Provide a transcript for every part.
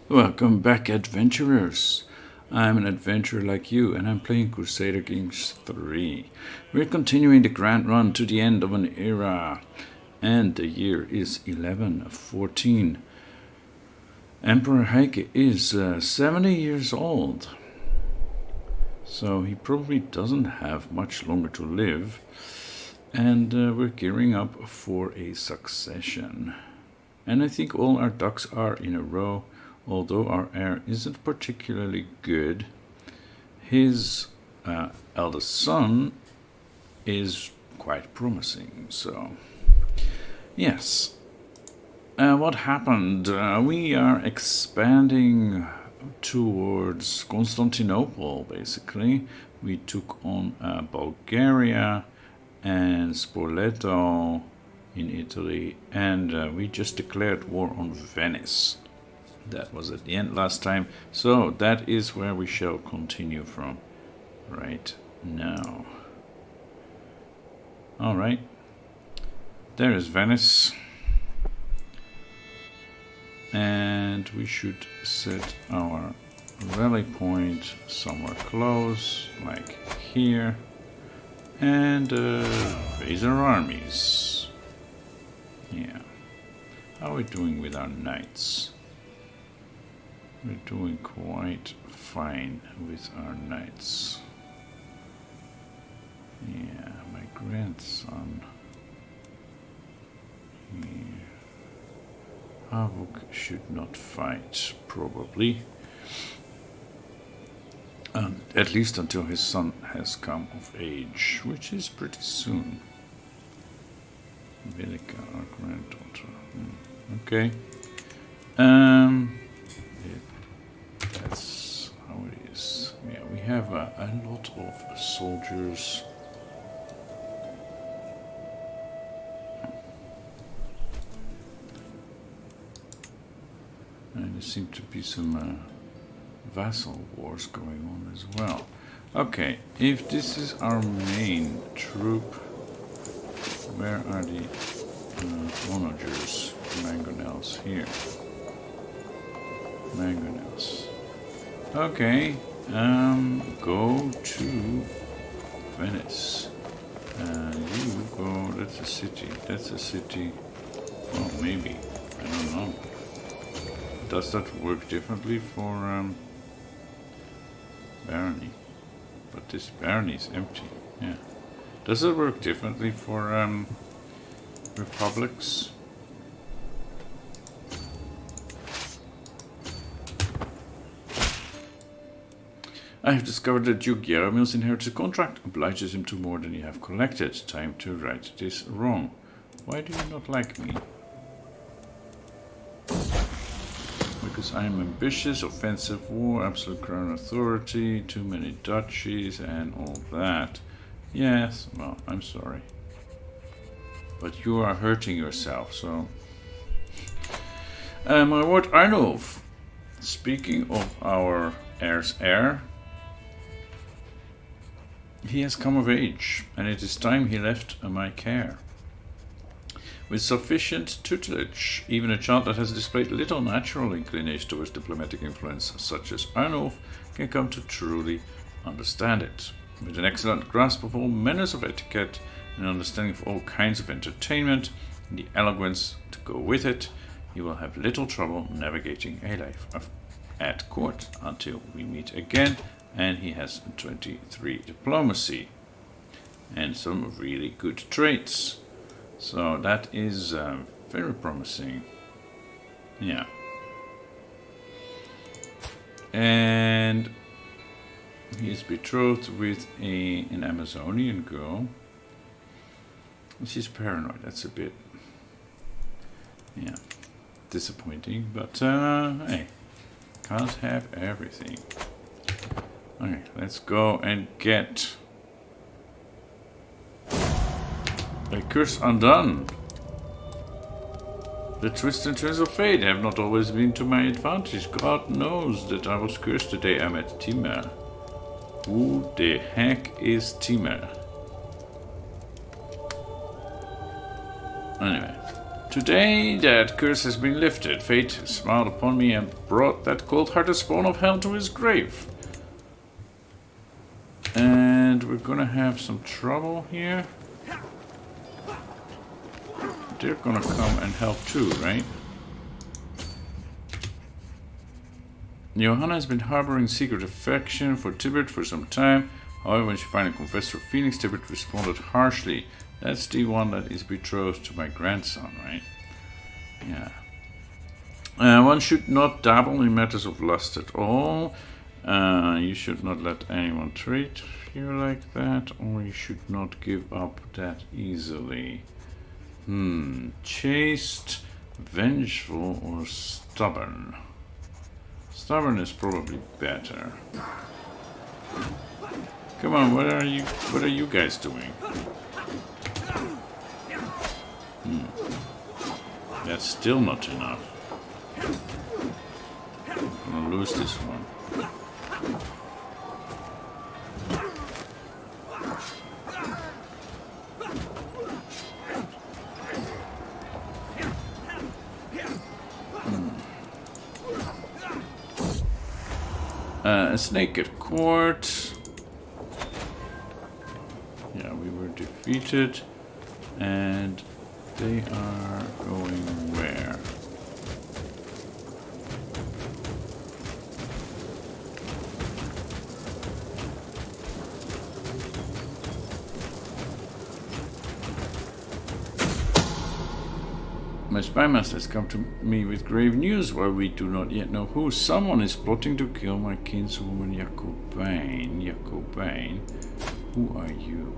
Welcome back, adventurers. I'm an adventurer like you, and I'm playing Crusader Kings 3. We're continuing the Grand Run to the end of an era, and the year is 1114. Emperor Heike is 70 years old, so he probably doesn't have much longer to live, and we're gearing up for a succession. And I think all our ducks are in a row. Although our heir isn't particularly good, his eldest son is quite promising. So, yes. What happened? We are expanding towards Constantinople, basically. We took on Bulgaria and Spoleto in Italy, and we just declared war on Venice. That was at the end last time, so that is where we shall continue from right now. Alright, there is Venice, and we should set our rally point somewhere close, like here, and raise our armies. Yeah, how are we doing with our knights? We're doing quite fine with our knights. Yeah, my grandson here. Havuk should not fight, probably. At least until his son has come of age, which is pretty soon. Velika, our granddaughter. Okay. That's how it is. Yeah, we have a lot of soldiers. And there seem to be some vassal wars going on as well. Okay, if this is our main troop, where are the onagers, mangonels here? Mangonels. Okay, go to Venice. You go, that's a city. Oh, maybe, I don't know. Does that work differently for barony? But this barony is empty, yeah. Does it work differently for republics? I have discovered that Duke Jaromil's inherited contract obliges him to more than you have collected. Time to right this wrong. Why do you not like me? Because I am ambitious, offensive war, absolute crown authority, too many duchies, and all that. Yes, well, I'm sorry. But you are hurting yourself, so... my lord Arnulf, speaking of our heir's heir, he has come of age, and it is time he left my care. With sufficient tutelage, even a child that has displayed little natural inclination towards diplomatic influence, such as Arnulf, can come to truly understand it. With an excellent grasp of all manners of etiquette, an understanding of all kinds of entertainment, and the eloquence to go with it, you will have little trouble navigating a life at court until we meet again. And he has 23 diplomacy and some really good traits. So that is very promising. Yeah. And he is betrothed with an Amazonian girl. She's paranoid. That's a bit, yeah, disappointing. But hey, can't have everything. Okay, let's go and get a curse undone. The twists and turns of fate have not always been to my advantage. God knows that I was cursed the day I met Timur. Who the heck is Timur? Anyway, Today that curse has been lifted. Fate smiled upon me and brought that cold-hearted spawn of hell to his grave. And we're gonna have some trouble here. They're gonna come and help too, right? Johanna has been harboring secret affection for Tibbert for some time. However, when she finally confessed her feelings, Tibbert responded harshly. That's the one that is betrothed to my grandson, right? Yeah. One should not dabble in matters of lust at all. You should not let anyone treat you like that, or you should not give up that easily. Chaste, vengeful, or stubborn? Stubborn is probably better. Come on, what are you guys doing? That's still not enough. I'm gonna lose this one. A snake at court. Yeah, we were defeated. And they are going where? My spy master has come to me with grave news, while we do not yet know who. Someone is plotting to kill my kinswoman Jacobine. Jacobine, who are you?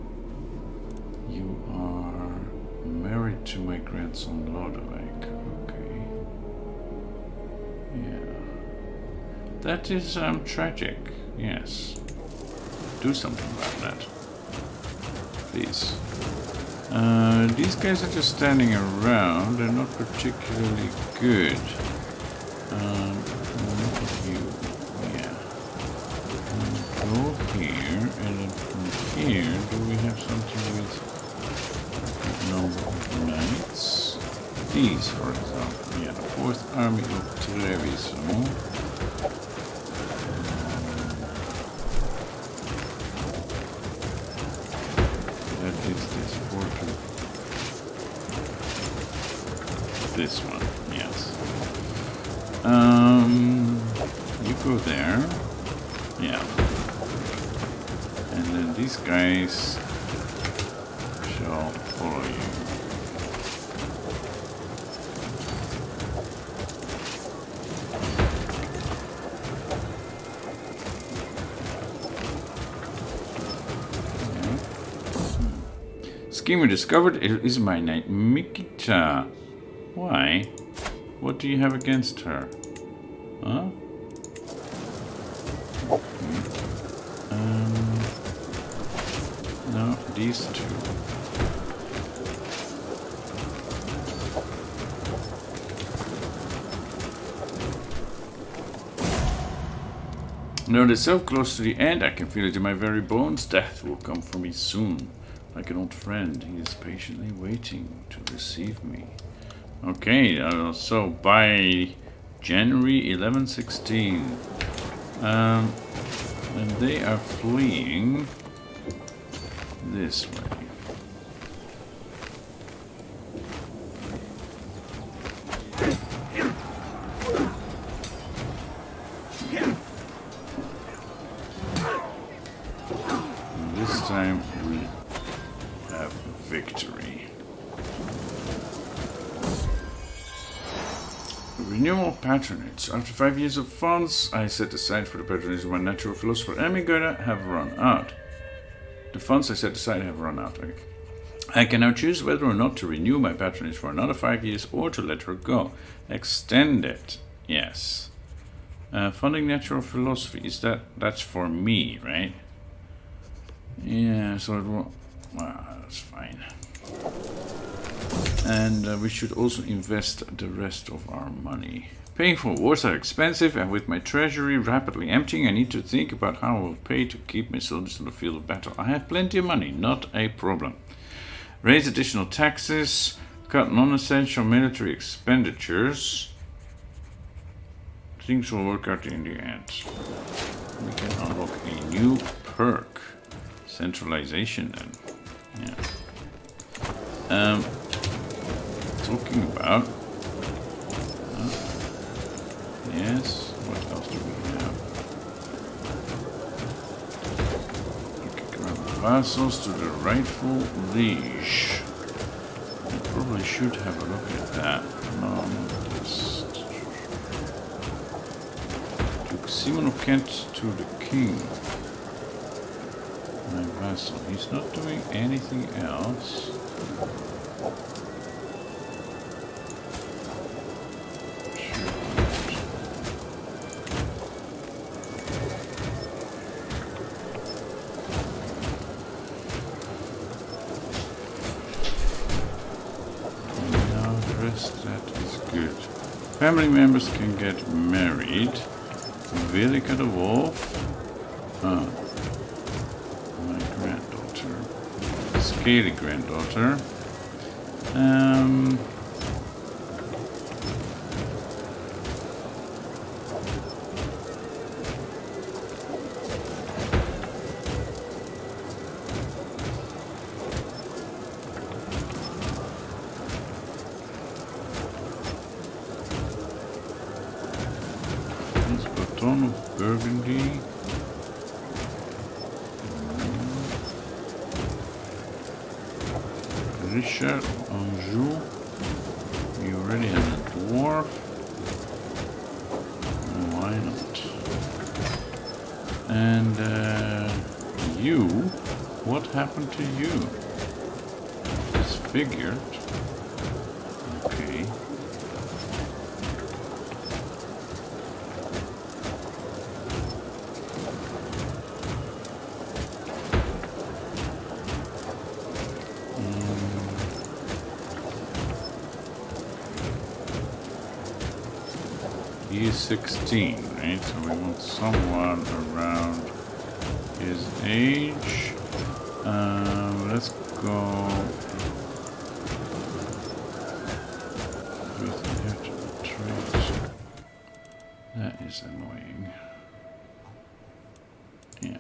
You are married to my grandson Lodewijk. Okay. Yeah. That is tragic. Yes. Do something about that. Please. These guys are just standing around. They're not particularly good. Look at you. Yeah. Go here, and then from here, do we have something with number of knights? These, for example. Yeah, the 4th Army of Treviso. This one, yes. You go there. Yeah. And then these guys shall follow you. Yeah. Schemer discovered. It is my knight Mikita. Why? What do you have against her? Huh? No, these two. No, they're so close to the end, I can feel it in my very bones. Death will come for me soon. Like an old friend, he is patiently waiting to receive me. Okay, so by January 11/16, and they are fleeing this way. And this time we have victory. Renewal patronage. After 5 years of funds I set aside for the patronage of my natural philosopher Emigada have run out. The funds I set aside have run out. I can now choose whether or not to renew my patronage for another 5 years or to let her go. Extend it. Yes. Funding natural philosophy. That's for me, right? Yeah, so it will... Well, that's fine. And we should also invest the rest of our money. Paying for wars are expensive, and with my treasury rapidly emptying, I need to think about how I will pay to keep my soldiers on the field of battle. I have plenty of money, not a problem. Raise additional taxes. Cut non-essential military expenditures. Things will work out in the end. We can unlock a new perk. Centralization then. Yeah. Talking about... yes, what else do we have? Okay, grab vassals to the rightful liege. We probably should have a look at that. No, not this. Duke Simon of Kent to the king. My vassal. He's not doing anything else. Family members can get married. Villica the Wolf. My granddaughter. Scaly granddaughter. Of Burgundy. Richard Anjou. You already have a dwarf. Why not? And you, what happened to you? Disfigured. Okay. He is 16, right? So we want someone around his age. Let's go with inheritable traits. That is annoying. Yeah.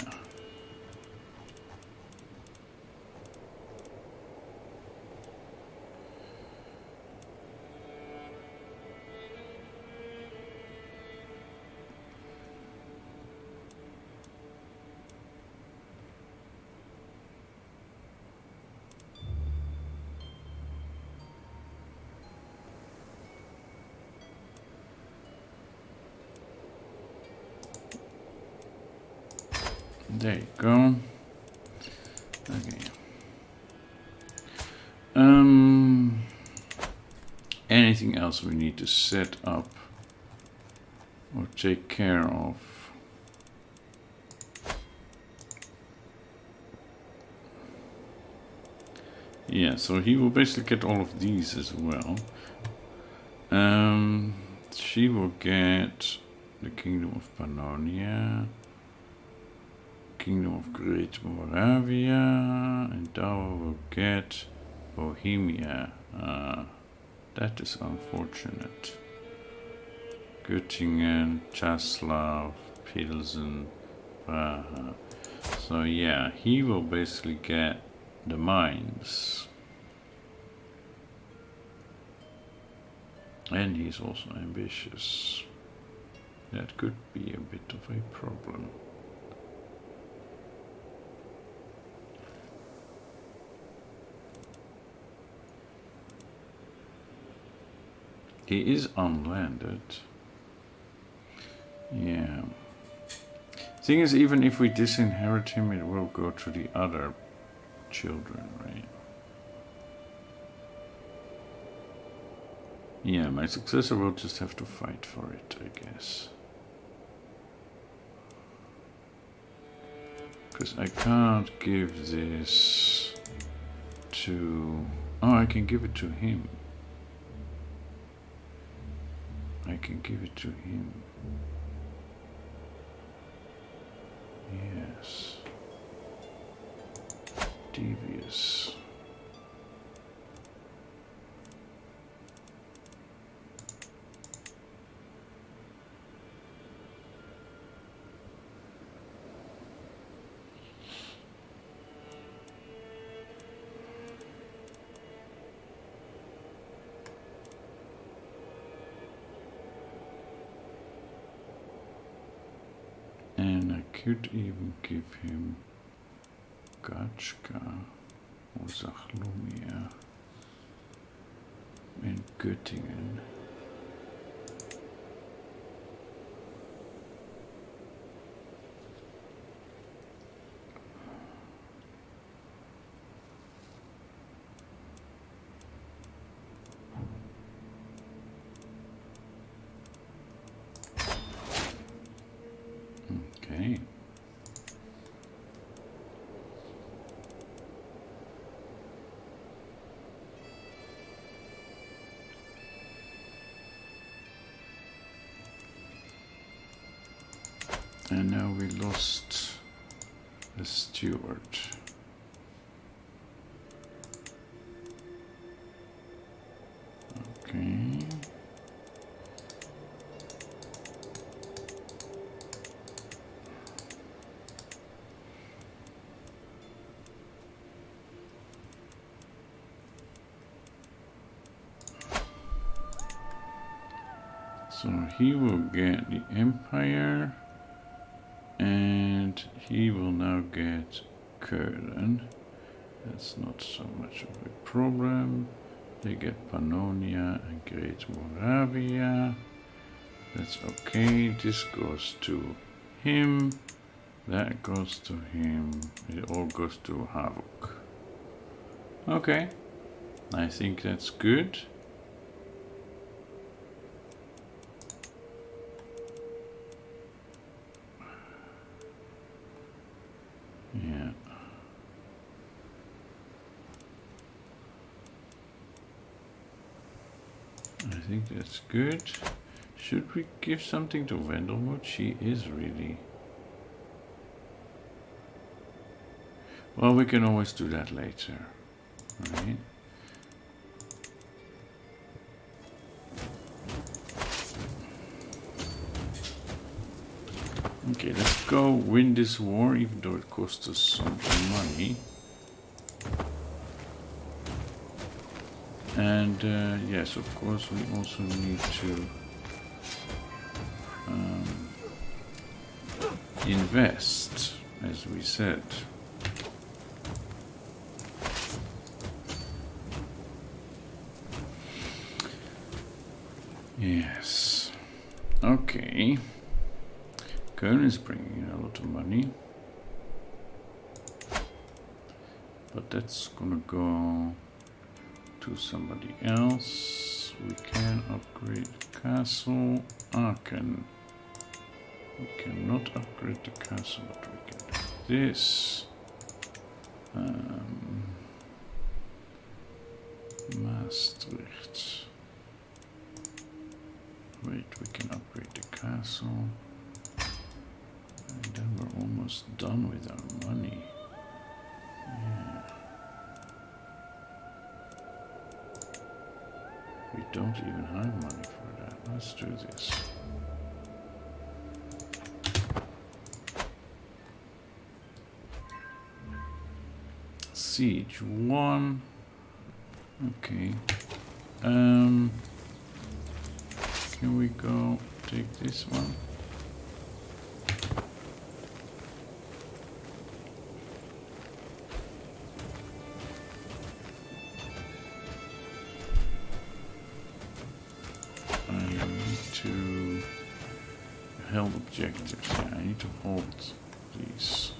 There you go. Okay. Anything else we need to set up or take care of? Yeah, so he will basically get all of these as well. She will get the Kingdom of Pannonia. Kingdom of Great Moravia, and Dower will get Bohemia. That is unfortunate. Göttingen, Czaslav, Pilsen, Praha. So yeah, he will basically get the mines. And he's also ambitious. That could be a bit of a problem. He is unlanded. Yeah. Thing is, even if we disinherit him, it will go to the other children, right? Yeah, my successor will just have to fight for it, I guess. Because I can't give this to... Oh, I can give it to him. I can give it to him. Yes. Devious. could even give him Gachka or Zachlumia and Göttingen. Okay. And now we lost a steward. Okay. So he will get the Empire, and he will now get Köln. That's not so much of a problem. They get Pannonia and Great Moravia. That's okay. This goes to him. That goes to him. It all goes to Havok. Okay. I think that's good. Yeah. I think that's good. Should we give something to Wendelmuth? She is really... Well, we can always do that later. Right? Okay, let's go win this war, even though it costs us some money. And yes, of course, we also need to invest, as we said. Yes. Okay. Köln is bringing in a lot of money. But that's gonna go to somebody else. We can upgrade the castle. Aachen. We cannot upgrade the castle, but we can do this. Maastricht. Wait, we can upgrade the castle. And then we're almost done with our money. Yeah. We don't even have money for that. Let's do this. Siege 1. Okay. Can we go take this one? I need to held objectives. Yeah, I need to hold these.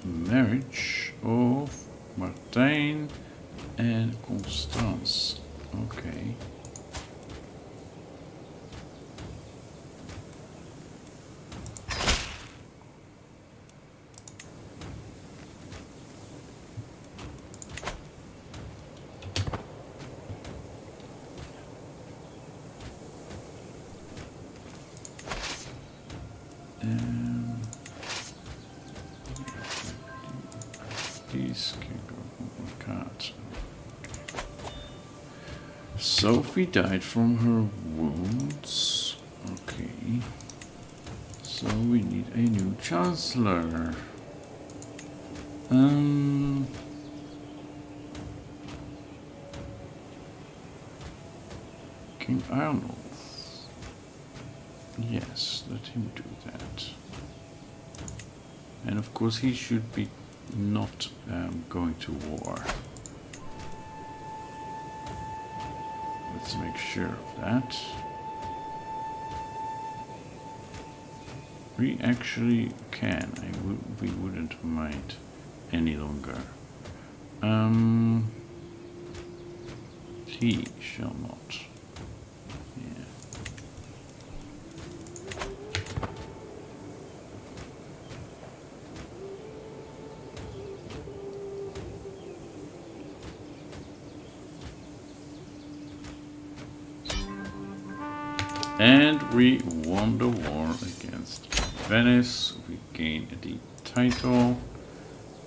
Marriage of Martijn and Constance. Okay. These can go on cards. Sophie died from her wounds. Okay. So we need a new chancellor. King Arnold. Yes, let him do that. And of course he should be not going to war. Let's make sure of that. We actually can. We wouldn't mind any longer. He shall not. Yeah. And we won the war against Venice. We gain the title.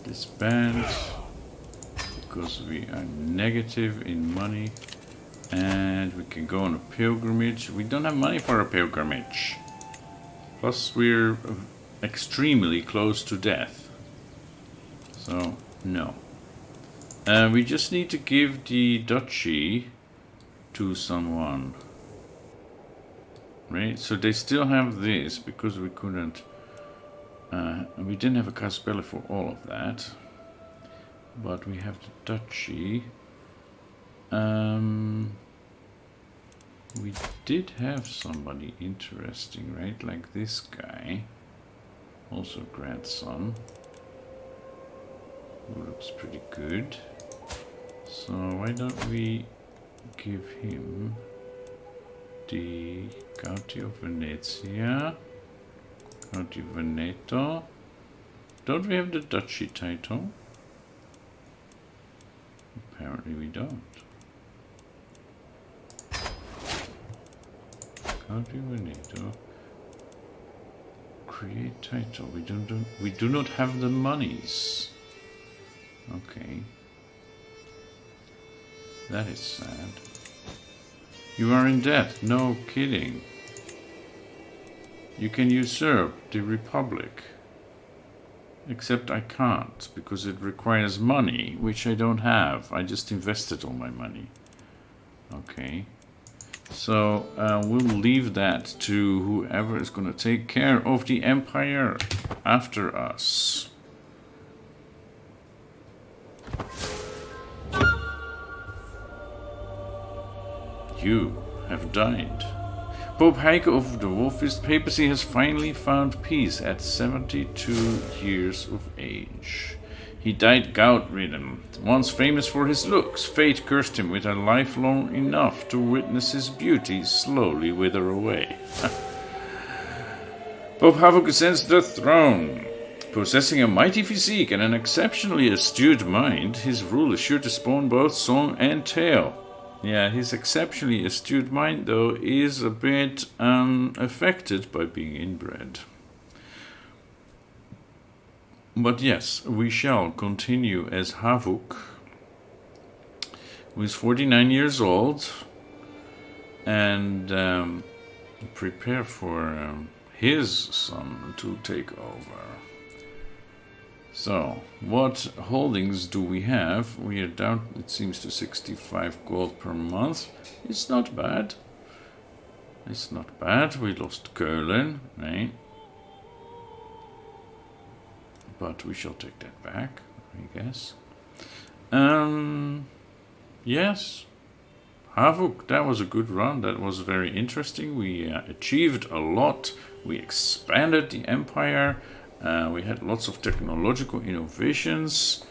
Disband. Because we are negative in money. And we can go on a pilgrimage. We don't have money for a pilgrimage. Plus we're extremely close to death. So, no. We just need to give the duchy to someone. Right, so they still have this because we couldn't. We didn't have a Caspella for all of that, but we have the duchy. We did have somebody interesting, right? Like this guy, also grandson, who looks pretty good. So why don't we give him the County of Venezia, County of Veneto. Don't we have the duchy title? Apparently we don't. County of Veneto. Create title. We do not have the monies. Okay. That is sad. You are in debt. No kidding. You can usurp the Republic. Except I can't, because it requires money, which I don't have. I just invested all my money. Okay. So we'll leave that to whoever is going to take care of the Empire after us. You have died. Pope Heike of the Wolfist Papacy has finally found peace at 72 years of age. He died gout-ridden. Once famous for his looks, fate cursed him with a life long enough to witness his beauty slowly wither away. Pope Havok ascends the throne. Possessing a mighty physique and an exceptionally astute mind, his rule is sure to spawn both song and tale. Yeah, his exceptionally astute mind, though, is a bit affected by being inbred. But yes, we shall continue as Havok, who is 49 years old, and prepare for his son to take over. So, what holdings do we have? We are down, it seems, to 65 gold per month. It's not bad. It's not bad. We lost Köln, right? But we shall take that back, I guess. Yes. Havok, that was a good run. That was very interesting. We achieved a lot. We expanded the empire. We had lots of technological innovations.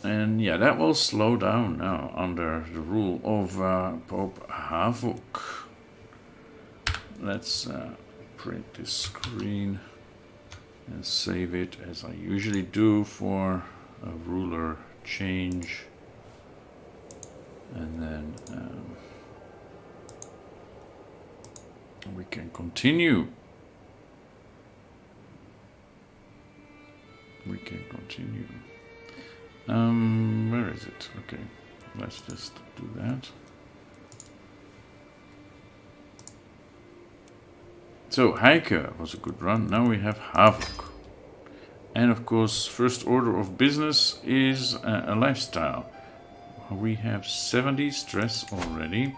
And yeah, that will slow down now under the rule of Pope Havok. Let's print this screen and save it as I usually do for a ruler change. And then we can continue. We can continue. Where is it? Okay, let's just do that. So Heike was a good run. Now we have Havok. And of course, first order of business is a lifestyle. We have 70 stress already.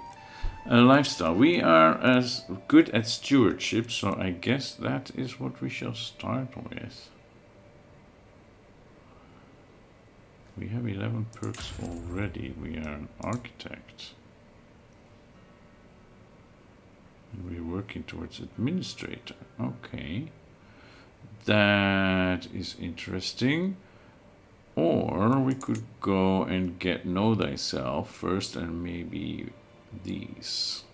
Lifestyle. We are as good at stewardship, so I guess that is what we shall start with. We have 11 perks already. We are an architect. And we're working towards administrator. Okay. That is interesting. Or we could go and get know thyself first and maybe these.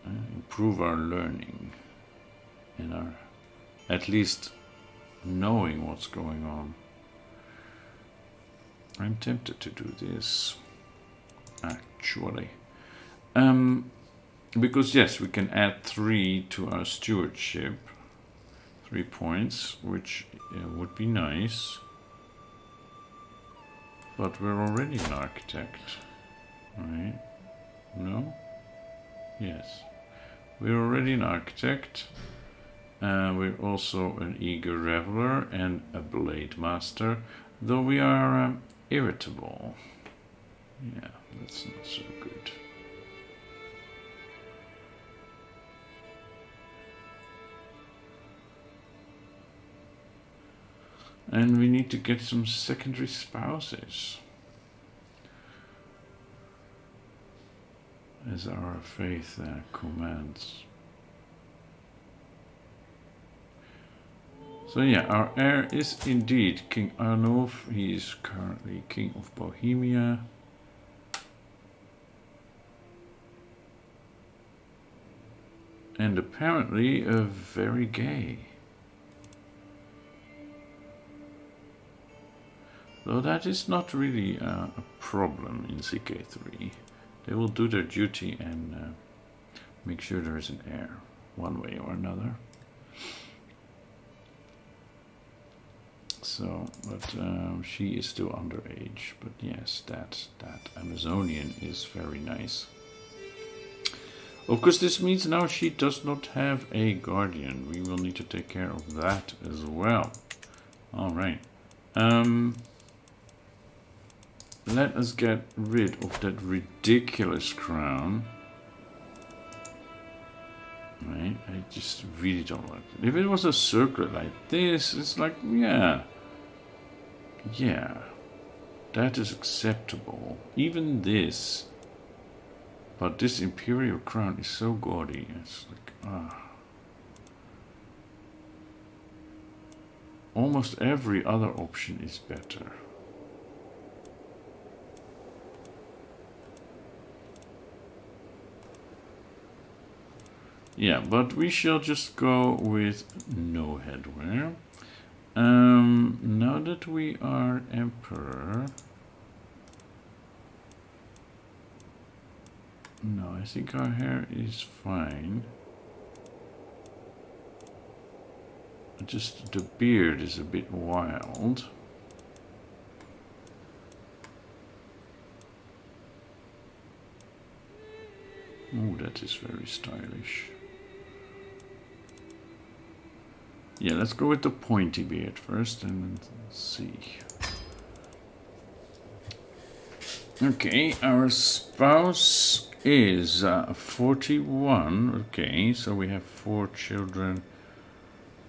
Improve our learning and our at least knowing what's going on. I'm tempted to do this actually. Because yes, we can add 3 to our stewardship. 3 points, which would be nice. But we're already an architect, right? No? Yes. We're already an architect. We're also an eager reveler and a blade master, though we are irritable. Yeah, that's not so good. And we need to get some secondary spouses, as our faith commands. So yeah, our heir is indeed King Arnulf. He is currently King of Bohemia. And apparently very gay. Though that is not really a problem in CK3. They will do their duty and make sure there is an heir, one way or another. So, but she is still underage. But yes, that Amazonian is very nice. Of course, this means now she does not have a guardian. We will need to take care of that as well. All right. Let us get rid of that ridiculous crown. Right, I just really don't like it. If it was a circlet like this, it's like, yeah, that is acceptable. Even this. But this imperial crown is so gaudy. It's like, almost every other option is better. Yeah, but we shall just go with no headwear. Now that we are emperor, no, I think our hair is fine. Just the beard is a bit wild. Oh, that is very stylish. Yeah, let's go with the pointy beard first and see. Okay, our spouse is 41. Okay, so we have 4 children.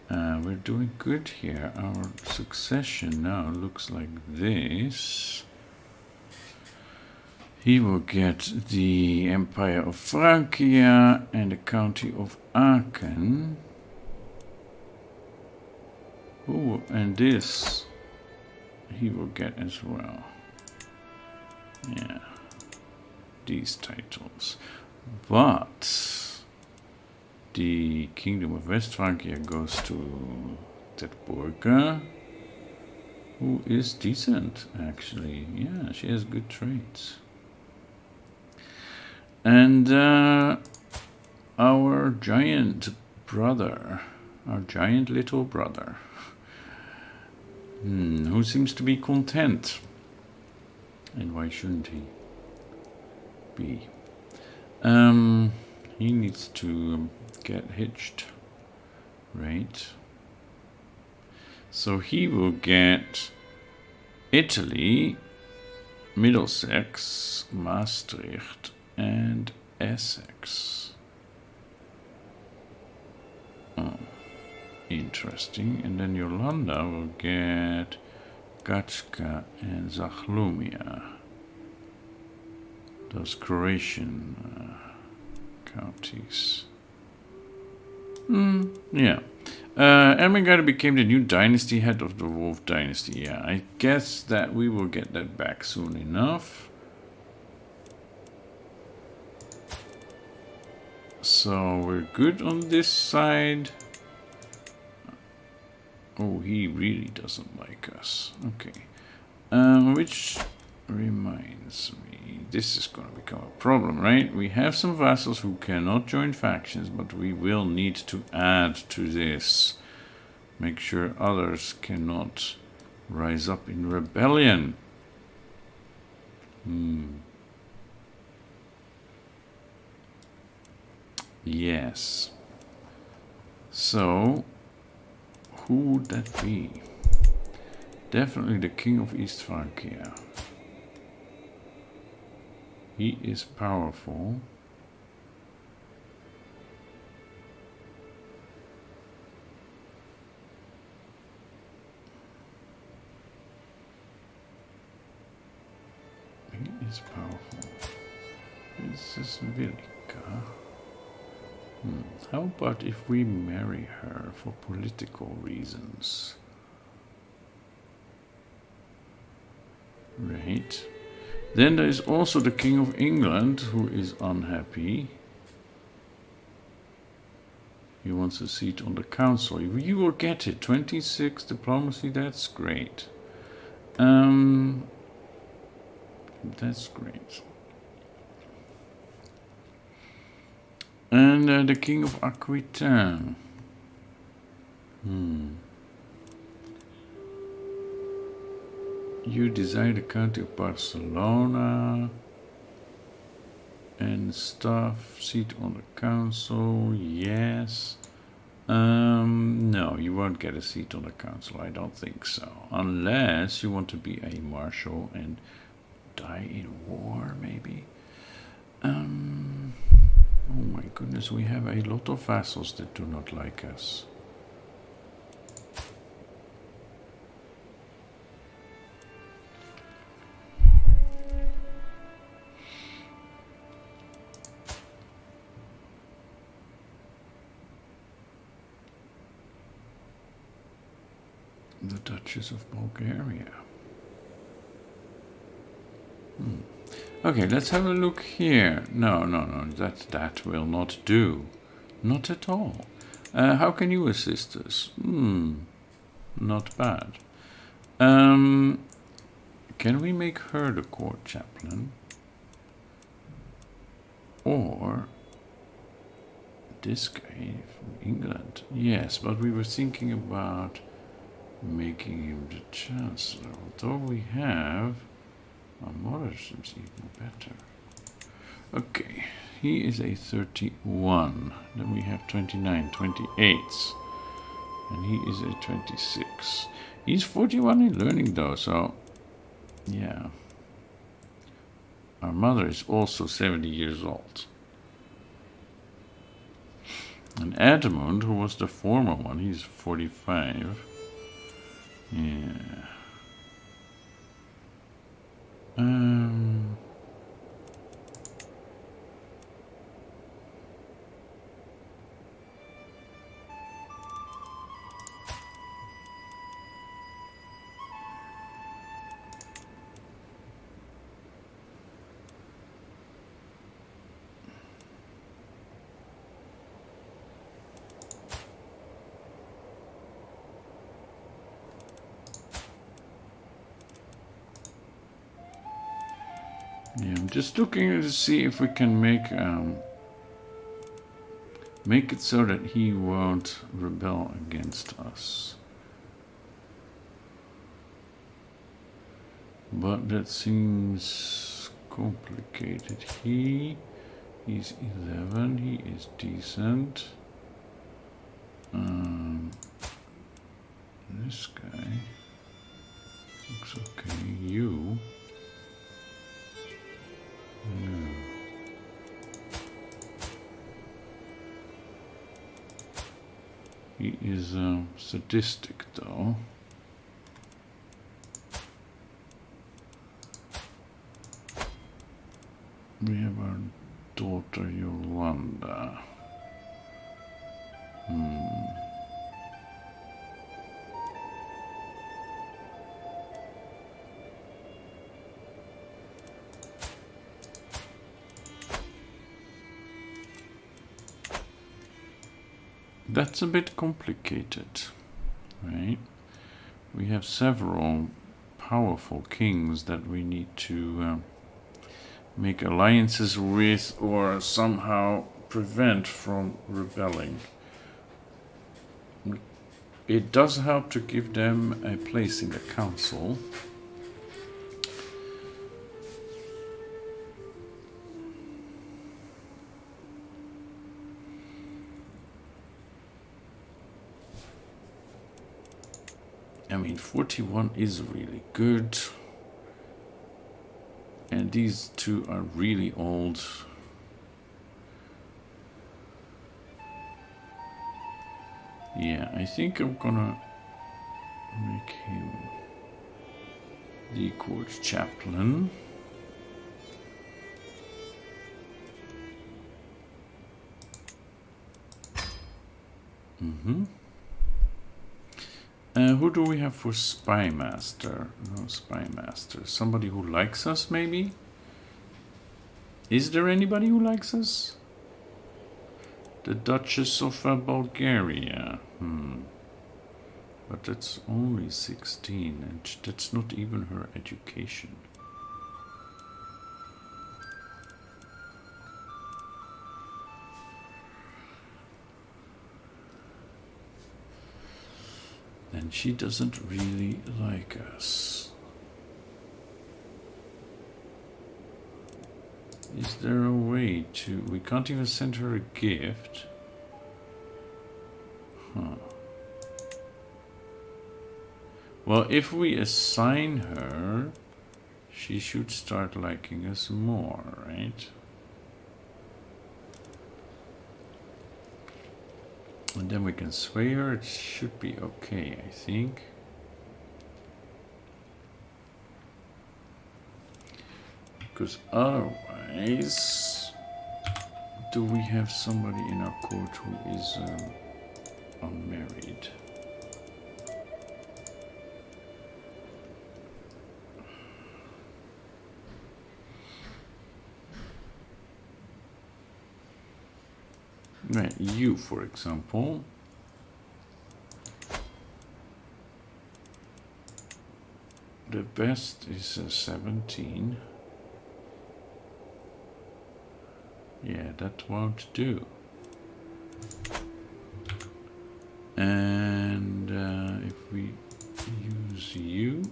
We're doing good here. Our succession now looks like this. He will get the Empire of Francia and the County of Aachen. Ooh, and this he will get as well. Yeah, these titles. But the Kingdom of West Francia goes to Tetburger, who is decent, actually. Yeah, she has good traits. And our giant brother, our giant little brother, who seems to be content. And why shouldn't he be? He needs to get hitched, right? So he will get Italy Middlesex, Maastricht, and Essex. Oh, interesting. And then Yolanda will get Gachka and Zachlumia. Those Croatian counties. Yeah. Ermengarde became the new dynasty head of the Wolf dynasty. Yeah, I guess that we will get that back soon enough. So we're good on this side. Oh, he really doesn't like us. Okay. Which reminds me, this is going to become a problem, right? We have some vassals who cannot join factions, but we will need to add to this. Make sure others cannot rise up in rebellion. Yes. So, who would that be? Definitely the King of East Francia. He is powerful. He is powerful. This is Vilka. How about if we marry her for political reasons? Right. Then there is also the King of England who is unhappy. He wants a seat on the council. You will get it. 26 diplomacy, that's great. That's great. And the King of Aquitaine. You desire the county of Barcelona and staff seat on the council. Yes. No, you won't get a seat on the council. I don't think so. Unless you want to be a marshal and die in war, maybe. Oh my goodness, we have a lot of vassals that do not like us. The Duchess of Bulgaria. Okay, let's have a look here. No, that will not do. Not at all. How can you assist us? Not bad. Can we make her the court chaplain? Or this guy from England? Yes, but we were thinking about making him the chancellor. Although we have our mother seems even better. Okay, he is a 31. Then we have 29, 28. And he is a 26. He's 41 in learning though, so yeah. Our mother is also 70 years old. And Edmund, who was the former one, he's 45. Yeah. Yeah, I'm just looking to see if we can make it so that he won't rebel against us. But that seems complicated. He's 11. He is decent. This guy looks okay. You. No. He is sadistic, though. We have our daughter Yolanda. That's a bit complicated, right? We have several powerful kings that we need to make alliances with or somehow prevent from rebelling. It does help to give them a place in the council. I mean, 41 is really good. And these two are really old. Yeah, I think I'm gonna make him the court chaplain. Who do we have for spy master? No spy master. Somebody who likes us, maybe? Is there anybody who likes us? The Duchess of Bulgaria. But that's only 16, and that's not even her education. And she doesn't really like us. Is there a way to... We can't even send her a gift. Huh. Well, if we assign her, she should start liking us more, right? And then we can sway her. It should be okay, I think. Because otherwise, do we have somebody in our court who is unmarried? Right, you, for example. The best is 17. Yeah, that won't do. And if we use you,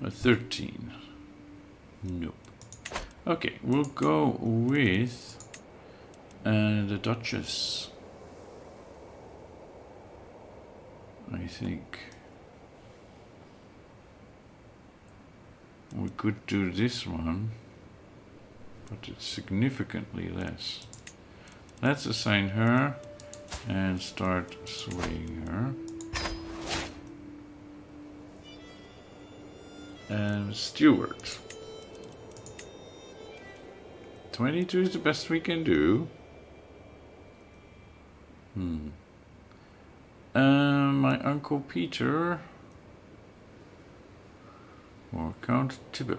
a 13. Nope. Okay, we'll go with the Duchess, I think. We could do this one, but it's significantly less. Let's assign her and start swaying her. And Steward. 22 is the best we can do. My Uncle Peter or Count Tibet.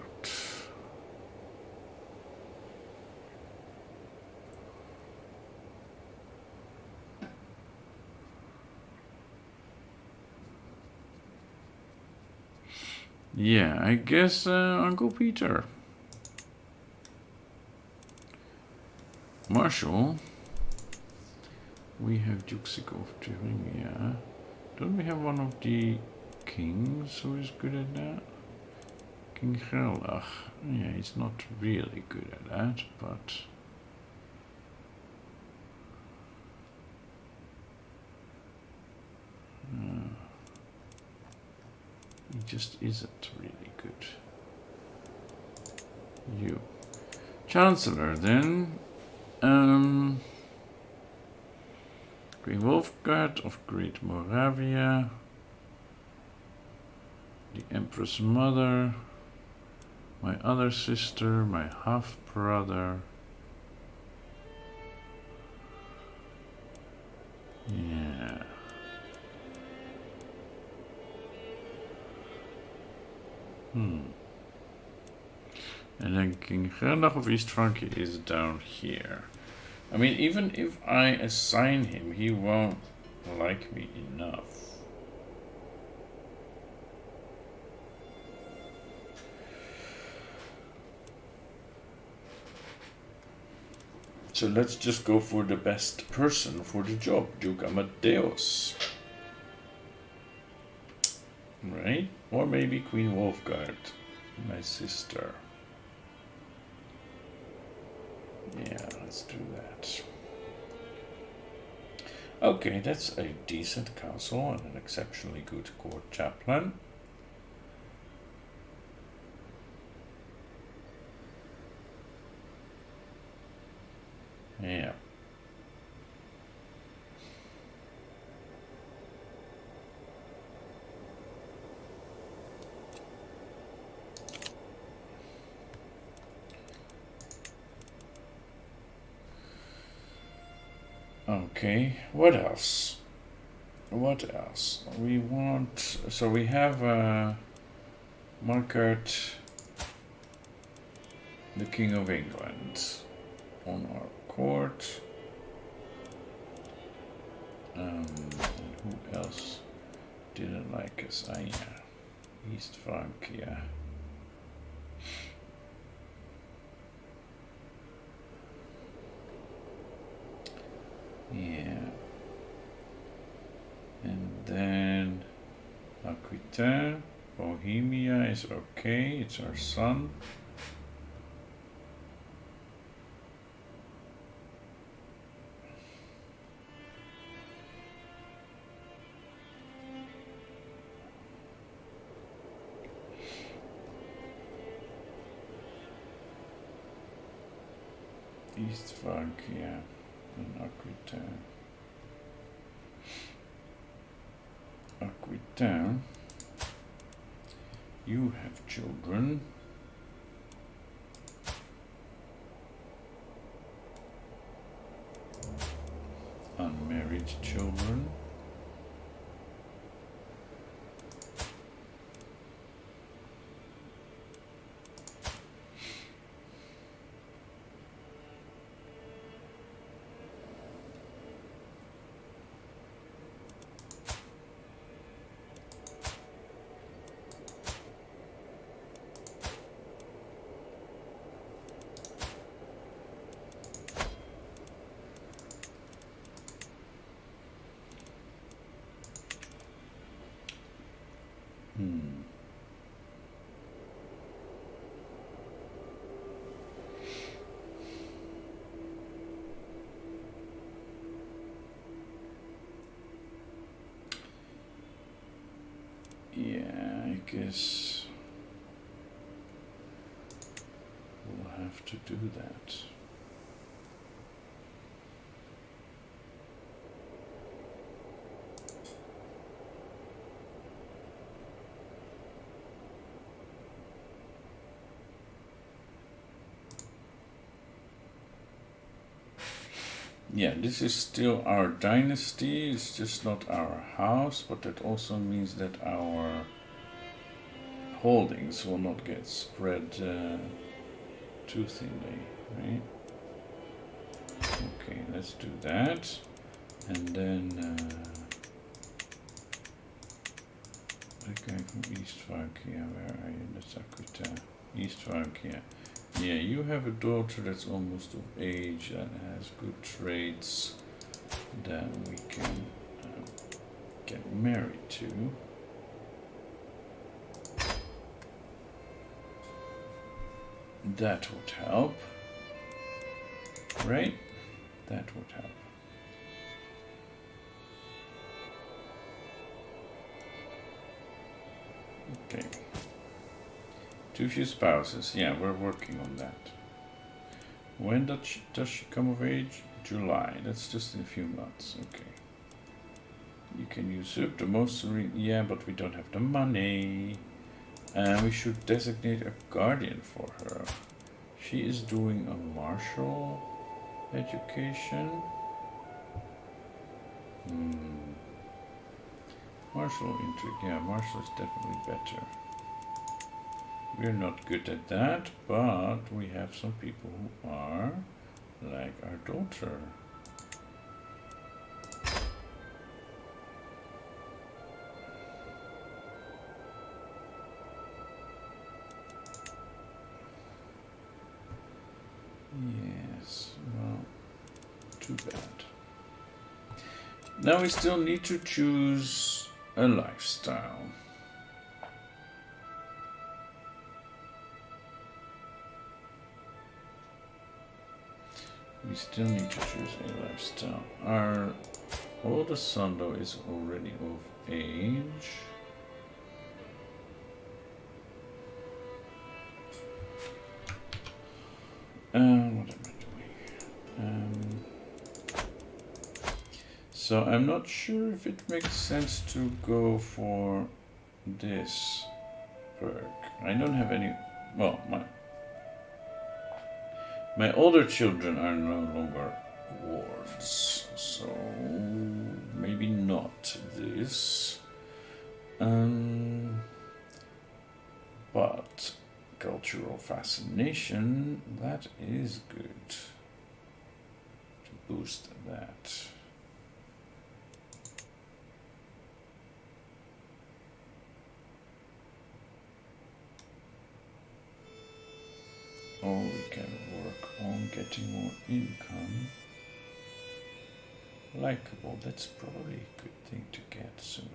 Yeah, I guess Uncle Peter. Marshal. We have Duxic of Thuringia. Don't we have one of the kings who is good at that? King Gerlach. Yeah, he's not really good at that, but... he just isn't really good. You. Chancellor, then. Queen Wolfgard of Great Moravia. The Empress Mother. My other sister, my half-brother. Yeah. And then King Gernach of East Francia is down here. I mean, even if I assign him, he won't like me enough. So let's just go for the best person for the job, Duke Amadeus. Right? Or maybe Queen Wolfgard, my sister. Yeah, let's do that. Okay, that's a decent castle and an exceptionally good court chaplain. Yeah. Okay, what else? What else? We want... So we have Margaret, the King of England, on our court. And who else didn't like us? Yeah, East Francia. Yeah. And then Aquitaine, Bohemia is okay, it's our son. East Francia and Aquitaine. Aquitaine, you have children. Unmarried children. Yeah, I guess we'll have to do that. Yeah, this is still our dynasty, it's just not our house, but that also means that our holdings will not get spread too thinly, right? Okay, let's do that. And then the guy from East Francia, where are you? That's Aquitaine. East Francia. Yeah, you have a daughter that's almost of age and has good traits that we can get married to. That would help, right? That would help. Okay. Too few spouses. Yeah, we're working on that. When does she come of age? July. That's just in a few months. Okay. You can usurp the most serene. Yeah, but we don't have the money. And we should designate a guardian for her. She is doing a martial education. Martial intrigue. Yeah, martial is definitely better. We're not good at that, but we have some people who are, like our daughter. Yes, well, too bad. Now we still need to choose a lifestyle. We still need to choose a lifestyle. Our oldest son, though, is already of age. What am I doing? So I'm not sure if it makes sense to go for this perk. I don't have any. Well, my older children are no longer wards, so maybe not this. But cultural fascination, that is good to boost that. Or we can work on getting more income. Likeable, that's probably a good thing to get soon.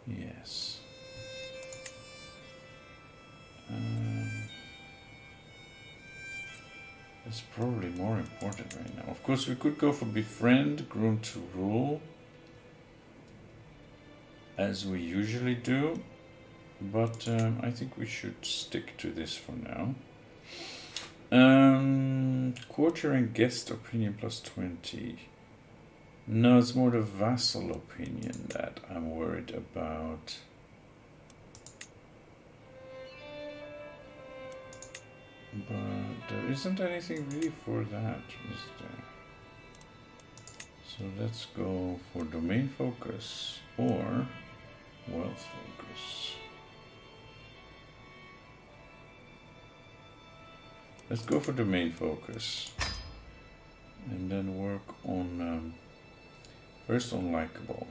Yes. That's probably more important right now. Of course, we could go for befriend, groom to rule, as we usually do. But I think we should stick to this for now. Courtier and guest opinion plus 20. No, it's more the vassal opinion that I'm worried about. But there isn't anything really for that, is there? So let's go for domain focus or wealth focus. Let's go for domain focus and then work on first on likable.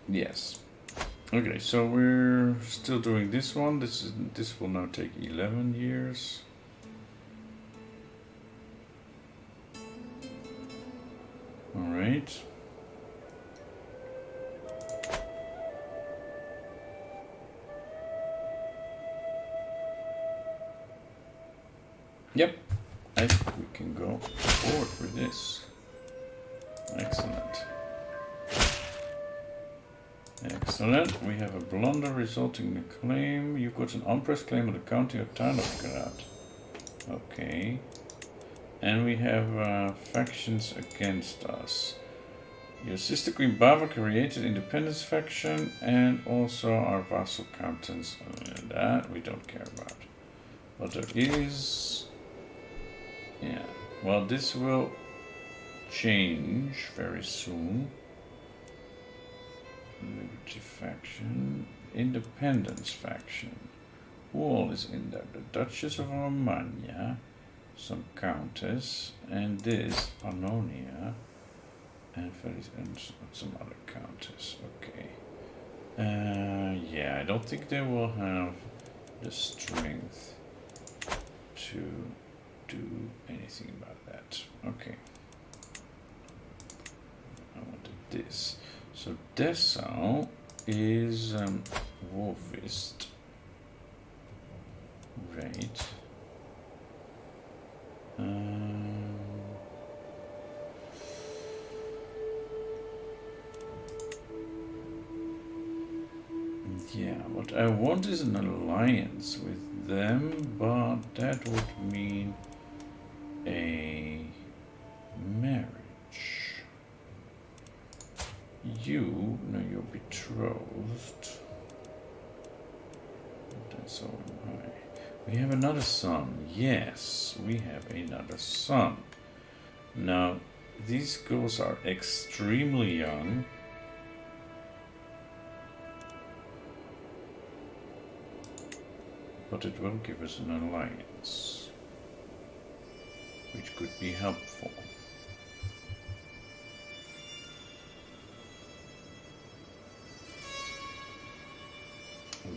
Yes. Okay, so we're still doing this one. This will now take 11 years. All right. Yep, I think we can go forward for this. Excellent. Excellent. We have a blunder resulting in a claim. You've got an unpressed claim on the county or town of Karat. Okay. And we have factions against us. Your sister Queen Bava created independence faction and also our vassal captains. That we don't care about. But there is... Yeah, well, this will change very soon. Liberty faction, independence faction. Who all is in there? The Duchess of Romagna, some countess, and this Pannonia, and some other countess. Okay. Yeah, I don't think they will have the strength to do anything about that. Okay. I wanted this. So Dessau is Wolfist. Right. Yeah, what I want is an alliance with them, but that would mean a marriage. You, no, you're betrothed. That's all right. We have another son. Yes, we have another son. Now, these girls are extremely young. But it will give us an alliance, which could be helpful.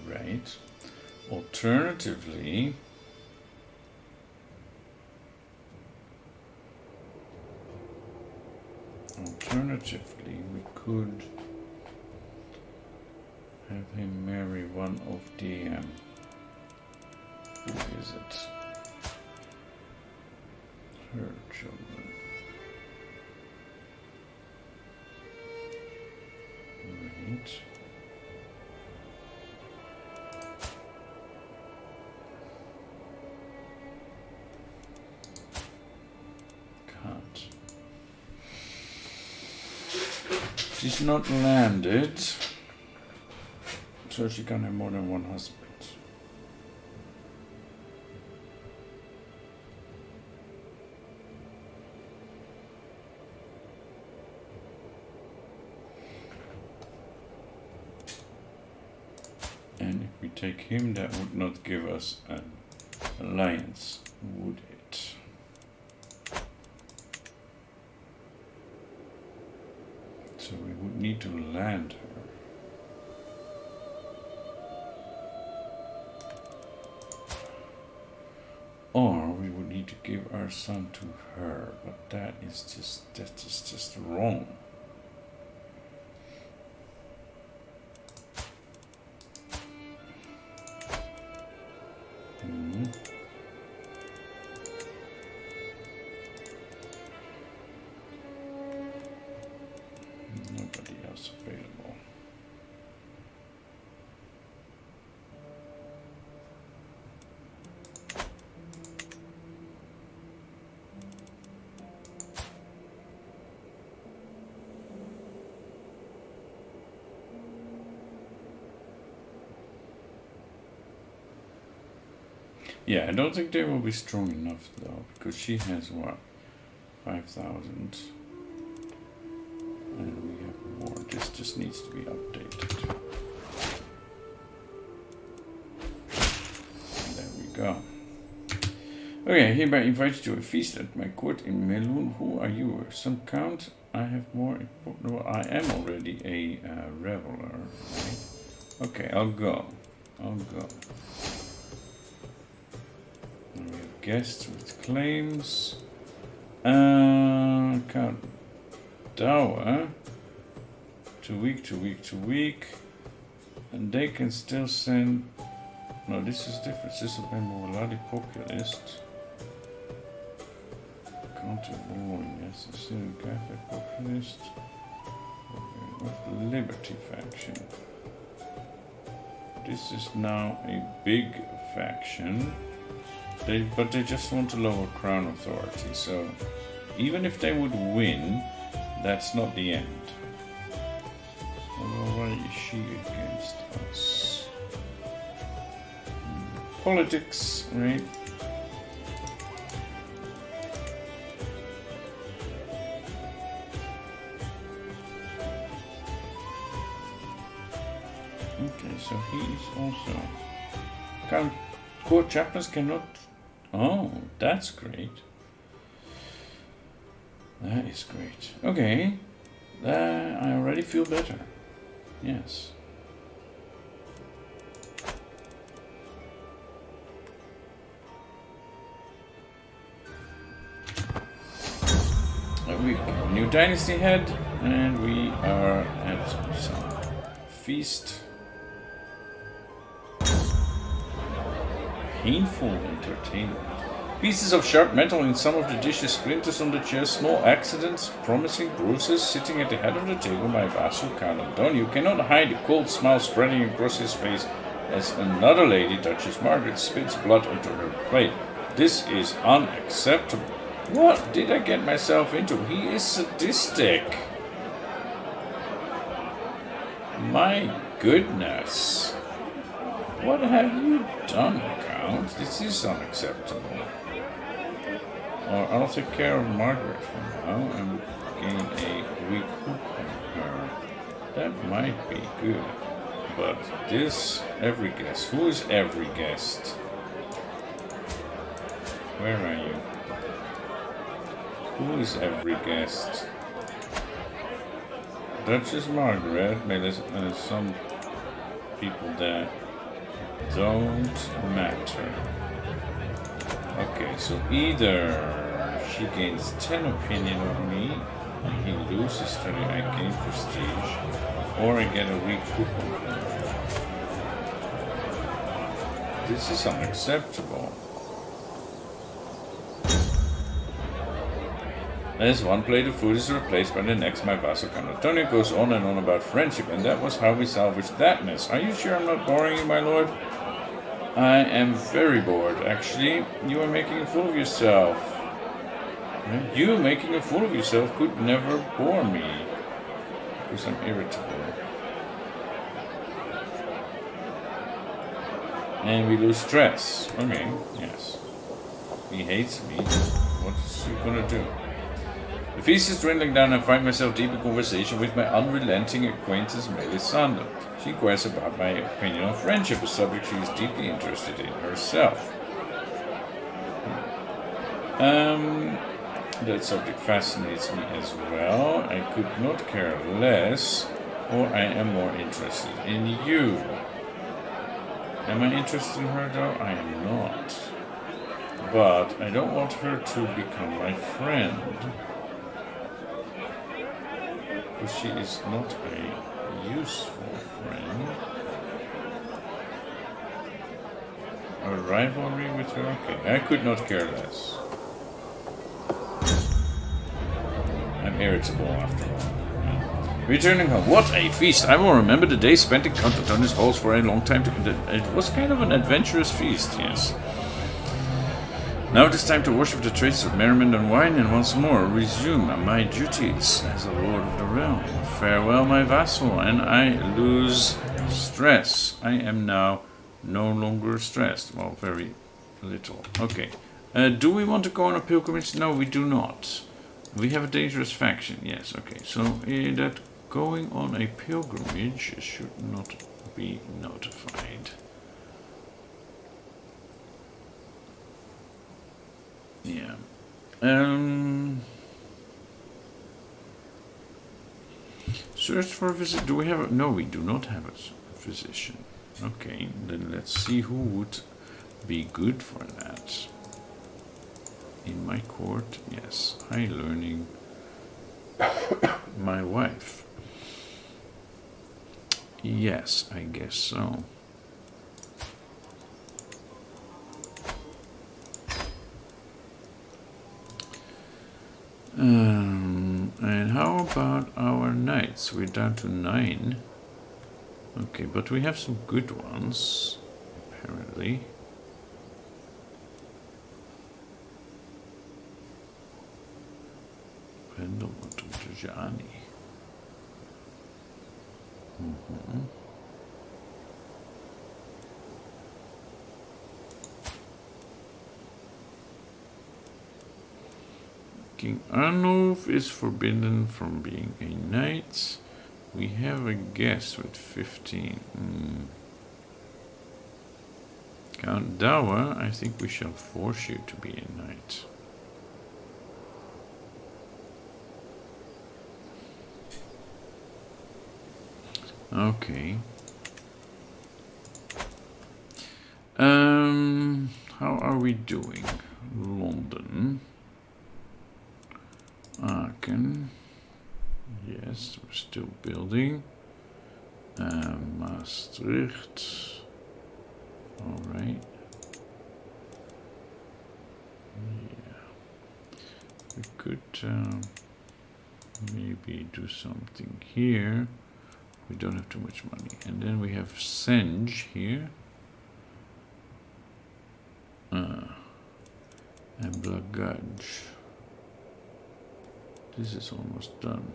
Right. Alternatively, we could have him marry one of the who is it? Her children. Right. Can't. She's not landed, so she can have more than one husband. And if we take him, that would not give us an alliance, would it? So we would need to land her. Or we would need to give our son to her, but that is just wrong. Nobody else available. Yeah, I don't think they will be strong enough though, because she has what? 5,000. And we have more. This just needs to be updated. And there we go. Okay, I hereby invite you to a feast at my court in Melun. Who are you? Some count? I have more important. Well, I am already a reveler, right? Okay, I'll go. And we have guests with claims. Count dower to week, and they can still send. No, this is different. This will be more bloody populist. Counter warring, yes, a student Catholic populist. With Liberty faction. This is now a big faction. But they just want to lower crown authority, so even if they would win, that's not the end. Although, why is she against us? Politics, right? Okay, so he is also... Court chaplains cannot... Oh, that's great. That is great. Okay. I already feel better. Yes. We have a new dynasty head, and we are at some feast. Painful entertainment. Pieces of sharp metal in some of the dishes, splinters on the chair, small accidents, promising bruises. Sitting at the head of the table, my vassal Count Antonio cannot hide a cold smile spreading across his face as another lady, Duchess Margaret, spits blood onto her plate. This is unacceptable. What did I get myself into? He is sadistic. My goodness. What have you done, Count? This is unacceptable. Or I'll take care of Margaret for now and gain a weak hook on her. That might be good. But this, every guest. Who is every guest? Where are you? Who is every guest? Duchess Margaret, there's some people that don't matter. Okay, so either she gains 10 opinion of me, and he loses 30, I gain prestige, or I get a weak hook on her. This is unacceptable. As one plate of food is replaced by the next, my vassal Count Antonio goes on and on about friendship, and that was how we salvaged that mess. Are you sure I'm not boring you, my lord? I am very bored, actually. You are making a fool of yourself. You making a fool of yourself could never bore me, because I'm irritable. And we lose stress. Okay, yes. He hates me. What is he gonna do? The feast is dwindling down and I find myself deep in conversation with my unrelenting acquaintance Melisandre. She inquires about my opinion on friendship, a subject she is deeply interested in herself. That subject fascinates me as well. I could not care less, or I am more interested in you. Am I interested in her though? I am not. But I don't want her to become my friend. Because she is not a useful friend. A rivalry with her? Okay, I could not care less. I'm irritable after all. Returning home. What a feast! I will remember the day spent in Count Antonio's halls for a long time. It was kind of an adventurous feast, yes. Now it is time to worship the traits of merriment and wine, and once more resume my duties as a lord of the realm. Farewell, my vassal, and I lose stress. I am now no longer stressed. Well, very little. Okay. Do we want to go on a pilgrimage? No, we do not. We have a dangerous faction. Yes, okay. So that going on a pilgrimage should not be notified. Yeah. Search for a visit. Do we have a... No, we do not have a physician. Okay, then let's see who would be good for that. In my court, yes. High learning. My wife. Yes, I guess so. And how about our knights? We're down to 9. Okay, but we have some good ones, apparently. King Arnulf is forbidden from being a knight. We have a guest with 15. Count Dawa, I think we shall force you to be a knight. Okay. How are we doing? London. Aachen. Yes, we're still building. Maastricht. Alright. We could maybe do something here. We don't have too much money. And then we have Senge here. And Blagaj. This is almost done.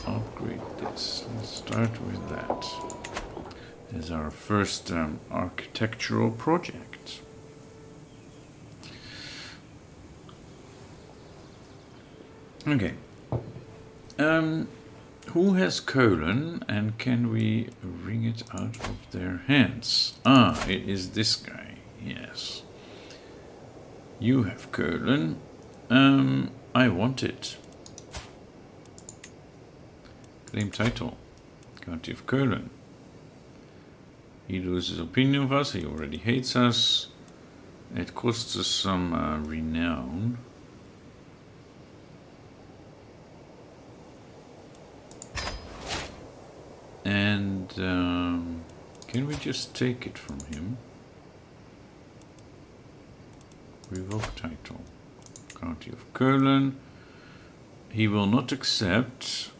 Upgrade this. Let's start with that. This is our first architectural project. Okay. Who has colon and can we wring it out of their hands? Ah, it is this guy. Yes. You have colon. I want it. Claim title. County of Colon. He loses opinion of us. He already hates us. It costs us some renown. And can we just take it from him? Revoke title. County of Colon. He will not accept.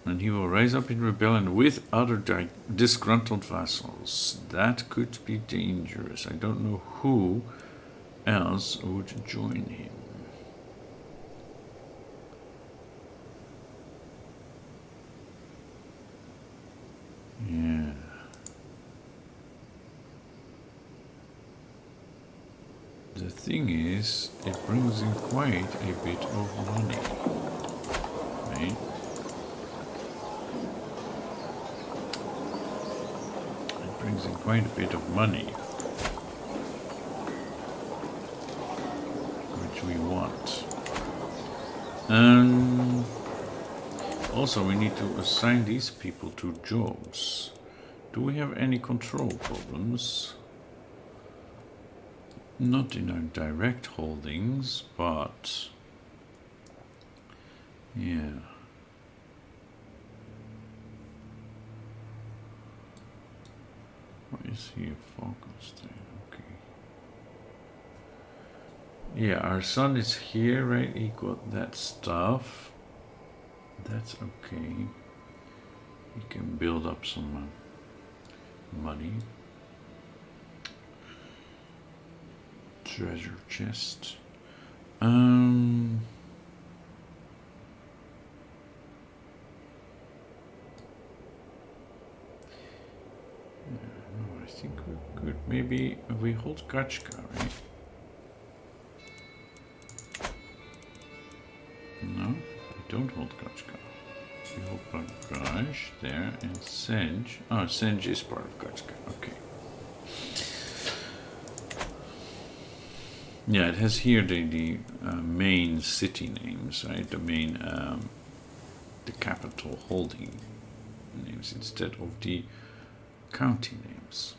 And he will rise up in rebellion with other disgruntled vassals. That could be dangerous. I don't know who else would join him. Yeah. The thing is, it brings in quite a bit of money. Right? Brings in quite a bit of money, which we want. Also, we need to assign these people to jobs. Do we have any control problems? Not in our direct holdings, but yeah. What is he focused there? Okay. Yeah, our son is here, right? He got that stuff. That's okay. He can build up some money. Treasure chest. I think we're good. Maybe we hold Kachka, right? No, we don't hold Kachka. We hold Bagaj there and Senge. Oh, Senge is part of Kachka. Okay. Yeah, it has here the main city names, right? The main, the capital holding names instead of the county names.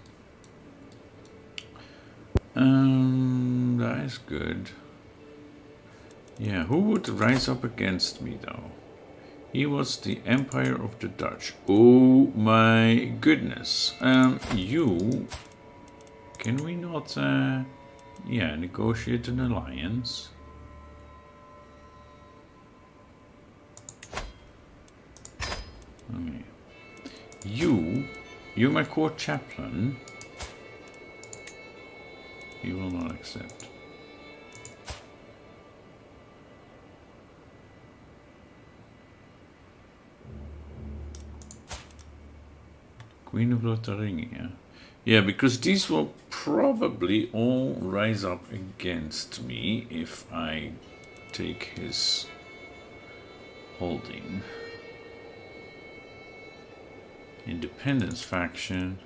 That is good. Yeah, who would rise up against me though? He was the Empire of the Dutch. Oh my goodness. You, can we not, yeah, negotiate an alliance? Okay. You're my court chaplain. He will not accept. Queen of Lotharingia. Yeah, because these will probably all rise up against me if I take his holding. Independence faction.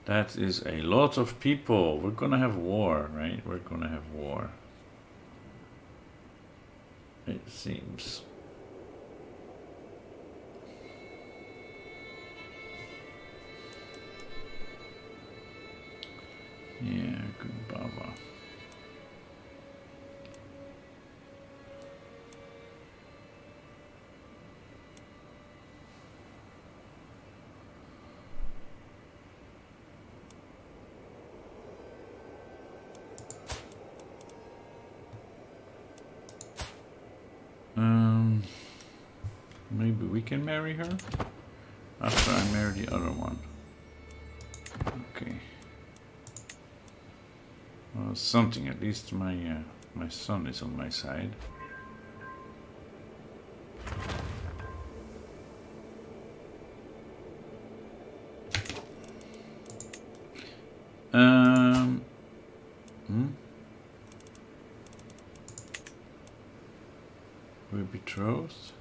That is a lot of people. We're gonna have war, right? We're gonna have war. It seems. Yeah, good Baba. we can marry her after I marry the other one. Okay. Well, something. At least my my son is on my side. We're betrothed.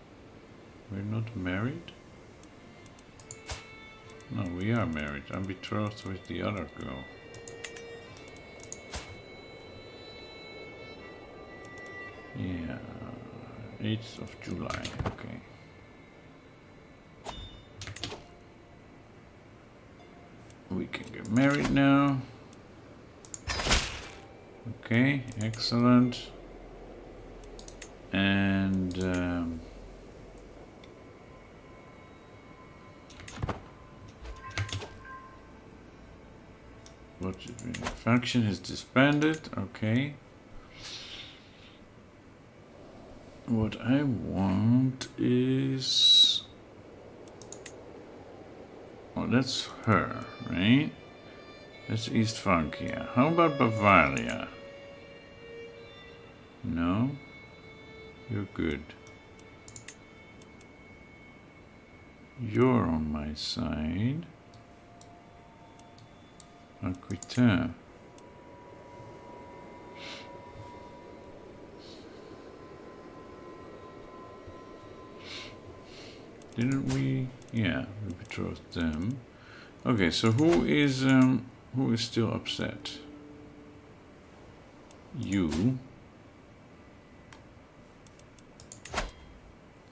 We're not married. No, we are married. I'm betrothed with the other girl. Yeah, 8th of July. Okay. We can get married now. Okay, excellent. And what faction is disbanded? Okay. What I want is, oh, that's her, right? That's East Francia. How about Bavaria? No? You're good. You're on my side. Aquitaine. Didn't we? Yeah, we betrothed them. Okay, so who is still upset? You.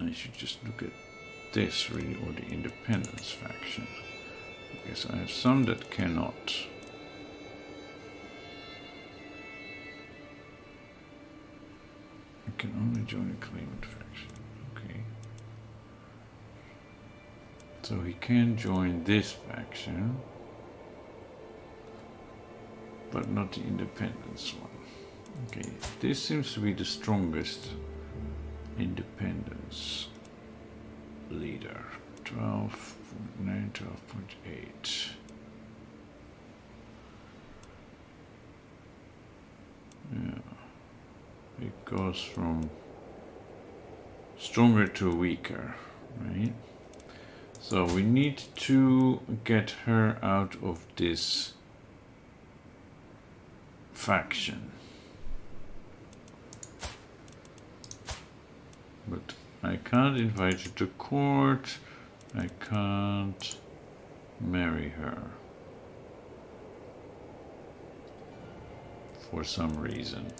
I should just look at this really, or the independence faction. Okay, so I have some that cannot. I can only join a claimant faction. Okay. So he can join this faction, but not the independence one. Okay, this seems to be the strongest independence leader. 12.9, 12.8. Yeah. It goes from stronger to weaker, right? So we need to get her out of this faction. But I can't invite her to court. I can't marry her. For some reason.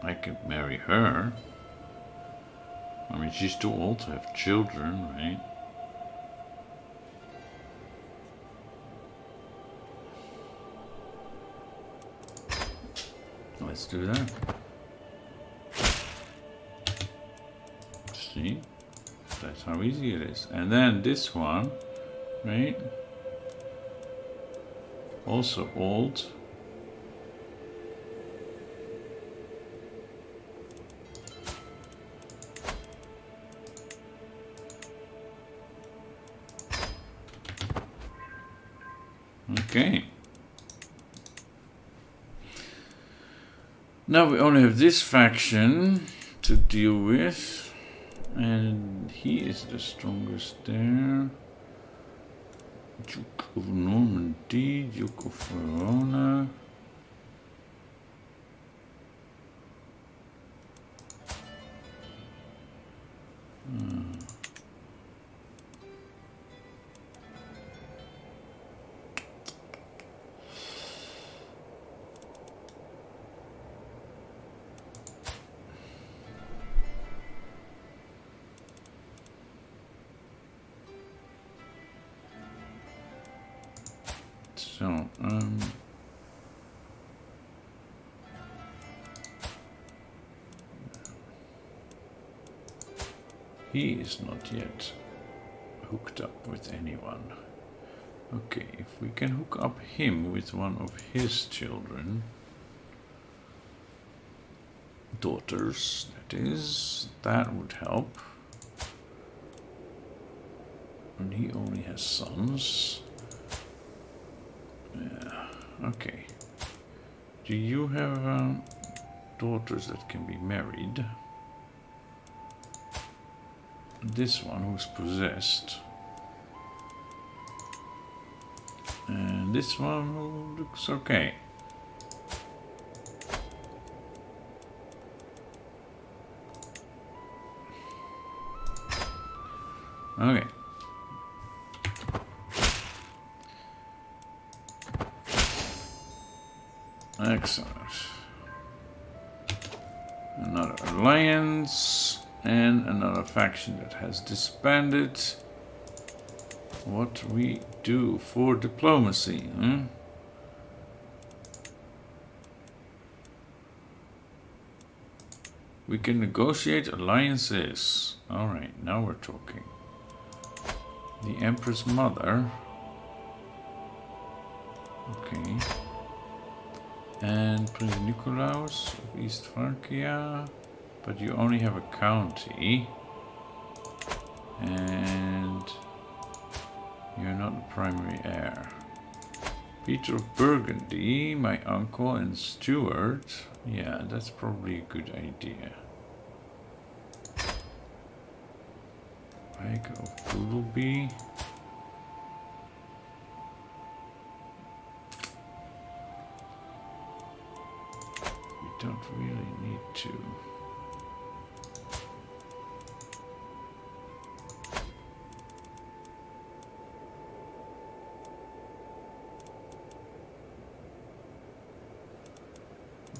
I can marry her. I mean, she's too old to have children, right? Let's do that. See? That's how easy it is. And then this one, right? Also old. Okay. Now we only have this faction to deal with, and he is the strongest there. Duke of Normandy, Duke of Verona. So, he is not yet hooked up with anyone. Okay, if we can hook up him with one of his children, daughters, that is, that would help. And he only has sons. Yeah, okay. Do you have daughters that can be married? This one who's possessed. And this one who looks okay. Okay. Excellent. Another alliance and another faction that has disbanded. What we do for diplomacy, huh? We can negotiate alliances. Alright, now we're talking. The Empress Mother. Okay. And Prince Nikolaus of East Francia. But you only have a county. And you're not the primary heir. Peter of Burgundy, my uncle and steward. Yeah, that's probably a good idea. Pike of Poodleby. We don't really need to.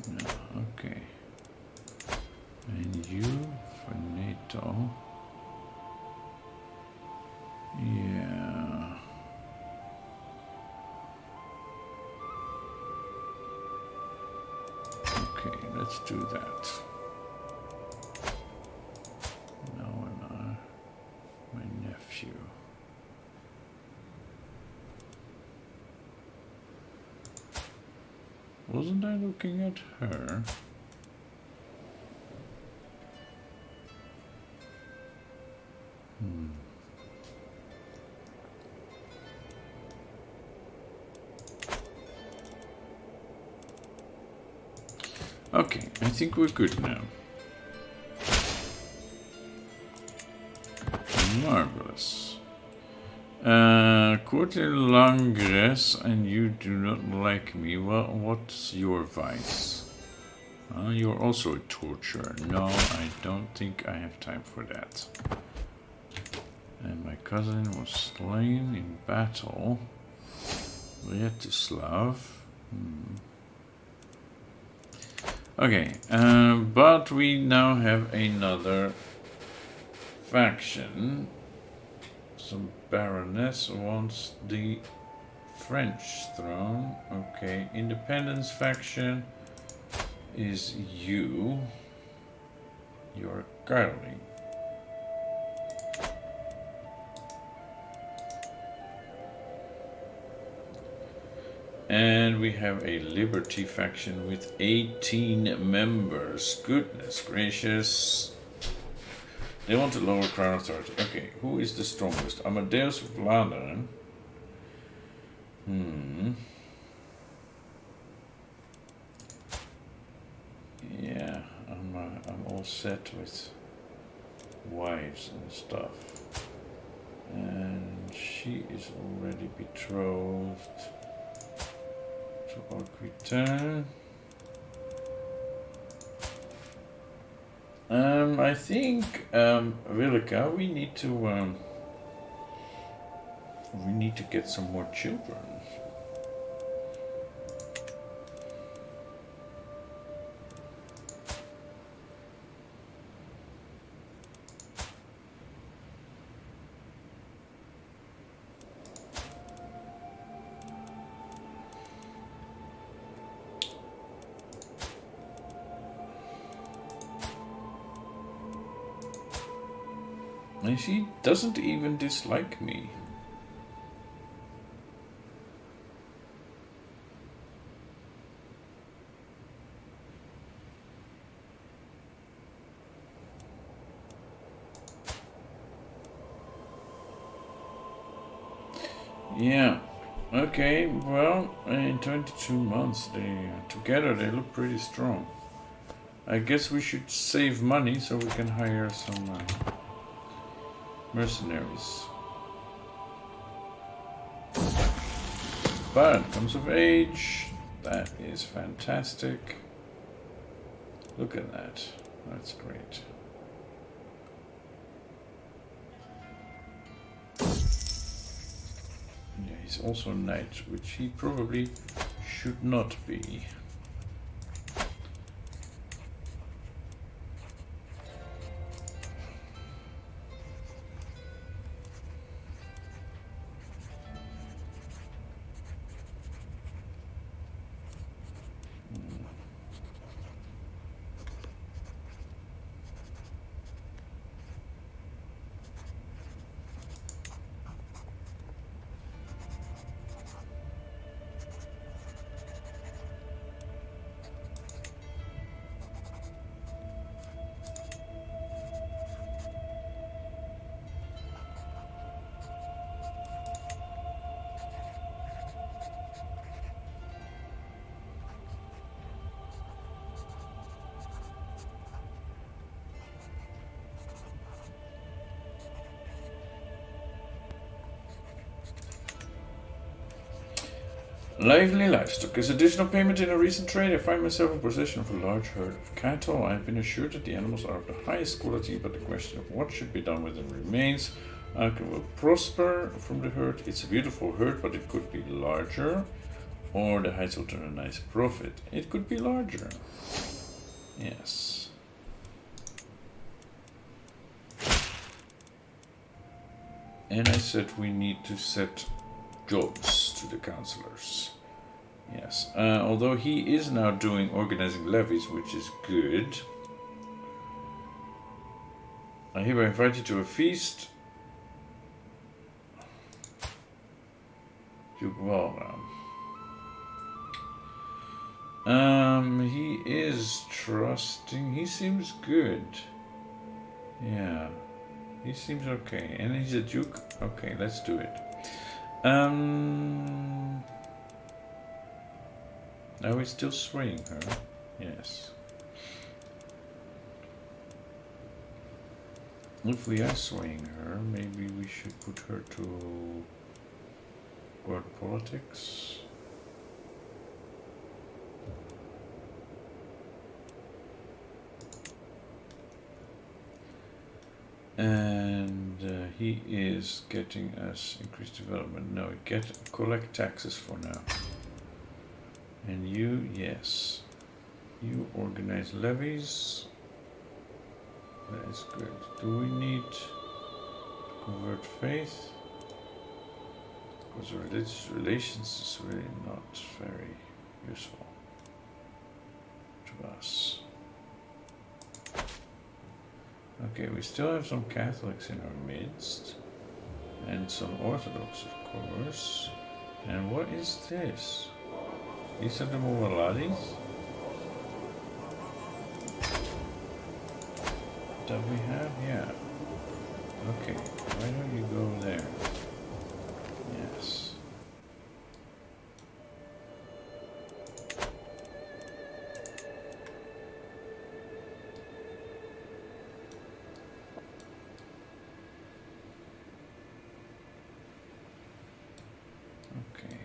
No, okay. And you for NATO. Yeah. Okay, let's do that. No, and my nephew. Wasn't I looking at her? Okay, I think we're good now. Marvelous. Courtier Langres, and you do not like me. Well, what's your vice? You're also a torturer. No, I don't think I have time for that. And my cousin was slain in battle. Vretislav. Okay, but we now have another faction. Some Baroness wants the French throne. Okay, Independence faction is you. You're Carly. And we have a Liberty faction with 18 members. Goodness gracious. They want to lower Crown Authority. Okay, who is the strongest? Amadeus of Vlaanderen. Yeah, I'm all set with wives and stuff. And she is already betrothed to Aquitaine. I think Willica, we need to get some more children. And she doesn't even dislike me. Yeah. Okay, well, in 22 months, together they look pretty strong. I guess we should save money so we can hire some mercenaries. But comes of age, that is fantastic. Look at that, that's great. Yeah, he's also a knight, which he probably should not be. Lively livestock. As additional payment in a recent trade, I find myself in possession of a large herd of cattle. I have been assured that the animals are of the highest quality, but the question of what should be done with them remains. I will prosper from the herd. It's a beautiful herd, but it could be larger, or the hides will turn a nice profit. It could be larger. Yes. And I said we need to set jobs to the councillors. Yes, although he is now doing organizing levies, which is good. I hereby invite you to a feast. Duke Walram. He is trusting. He seems good. Yeah, he seems okay. And he's a duke. Okay, let's do it. Are we still swaying her? Yes. If we are swaying her, maybe we should put her to world politics. And he is getting us increased development. No, collect taxes for now. And you, yes. You organize levies. That is good. Do we need to convert faith? Because religious relations is really not very useful to us. Okay, we still have some Catholics in our midst. And some Orthodox, of course. And what is this? These are the Muwaladis that we have? Yeah. Okay, why don't you go there? Yes. Okay.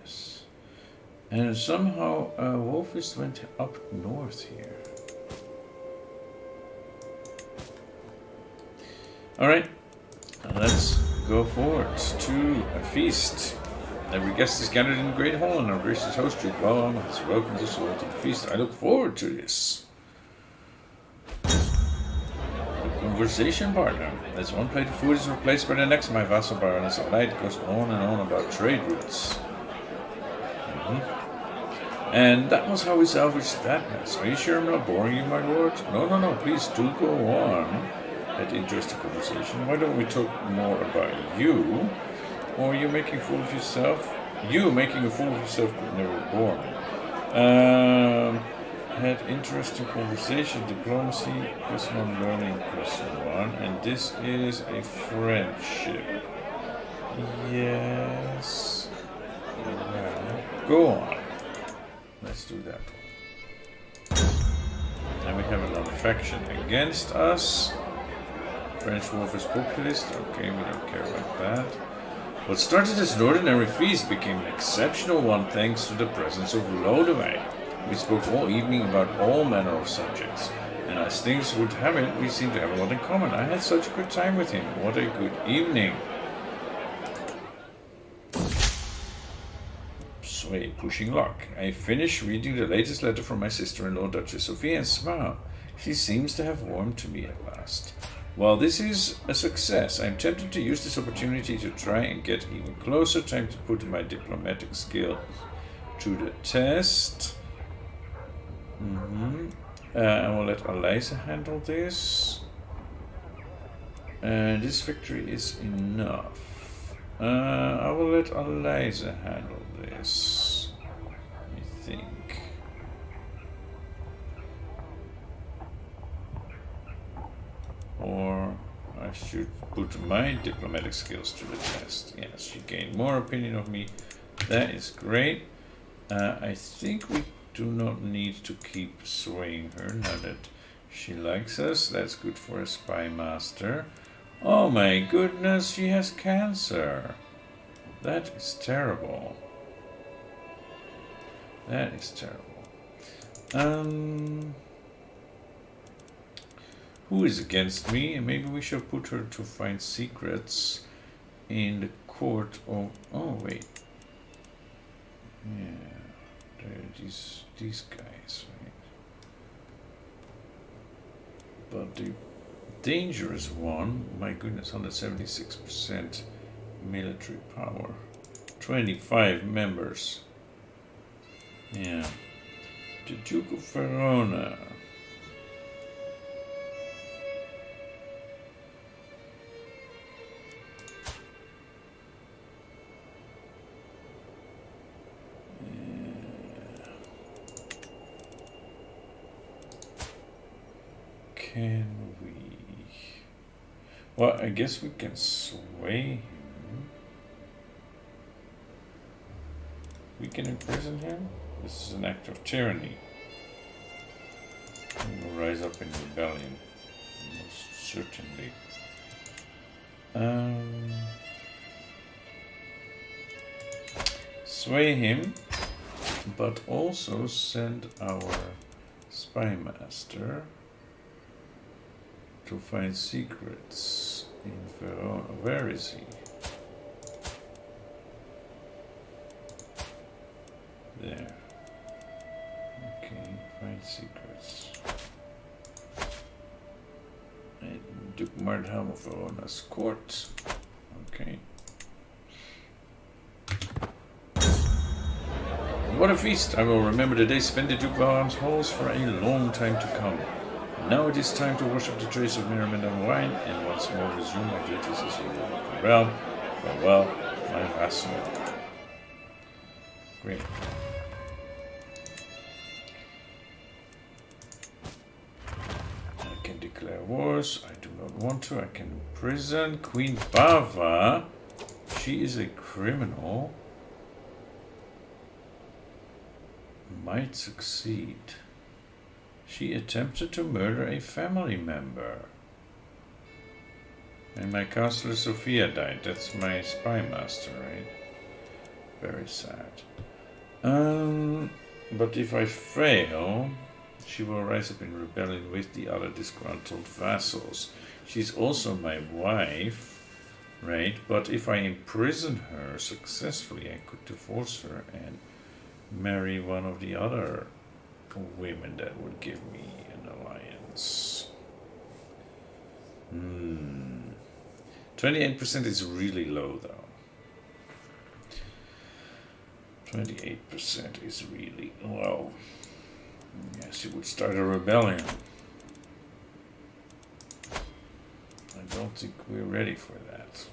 Yes. And somehow Wolfist went up north here. Alright, let's go forward to a feast. Every guest is gathered in the great hall, and our gracious host, Duke Balam, has welcomed us all to the feast. I look forward to this. Conversation partner. As one plate of food is replaced by the next, my vassal baroness Light goes on and on about trade routes. And that was how we salvaged that mess. Are you sure I'm not boring you, my lord? No, please do go on. That interesting conversation. Why don't we talk more about you? Or you making a fool of yourself? You making a fool of yourself could never bore me. had interesting conversation, diplomacy, personal learning, personal one, and this is a friendship. Yes. Well, go on. Let's do that one. And we have another faction against us. French wolf is populist. Okay, we don't care about that. What started as an ordinary feast became an exceptional one thanks to the presence of Lodewijk. We spoke all evening about all manner of subjects, and as things would have it, we seemed to have a lot in common. I had such a good time with him. What a good evening. Sway, pushing luck. I finished reading the latest letter from my sister-in-law, Duchess Sophia, and smile. She seems to have warmed to me at last. While this is a success, I am tempted to use this opportunity to try and get even closer. Time to put my diplomatic skill to the test. I will let Eliza handle this. This victory is enough. I will let Eliza handle this, I think. Or I should put my diplomatic skills to the test. Yes, she gained more opinion of me. That is great. I think we do not need to keep swaying her now that she likes us. That's good for a spy master. Oh my goodness, she has cancer. That is terrible. That is terrible. Who is against me? And maybe we should put her to find secrets in the court of... Oh, wait. Yeah, there are these guys, right? But the dangerous one, my goodness, 176% military power. 25 members. Yeah. The Duke of Verona. Can we? Well, I guess we can sway him. We can imprison him. This is an act of tyranny. He will rise up in rebellion. Most certainly. Sway him, but also send our spy master to find secrets in Verona. Where is he? There. Okay, find secrets. And Duke Mardhelm of Verona's court. Okay. What a feast! I will remember the day spent in Duke Wilhelm's halls for a long time to come. Now it is time to worship the trace of merriment and wine, and once more resume my duties as your realm. Farewell, my vassal. Great. I can declare wars. I do not want to. I can imprison Queen Bava. She is a criminal. Might succeed. She attempted to murder a family member. And my counselor Sophia died. That's my spy master, right? Very sad. But if I fail, she will rise up in rebellion with the other disgruntled vassals. She's also my wife, right? But if I imprison her successfully, I could divorce her and marry one of the other women that would give me an alliance. 28% is really low, though. 28% is really low. Yes, she would start a rebellion. I don't think we're ready for that.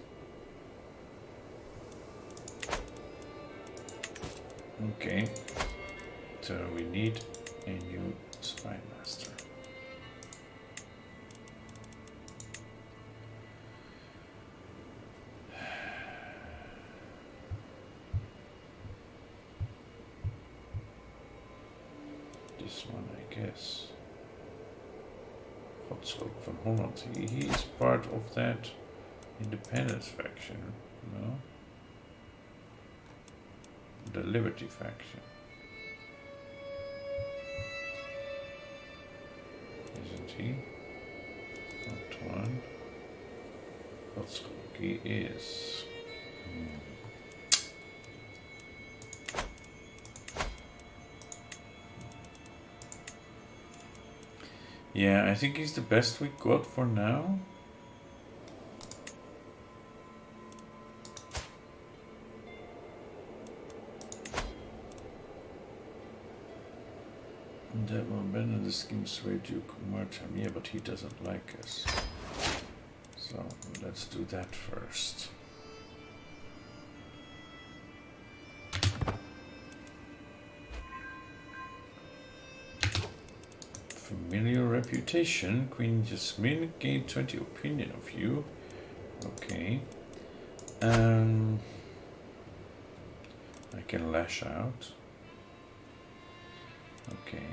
Okay. So we need a new spy master. This one, I guess. Godschalk van Holland. He is part of that independence faction, no? The Liberty faction. Isn't he? Not one. Godschalk, he is. Yeah, I think he's the best we got for now. And that one, Ben, the scheme sway Duke Martin. Yeah, but he doesn't like us. So let's do that first. Familiar reputation. Queen Jasmine gained 20 opinion of you. Okay. I can lash out. Okay.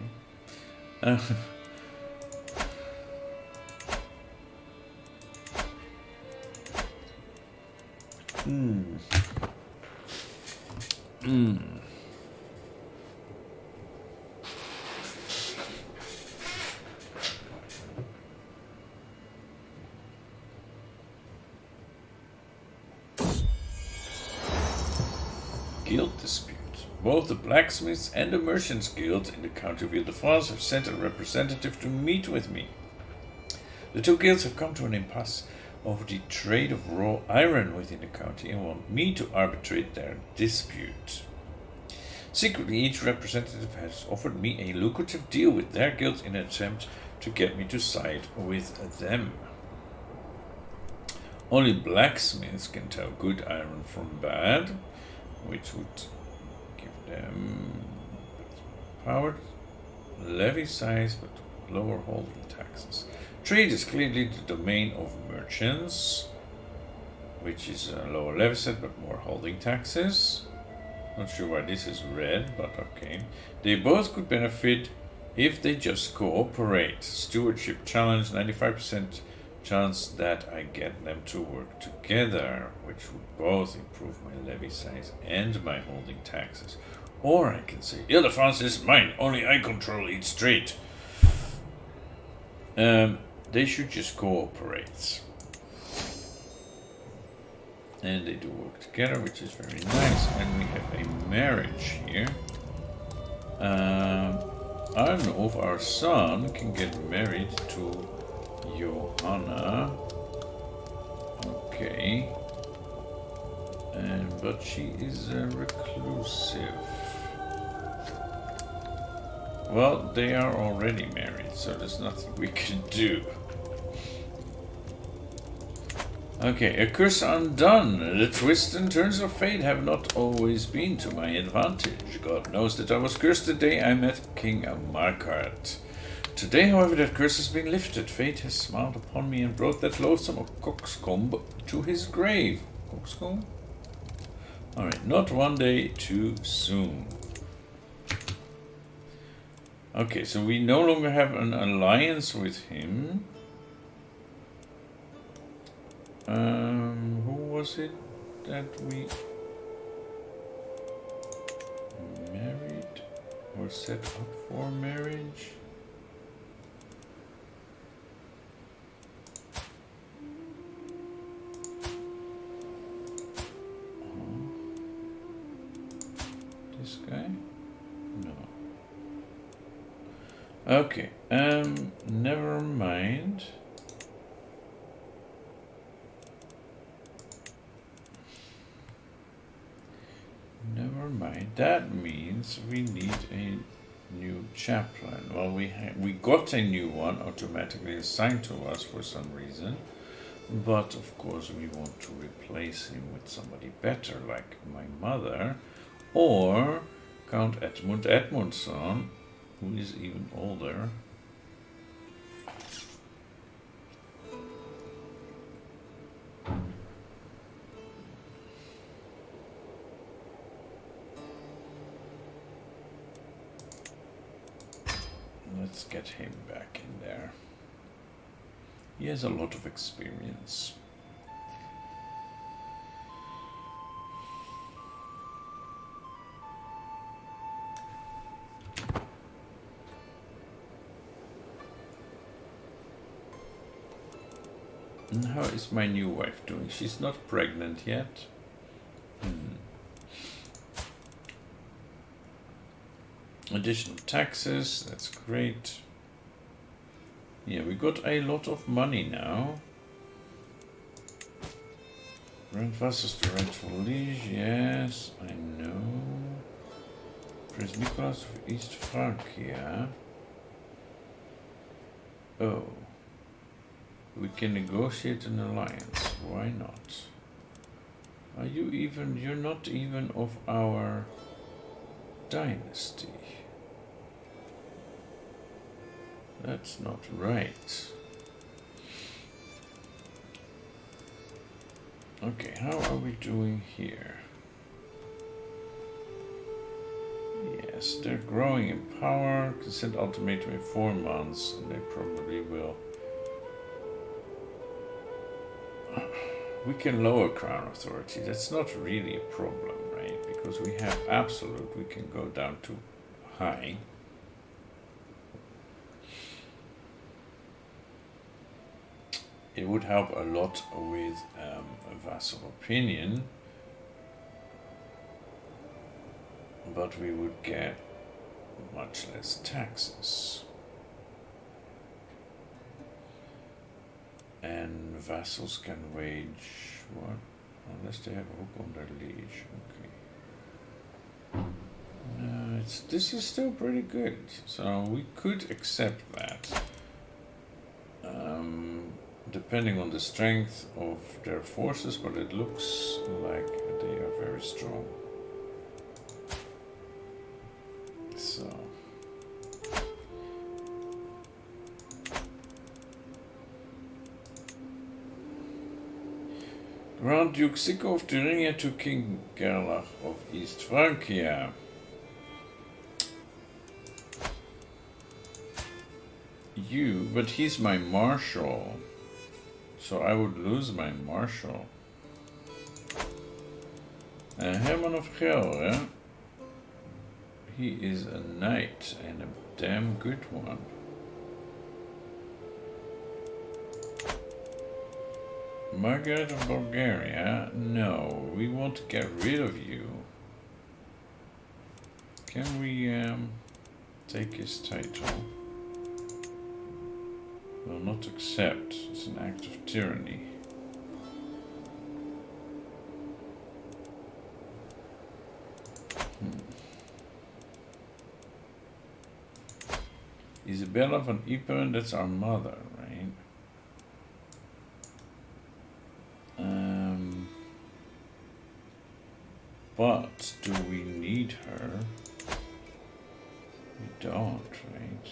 Guild dispute. Both the blacksmiths and the merchants guild in the County of Ile-de-France have sent a representative to meet with me. The two guilds have come to an impasse over the trade of raw iron within the county and want me to arbitrate their dispute. Secretly, each representative has offered me a lucrative deal with their guild in an attempt to get me to side with them. Only blacksmiths can tell good iron from bad, which would give them power, levy size, but lower holding taxes. Trade is clearly the domain of merchants, which is a lower levy set but more holding taxes. Not sure why this is red, but okay. They both could benefit if they just cooperate. Stewardship challenge, 95% chance that I get them to work together, which would both improve my levy size and my holding taxes. Or I can say, Ile-de-France is mine, only I control its trade. They should just cooperate. And they do work together, which is very nice. And we have a marriage here. I don't know if our son can get married to Johanna. Okay. But she is reclusive. Well, they are already married, so there's nothing we can do. Okay, a curse undone. The twists and turns of fate have not always been to my advantage. God knows that I was cursed the day I met King Markart. Today, however, that curse has been lifted. Fate has smiled upon me and brought that loathsome coxcomb to his grave. Coxcomb? Alright, not one day too soon. Okay, so we no longer have an alliance with him. Who was it that we married or set up for marriage? This guy? No. Okay, never mind. Never mind. That means we need a new chaplain. Well, we got a new one automatically assigned to us for some reason, but of course we want to replace him with somebody better, like my mother, or Count Edmund Edmundsson, Who is even older? Let's get him back in there. He has a lot of experience. And how is my new wife doing? She's not pregnant yet. Additional taxes, that's great. Yeah, we got a lot of money now. Grandfather's torrential liege, yes, I know. Prince Nicholas of East Francia. Oh. We can negotiate an alliance, why not? Are you even, you're not even of our dynasty. That's not right. Okay, how are we doing here? Yes, they're growing in power. Consent ultimatum in 4 months, and they probably will. We can lower crown authority. That's not really a problem, right? Because we have absolute, we can go down to high. It would help a lot with a vassal opinion, but we would get much less taxes. And vassals can wage what? Unless they have a hook on their liege. Okay. This is still pretty good, so we could accept that. Depending on the strength of their forces, but it looks like they are very strong. So. Grand Duke Sicko of Thuringia to King Gerlach of East Francia. You, but he's my marshal, so I would lose my marshal. Herman of Gelre, he is a knight and a damn good one. Margaret of Bulgaria, no, we want to get rid of you. Can we take his title? Will not accept, it's an act of tyranny. Isabella van Ypern, that's our mother, right? But do we need her? We don't, right?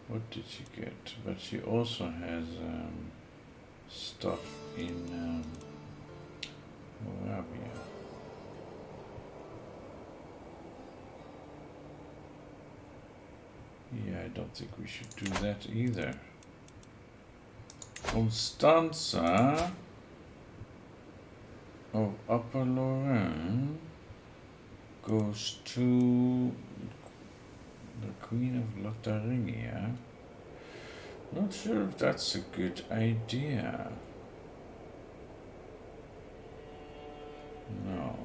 What did she get? But she also has stuff in Moravia. Yeah, I don't think we should do that either. Constanza of Upper Lorraine goes to the Queen of Lotharingia. Not sure if that's a good idea. No.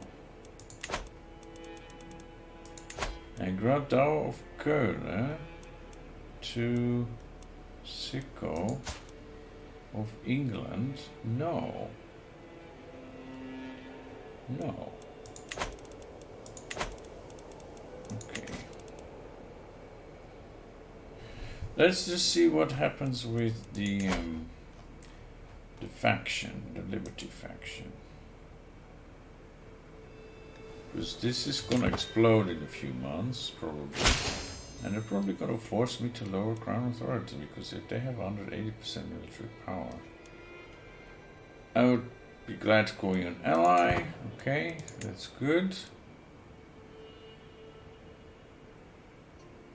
And Gradau of Keulen to Sicko of England? No. No. Okay. Let's just see what happens with the faction, the Liberty faction. Because this is gonna explode in a few months, probably. And they're probably gonna force me to lower Crown Authority, because if they have 180% military power. I would be glad to call you an ally. Okay, that's good.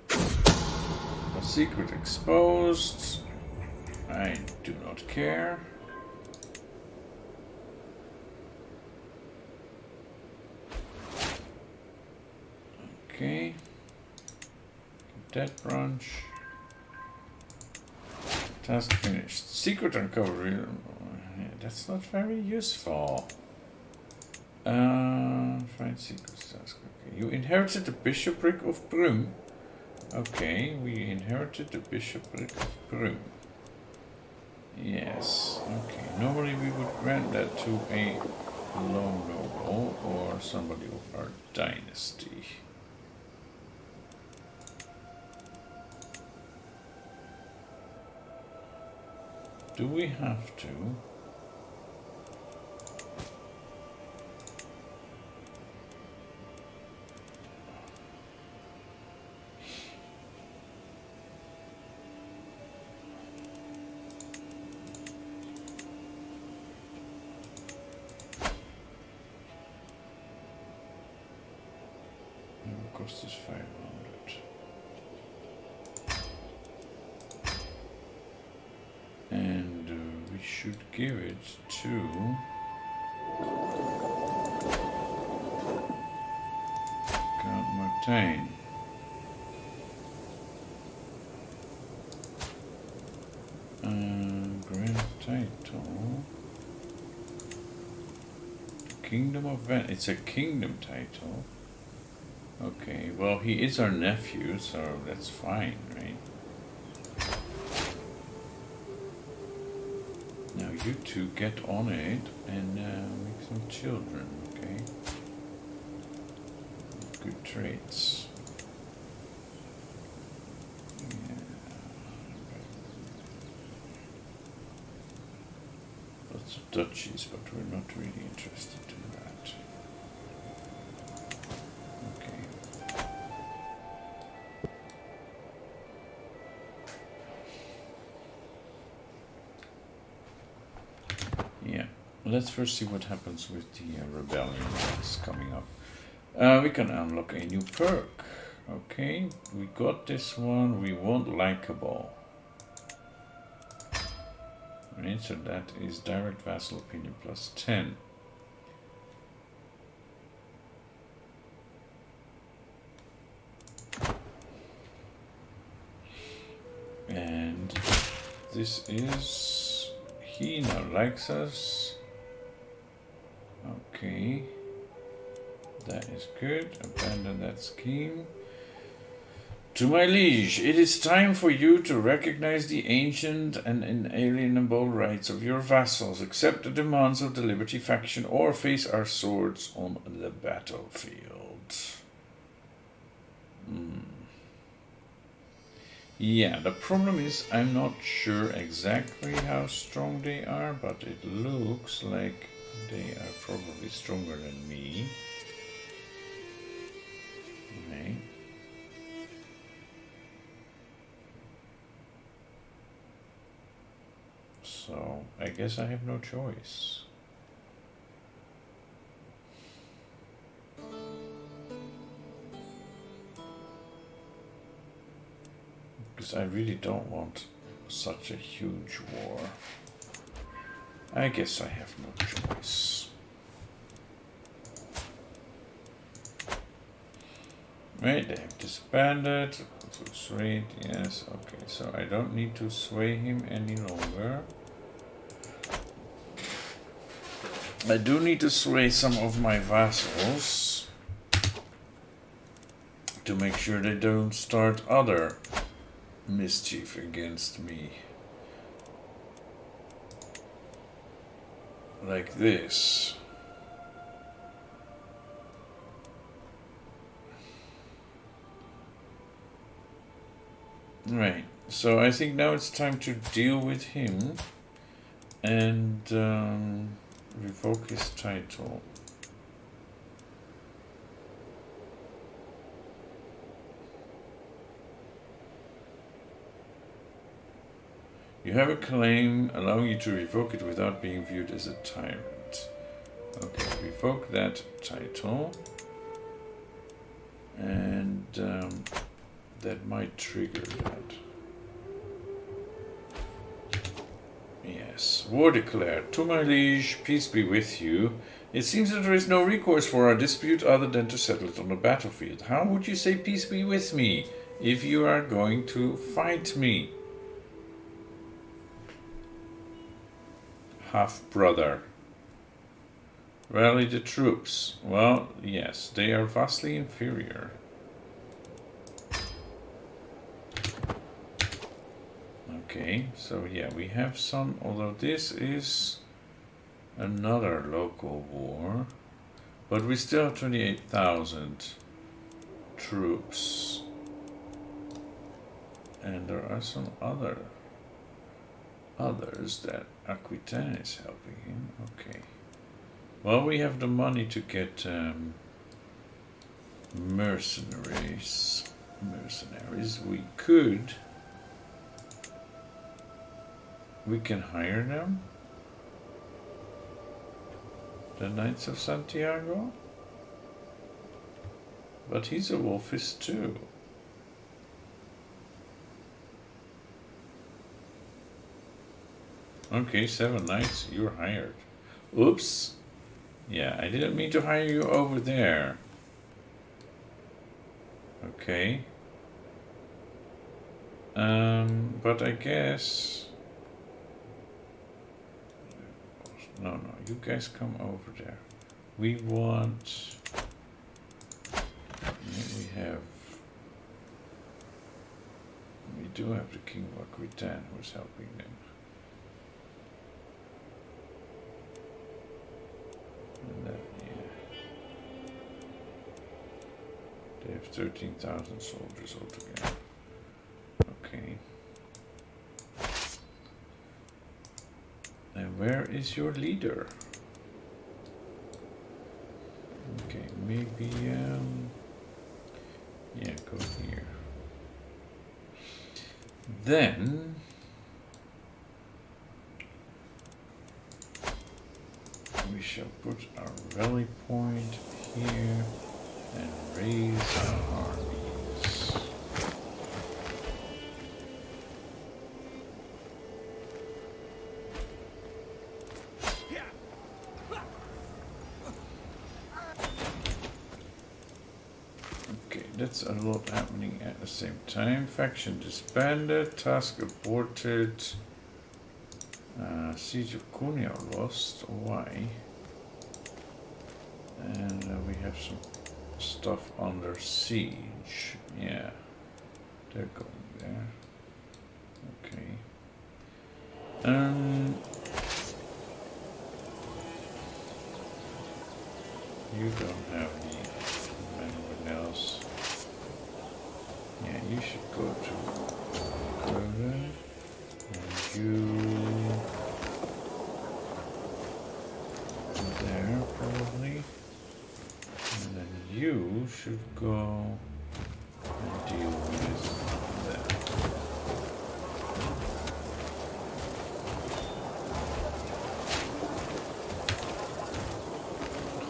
A secret exposed. I do not care. Okay. That branch. Task finished. Secret uncovery. That's not very useful. Find secrets task. Okay. You inherited the bishopric of Brum. Okay, we inherited the bishopric of Brum. Yes. Okay. Normally we would grant that to a low noble or somebody of our dynasty. Do we have to? It cost us 500. And we should give it to Count Martin. Grand title. Kingdom of Ven. It's a kingdom title. Okay, well, he is our nephew, so that's fine, right? Now you two get on it and make some children, okay? Good traits. Yeah. Lots of duchies, but we're not really interested in that. Okay. Yeah, let's first see what happens with the rebellion that's coming up. We can unlock a new perk. Okay, we got this one. We want likable. Right, so that is direct vassal opinion plus 10. And this is, he now likes us. Okay, that is good. Abandon that scheme. To my liege, it is time for you to recognize the ancient and inalienable rights of your vassals, accept the demands of the Liberty faction, or face our swords on the battlefield. Yeah, the problem is I'm not sure exactly how strong they are, but it looks like they are probably stronger than me. Okay. So I guess I have no choice. Because I really don't want such a huge war. I guess I have no choice. Right, they have disbanded. Swayed, yes, okay, so I don't need to sway him any longer. I do need to sway some of my vassals to make sure they don't start other mischief against me. Like this. Right, so I think now it's time to deal with him and revoke his title. You have a claim allowing you to revoke it without being viewed as a tyrant. Okay, revoke that title. And that might trigger that. Yes, war declared. To my liege, peace be with you. It seems that there is no recourse for our dispute other than to settle it on the battlefield. How would you say peace be with me if you are going to fight me? Half-brother. Rally the troops. Well, yes, they are vastly inferior. Okay, so yeah, we have some, although this is another local war, but we still have 28,000 troops. And there are some others that Aquitaine is helping him. Okay. Well, we have the money to get mercenaries. We can hire them. The Knights of Santiago. But he's a wolfist too. Okay, 7 knights, you're hired. Oops. Yeah, I didn't mean to hire you over there. Okay. But I guess... No, you guys come over there. We want... We do have the King of Aquitaine who's helping them. And that, yeah. They have 13,000 soldiers altogether. Okay. And where is your leader? Okay, maybe, yeah, go here. Then, we shall put our rally point here and raise our armies. That's a lot happening at the same time. Faction disbanded, task aborted, Siege of Cuneo lost. Why? And we have some stuff under siege. Yeah, they're going there. Okay. You don't have anyone else. Yeah, you should go to Kronen, and you there probably, and then you should go and deal with that.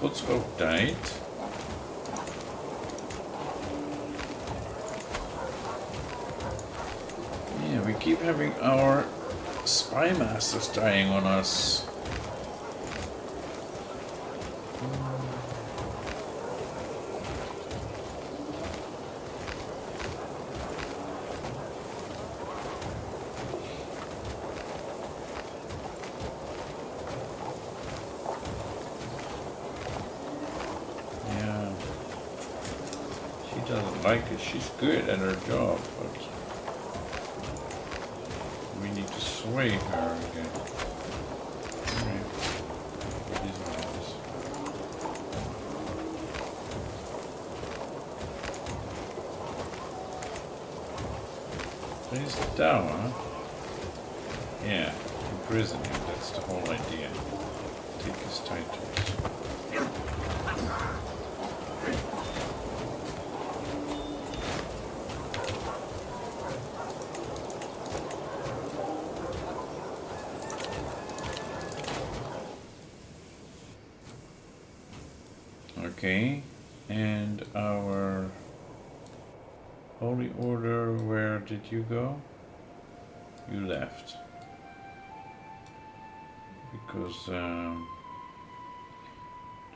Godskoop died. We keep having our spy masters dying on us. Yeah. She doesn't like it. She's good at her job, but we need to sway her again. Alright. These ones. He's down, huh? Yeah, imprison him, that's the whole idea. Take his titles. Okay, and our Holy Order, where did you go? You left. Because there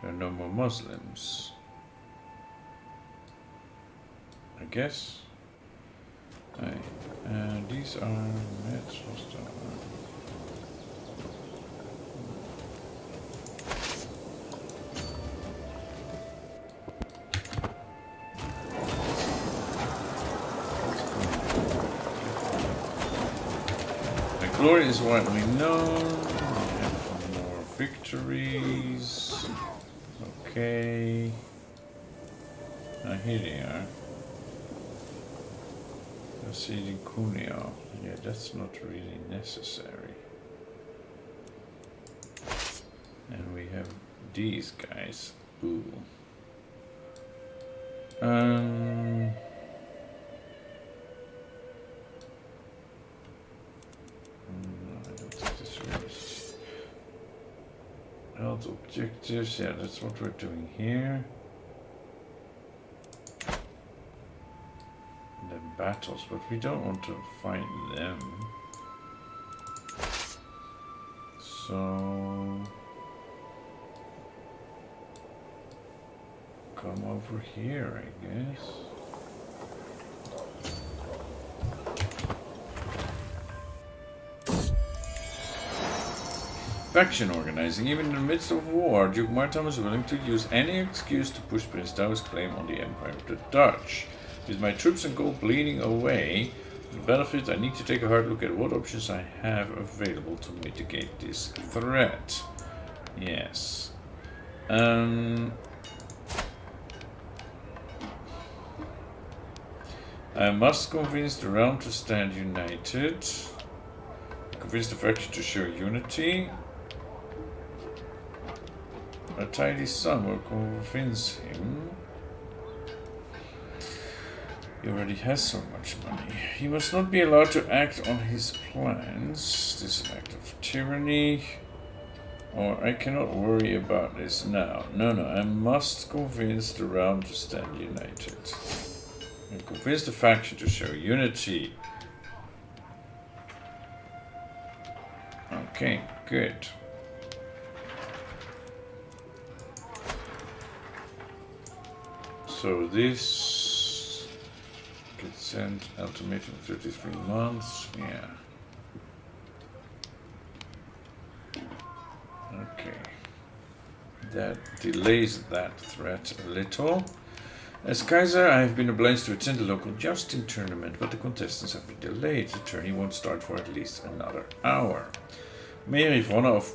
are no more Muslims. I guess. These are Mets. Glory is widely known. We have more victories. Okay. Now here they are. Proceeding Cuneo. Yeah, that's not really necessary. And we have these guys. Ooh. Health objectives, yeah, that's what we're doing here. And then battles, but we don't want to fight them. So come over here, I guess. Faction organizing. Even in the midst of war, Duke Martam is willing to use any excuse to push Prince Douw's claim on the Empire of the Dutch. With my troops and gold bleeding away on the battlefield, I need to take a hard look at what options I have available to mitigate this threat. Yes. I must convince the realm to stand united. Convince the faction to show unity. A tidy sum will convince him. He already has so much money. He must not be allowed to act on his plans. This is an act of tyranny. Or I cannot worry about this now. No, I must convince the realm to stand united. And convince the faction to show unity. Okay, good. So this gets sent ultimatum 33 months. Yeah. Okay. That delays that threat a little. As Kaiser, I have been obliged to attend the local jousting tournament, but the contestants have been delayed. The tourney won't start for at least another hour. Mayor Yvonne of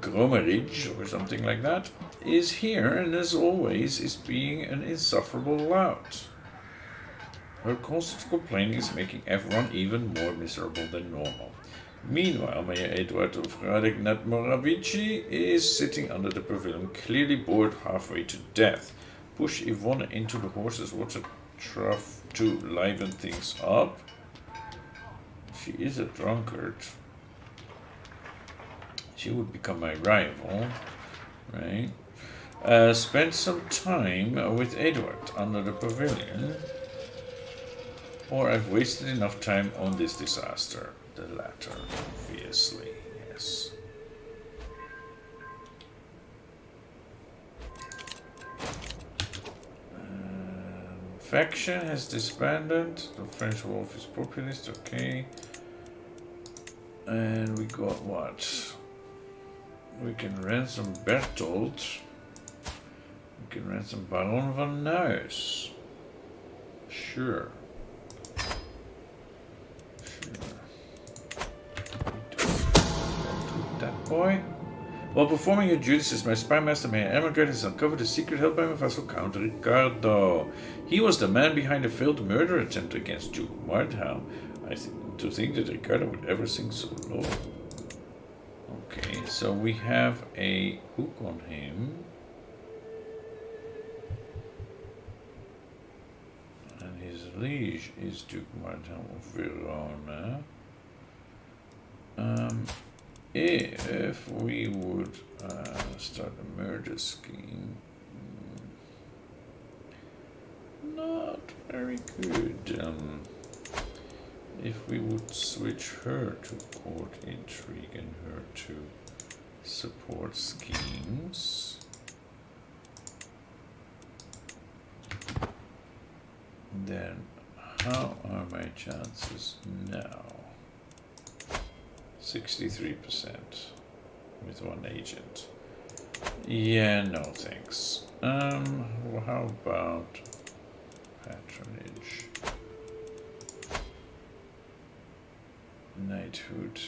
Gromeridge, or something like that, is here, and as always is being an insufferable lout. Her constant complaining is making everyone even more miserable than normal. Meanwhile, Mayor Eduard of Radegnat Moravici is sitting under the pavilion, clearly bored halfway to death. Push Yvonne into the horse's water trough to liven things up. She is a drunkard. She would become my rival, right? Spend some time with Eduard under the pavilion. Or I've wasted enough time on this disaster. The latter, obviously, yes. Faction has disbanded. The French Wolf is populist, okay. And we got what? We can ransom Bertolt. We can ransom Baron van Nuys. Sure. That boy. While performing your duties as my spy master, Mayor Emigrant has uncovered a secret held by my vassal Count Ricardo. He was the man behind a failed murder attempt against Duke Martham. To think that Ricardo would ever sing so low. Okay, so we have a hook on him. And his liege is Duke Martham of Verona. If we would start a murder scheme, not very good. If we would switch her to court intrigue and her to support schemes, then how are my chances now? 63% with one agent. Yeah, no thanks. Well, how about patronage? Knighthood,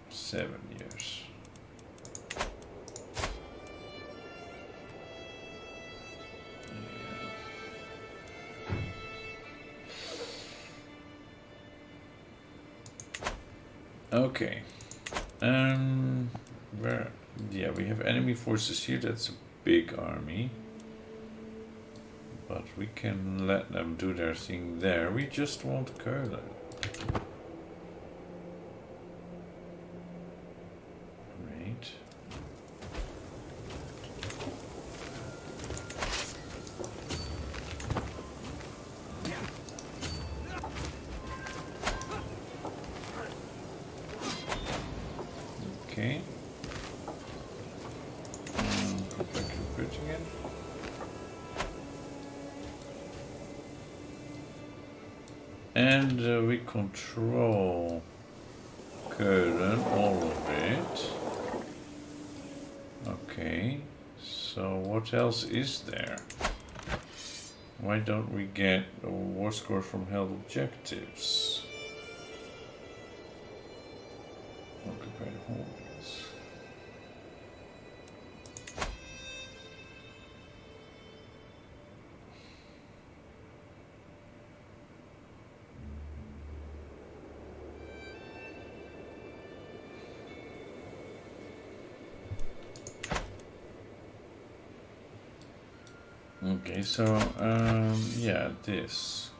7 years. Yeah. Okay. Where? Yeah, we have enemy forces here. That's a big army. But we can let them do their thing there. We just want Curlin. Great. Okay. Go back to bridge again. And we control Curlin, all of it. Okay, so what else is there? Why don't we get a war score from held objectives? Occupied holdings. Okay, so yeah, this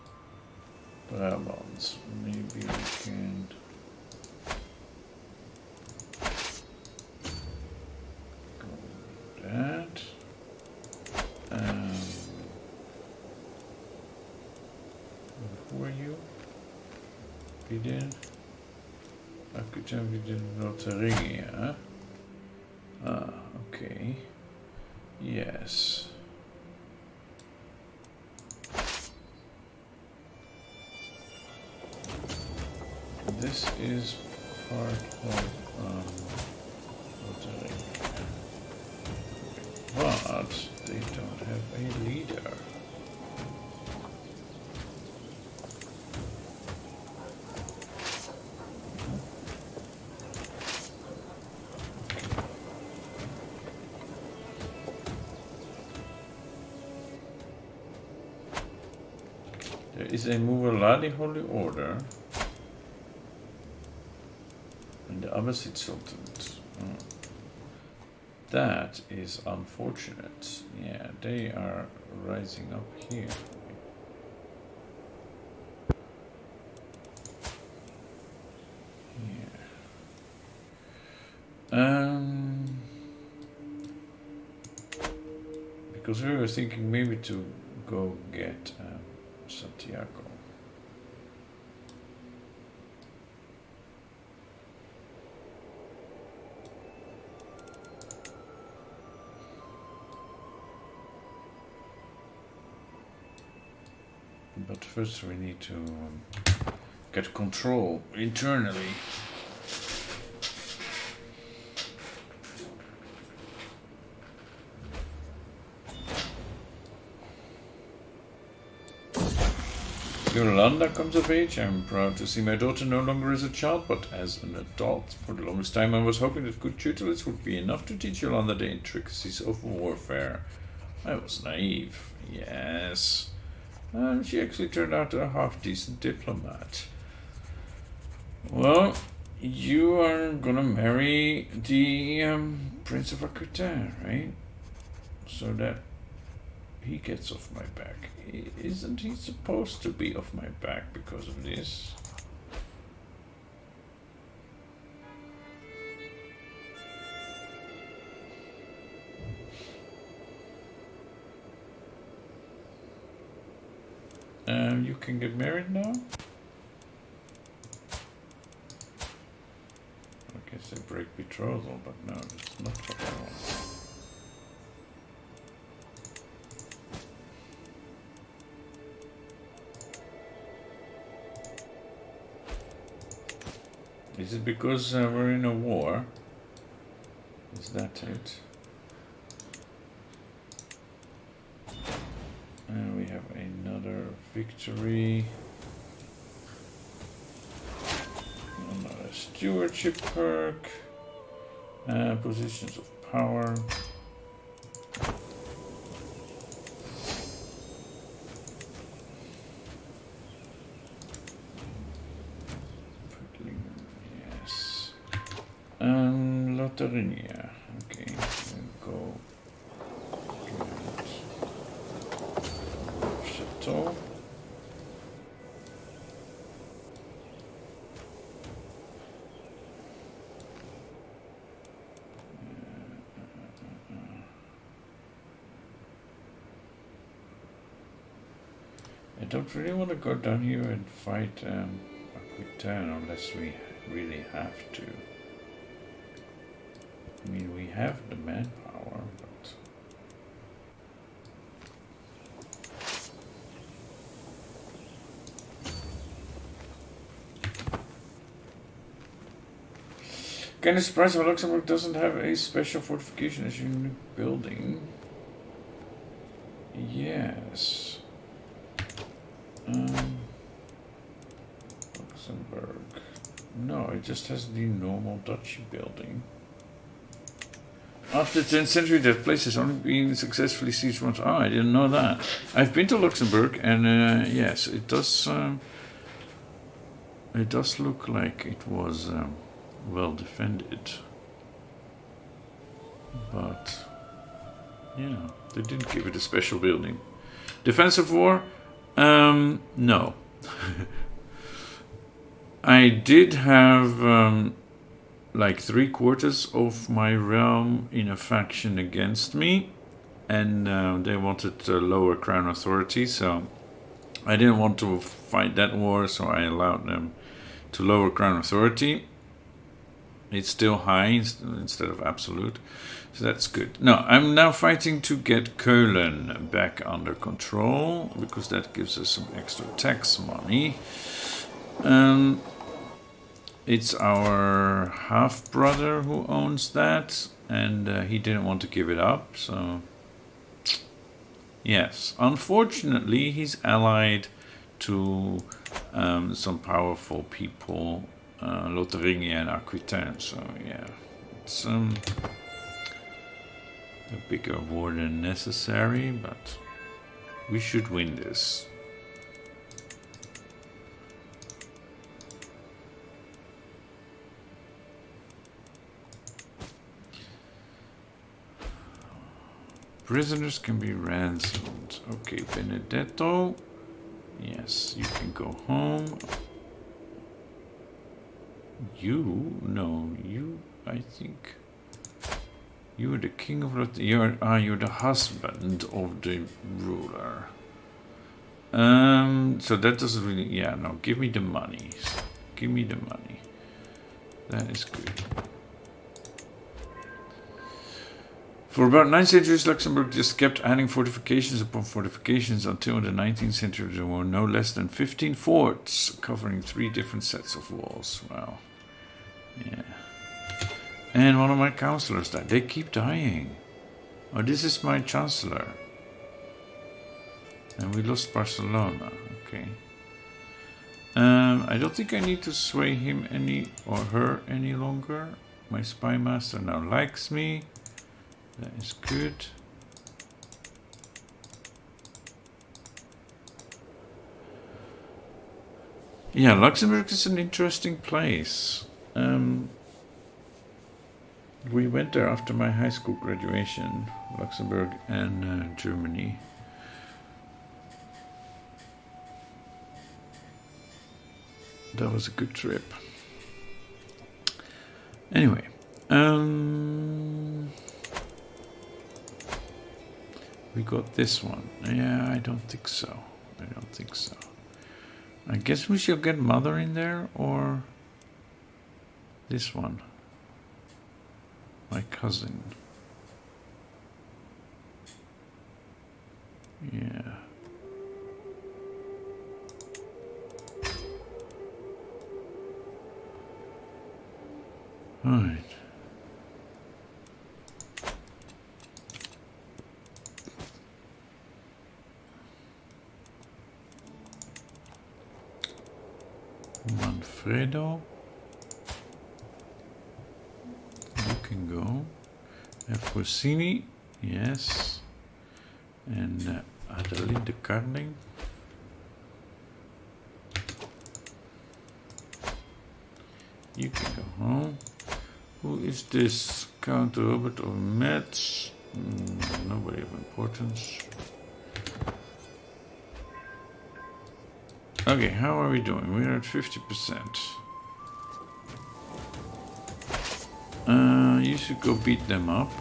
Brabant, maybe we can go with that. Who are you? Biden? Akkutan Biden Lotteria. Ah, okay. Yes. This is part of Lotteria. But they don't have a leader. There is a Muwaladi Holy Order and the Abbasid Sultanate. That is unfortunate. Yeah, they are rising up here. Because we were thinking maybe to go get Santiago. But first we need to get control internally. Yolanda comes of age. I'm proud to see my daughter no longer as a child, but as an adult. For the longest time I was hoping that good tutelage would be enough to teach Yolanda the intricacies of warfare. I was naive, yes. She actually turned out a half-decent diplomat. Well, you are gonna marry the Prince of Aquitaine, right? So that he gets off my back. Isn't he supposed to be off my back because of this? You can get married now? I guess they break betrothal, but no, that's not what I want. Is it because we're in a war? Is that it? And we have another victory. Another stewardship perk. Positions of power. Yes. Lotharinia. Okay, we'll go. Chateau. I don't really want to go down here and fight Aquitaine unless we really have to. I mean, we have the manpower, but... Kind of surprised how Luxembourg doesn't have a special fortification as unique building. Yes. Luxembourg. No, it just has the normal duchy building. After the 10th century, that place has only been successfully sieged once. Oh, I didn't know that. I've been to Luxembourg, and yes, it does. It does look like it was well defended, but yeah, they didn't give it a special building. Defensive war? No. I did have like 3/4 of my realm in a faction against me, and they wanted lower crown authority, so I didn't want to fight that war, so I allowed them to lower crown authority. It's still high instead of absolute, so that's good. No, I'm now fighting to get Köln back under control, because that gives us some extra tax money. It's our half-brother who owns that, and he didn't want to give it up, so... Yes, unfortunately he's allied to some powerful people, Lotharingia and Aquitaine, so yeah, it's a bigger war than necessary, but we should win this. Prisoners can be ransomed. Okay, Benedetto. Yes, you can go home. You? No, you, I think. You are the king of you're the husband of the ruler. So that doesn't really, yeah, no, give me the money. Give me the money. That is good. For about 9 centuries, Luxembourg just kept adding fortifications upon fortifications until in the 19th century there were no less than 15 forts covering 3 different sets of walls. Wow. Yeah. And one of my councillors died. They keep dying. Oh, this is my chancellor. And we lost Barcelona. Okay. I don't think I need to sway him or her any longer. My spy master now likes me. That is good. Yeah, Luxembourg is an interesting place. We went there after my high school graduation, Luxembourg and Germany. That was a good trip. Anyway, we got this one. Yeah, I don't think so. I don't think so. I guess we shall get Mother in there, or this one. My cousin. Yeah. Right. Manfredo. You can go. Efrosini. Yes. And Adeline Carling. You can go home. Who is this? Count Robert of Metz? Nobody of importance. Okay, how are we doing? We're at 50%. You should go beat them up.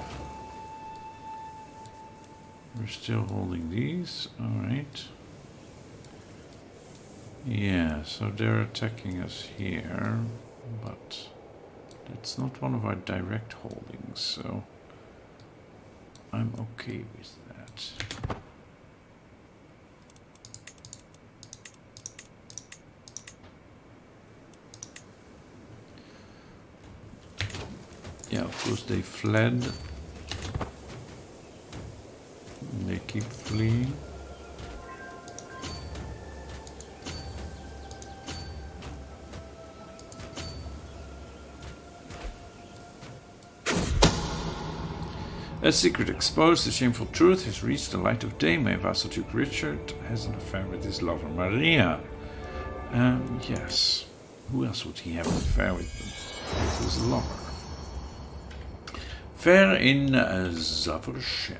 We're still holding these. Alright. Yeah, so they're attacking us here, but that's not one of our direct holdings, so I'm okay with that. Yeah, of course they fled. They keep fleeing. A secret exposed, the shameful truth has reached the light of day. My vassal Duke Richard has an affair with his lover Maria. Yes. Who else would he have an affair with his lover? Fair in Zavorsk.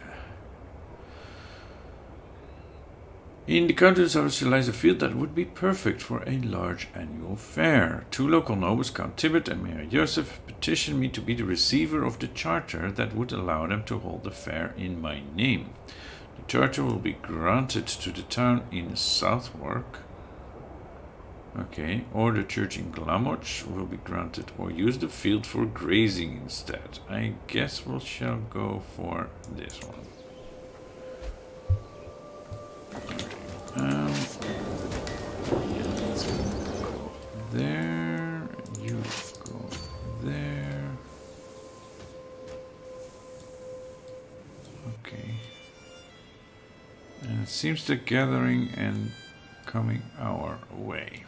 In the country of Zavorsk lies a field that would be perfect for a large annual fair. 2 local nobles, Count Tibet and Mayor Joseph, petitioned me to be the receiver of the charter that would allow them to hold the fair in my name. The charter will be granted to the town in Southwark. Okay, or the church in Glamoch will be granted, or use the field for grazing instead. I guess we shall go for this one. Yeah, let's go there. You go there. Okay. And it seems they're gathering and coming our way.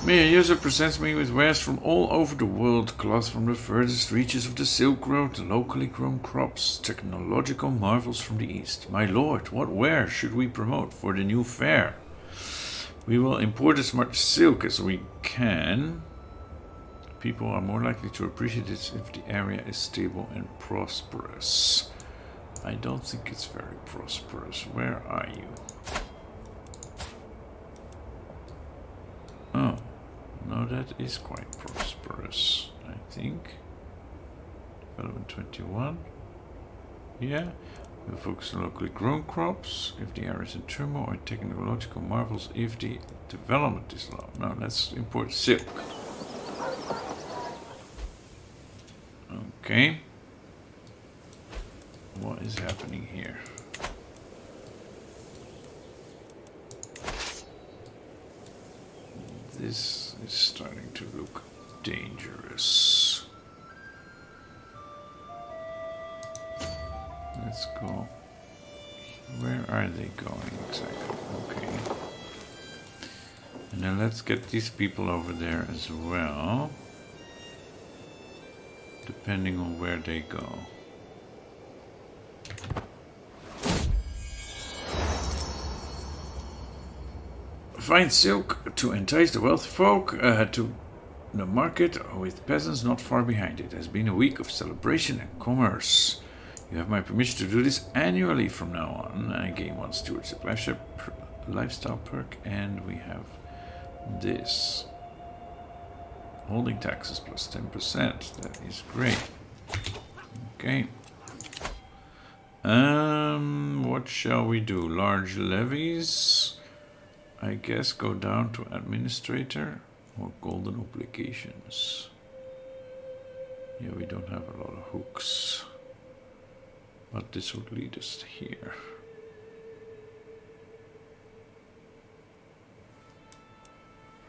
Mayor Joseph presents me with wares from all over the world, cloth from the furthest reaches of the Silk Road, locally grown crops, technological marvels from the East. My lord, what wares should we promote for the new fair? We will import as much silk as we can. People are more likely to appreciate it if the area is stable and prosperous. I don't think it's very prosperous. Where are you? Oh. No, that is quite prosperous, I think. Development 21. Yeah. We focus on locally grown crops if the area is in turmoil, or technological marvels if the development is low. Now let's import silk. Okay. What is happening here? This is starting to look dangerous. Let's go. Where are they going exactly? Okay. And then let's get these people over there as well. Depending on where they go. Find silk to entice the wealthy folk to the market with peasants not far behind. It has been a week of celebration and commerce. You have my permission to do this annually from now on. I gain 1 stewardship lifestyle perk, and we have this. Holding taxes plus 10%. That is great. Okay. What shall we do? Large levies? I guess go down to administrator or golden obligations. Yeah, we don't have a lot of hooks. But this would lead us here.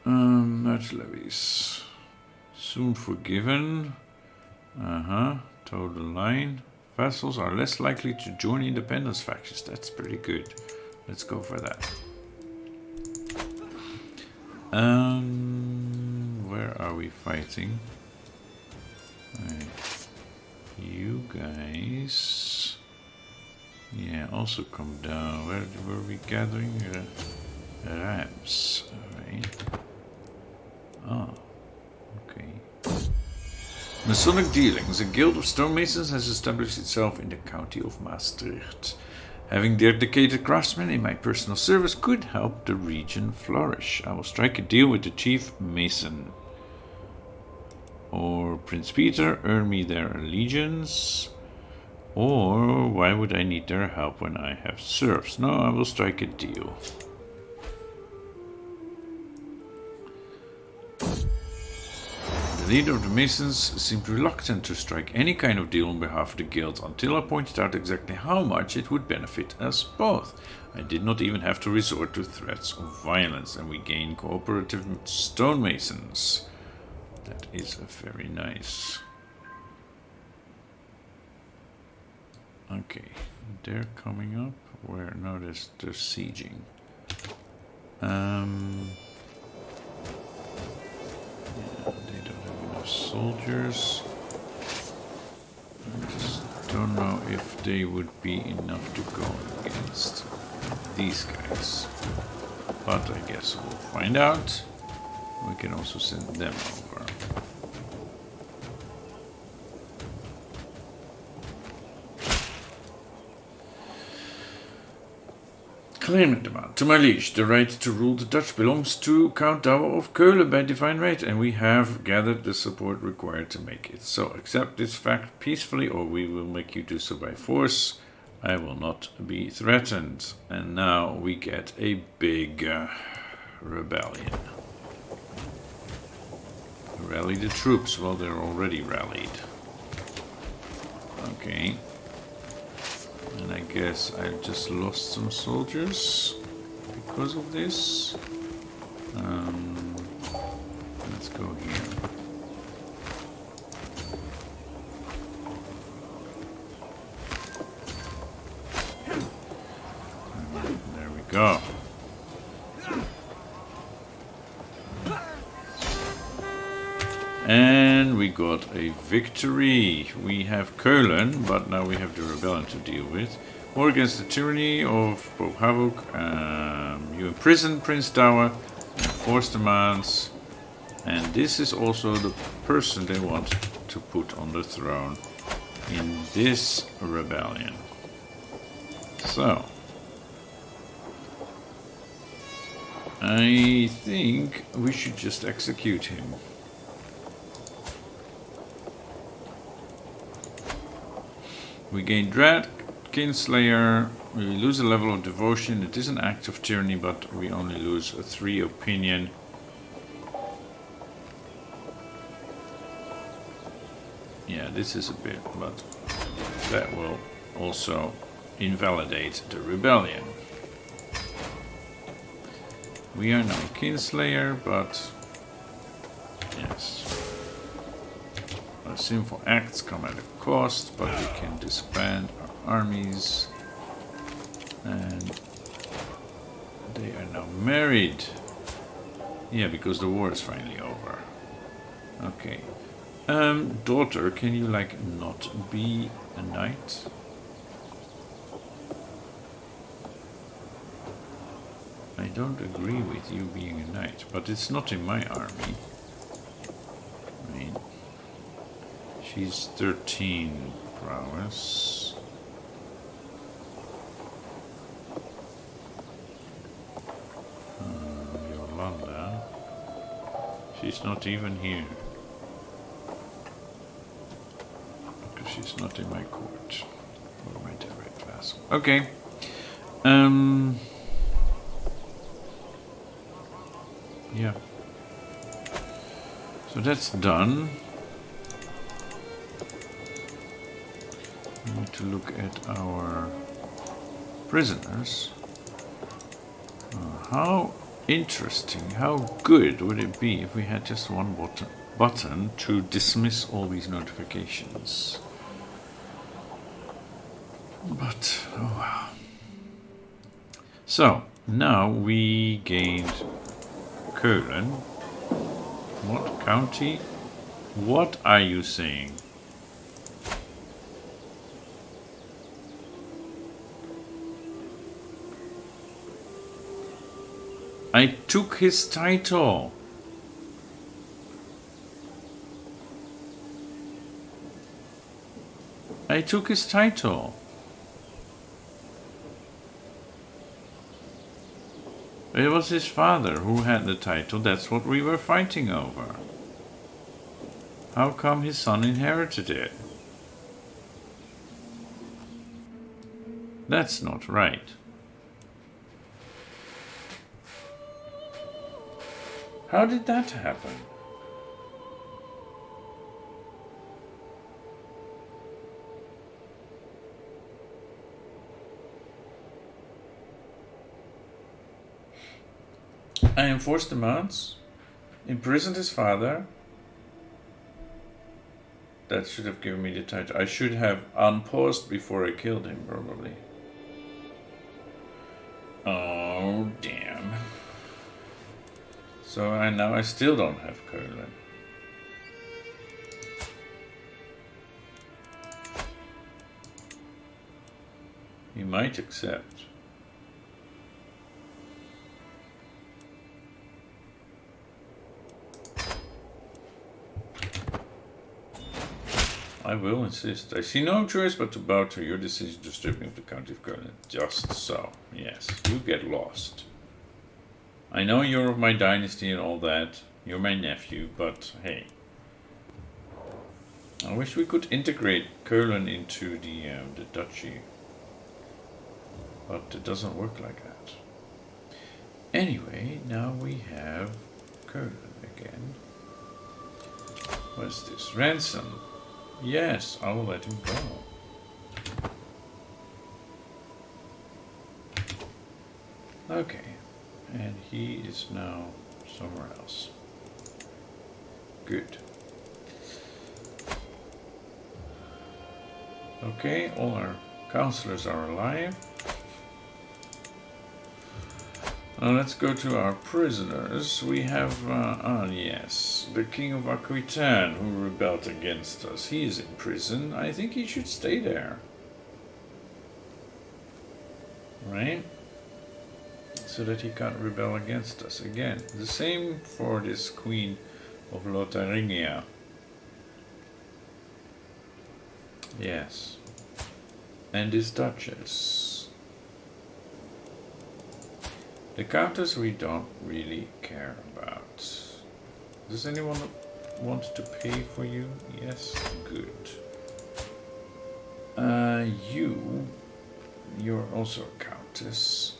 Large levies. Soon forgiven. Total line. Vassals are less likely to join independence factions. That's pretty good. Let's go for that. Where are we fighting? You guys. Yeah, also come down. Where were we gathering? Rams. Alright. Oh. Okay. Masonic Dealings. A guild of stonemasons has established itself in the county of Maastricht. Having dedicated craftsmen in my personal service could help the region flourish. I will strike a deal with the chief mason. Or Prince Peter, earn me their allegiance. Or why would I need their help when I have serfs? No, I will strike a deal. The leader of the Masons seemed reluctant to strike any kind of deal on behalf of the guild until I pointed out exactly how much it would benefit us both. I did not even have to resort to threats of violence, and we gained cooperative stonemasons. That is very nice. Okay, they're coming up. Where? No, they're sieging. Yeah, they don't have enough soldiers. I just don't know if they would be enough to go against these guys. But I guess we'll find out. We can also send them over. Claimant demand. To my liege, the right to rule the Dutch belongs to Count Douwe of Keulen by divine right, and we have gathered the support required to make it. So accept this fact peacefully, or we will make you do so by force. I will not be threatened. And now we get a big rebellion. Rally the troops. Well, they're already rallied. Okay. And I guess I just lost some soldiers because of this. Let's go here. There we go. And we got a victory. We have Keulen, but now we have the rebellion to deal with. War against the tyranny of Pope Havok. You imprison Prince Douwe, enforce demands. And this is also the person they want to put on the throne in this rebellion. So, I think we should just execute him. We gain Dread, Kinslayer, we lose a level of devotion. It is an act of tyranny, but we only lose a 3 opinion. Yeah, this is a bit, but that will also invalidate the rebellion. We are now Kinslayer, but yes. Sinful acts come at a cost, but we can disband our armies. And they are now married. Yeah, because the war is finally over. Okay. Daughter, can you like not be a knight? I don't agree with you being a knight, but it's not in my army. I mean, she's 13 prowess. Yolanda. She's not even here. she's not in my court or my direct vassal. Okay. Yeah. So that's done. We need to look at our prisoners. How interesting, how good would it be if we had just one button to dismiss all these notifications? But, oh well. So, now we gained Köln. What county? What are you saying? I took his title. I took his title. It was his father who had the title. That's what we were fighting over. How come his son inherited it? That's not right. How did that happen? I enforced demands, imprisoned his father. That should have given me the title. I should have unpaused before I killed him, probably. Oh, damn. So now I still don't have Köln. He might accept. I will insist. I see no choice but to bow to your decision to strip me of the County of Köln. Just so. Yes, you get lost. I know you're of my dynasty and all that. You're my nephew, but hey. I wish we could integrate Köln into the duchy. But it doesn't work like that. Anyway, now we have Köln again. What's this? Ransom. Yes, I will let him go. Okay. And he is now somewhere else. Good. Okay, all our counselors are alive. Now let's go to our prisoners. We have, yes, the King of Aquitaine who rebelled against us. He is in prison. I think he should stay there. Right? So that he can't rebel against us again. The same for this Queen of Lotharingia. Yes. And this Duchess. The Countess we don't really care about. Does anyone want to pay for you? Yes, good. You're also a Countess.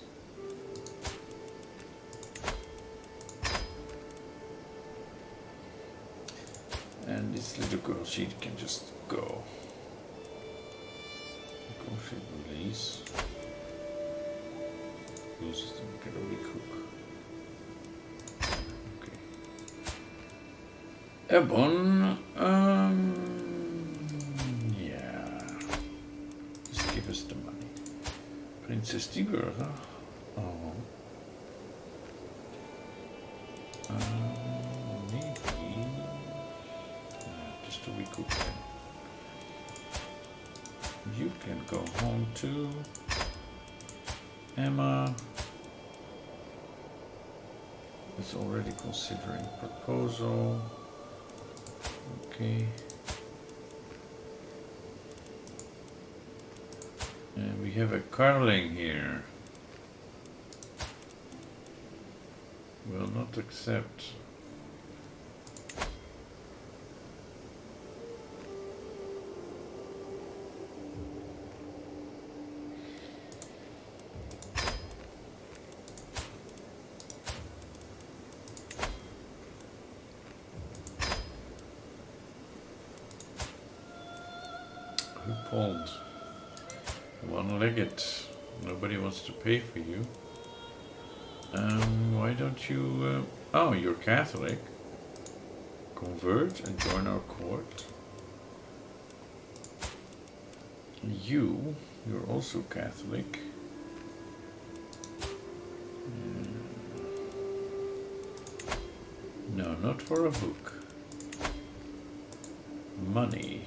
And this little girl, she can just go. Negotiate release. Loses them, get a recook. Okay. Ebon, yeah. Just give us the money. Princess Tiberta. Oh. Maybe. Just a recook them. You can go home too. Emma is already considering proposal. Okay. And we have a Carling here. Will not accept. crippled, one-legged. Nobody wants to pay for you. Why don't you... oh, you're Catholic. Convert and join our court. You're also Catholic. No, not for a book. Money.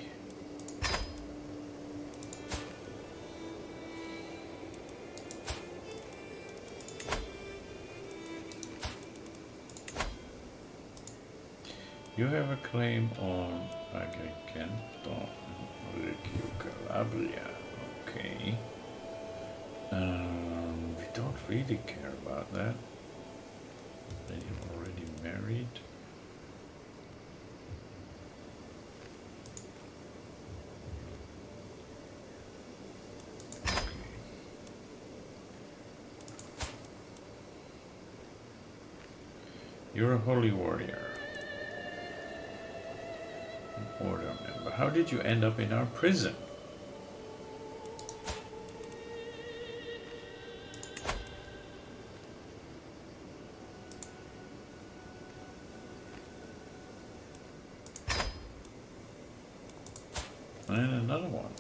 You have a claim on Agrigento, Reggio Calabria. Okay. We don't really care about that. Are you already married? Okay. You're a holy warrior. An order member. How did you end up in our prison? And another one.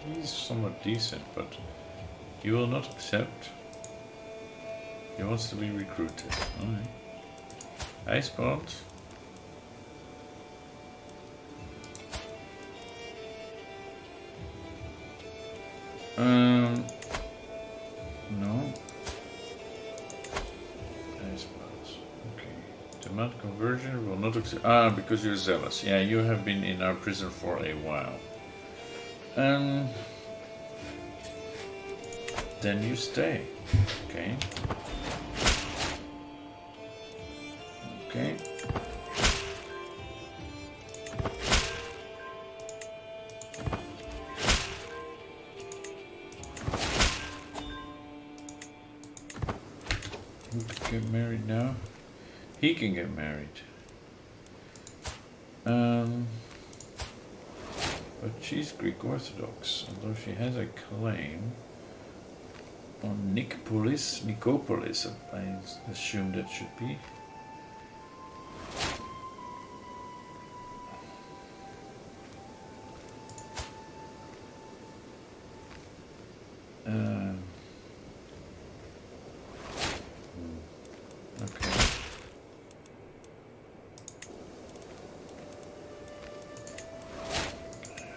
He's somewhat decent, but he will not accept. He wants to be recruited. Alright. Ice spot. No. Ice spots. Okay. Demand conversion will not accept. Ah, because you're zealous. Yeah, you have been in our prison for a while. Then you stay. Okay. Okay. Who can get married now? He can get married. But she's Greek Orthodox, although she has a claim on Nicopolis, I assume that should be. Okay.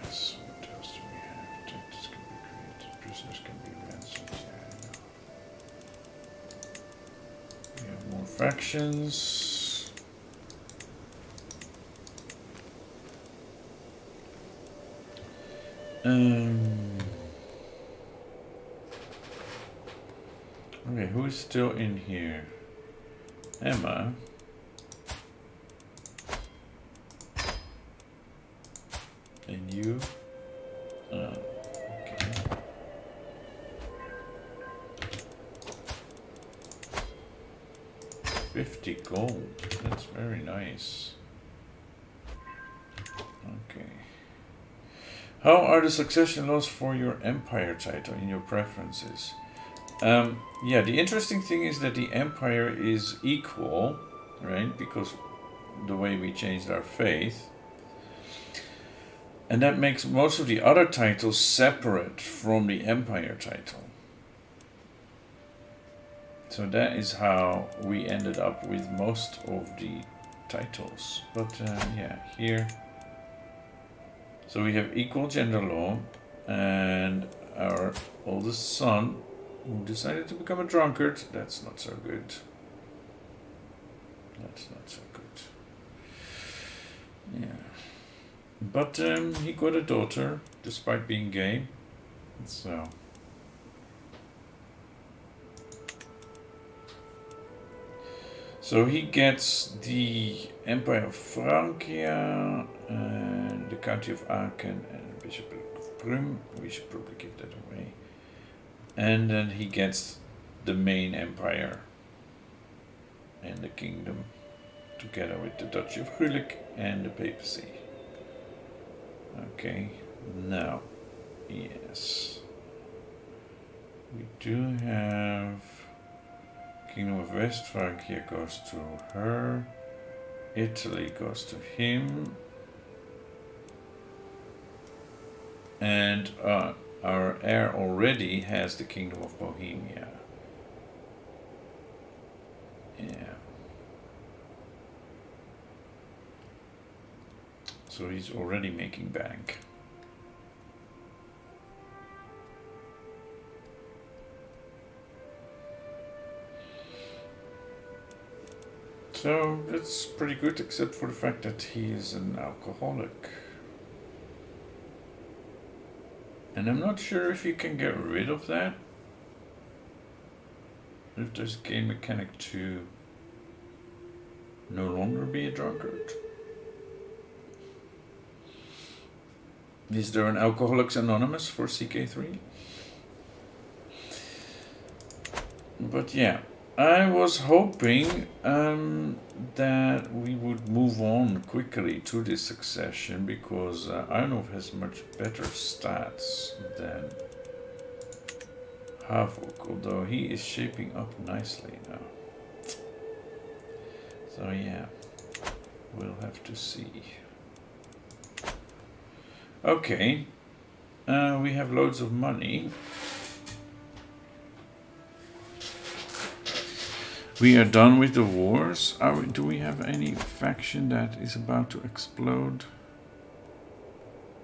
Yes, what else do we have? Detectives can be created, prisoners can be ransomed. Yeah, I know. We have more factions. Okay, who's still in here? Emma. And you. Okay. 50 gold. That's very nice. Okay. How are the succession laws for your empire title in your preferences? Yeah, the interesting thing is that the empire is equal, right? Because the way we changed our faith. And that makes most of the other titles separate from the empire title. So that is how we ended up with most of the titles. But yeah, here. So we have equal gender law, and our oldest son, who decided to become a drunkard. That's not so good. That's not so good. Yeah. But he got a daughter, despite being gay. So. So he gets the Empire of Francia, and the County of Aachen, and Bishopric of Prüm. We should probably give that away. And then he gets the main empire and the kingdom. together with the Duchy of Gulick and the papacy. Okay, now, yes. We do have Kingdom of Westphrakia goes to her. Italy goes to him. And our heir already has the Kingdom of Bohemia. Yeah. So he's already making bank. So that's pretty good, except for the fact that he is an alcoholic. And I'm not sure if you can get rid of that. If there's a game mechanic to no longer be a drunkard. Is there an Alcoholics Anonymous for CK3? But yeah, I was hoping that we would move on quickly to this succession, because Arnulf has much better stats than Havok, although he is shaping up nicely now. So yeah, we'll have to see. Okay, we have loads of money. We are done with the wars. Do we have any faction that is about to explode?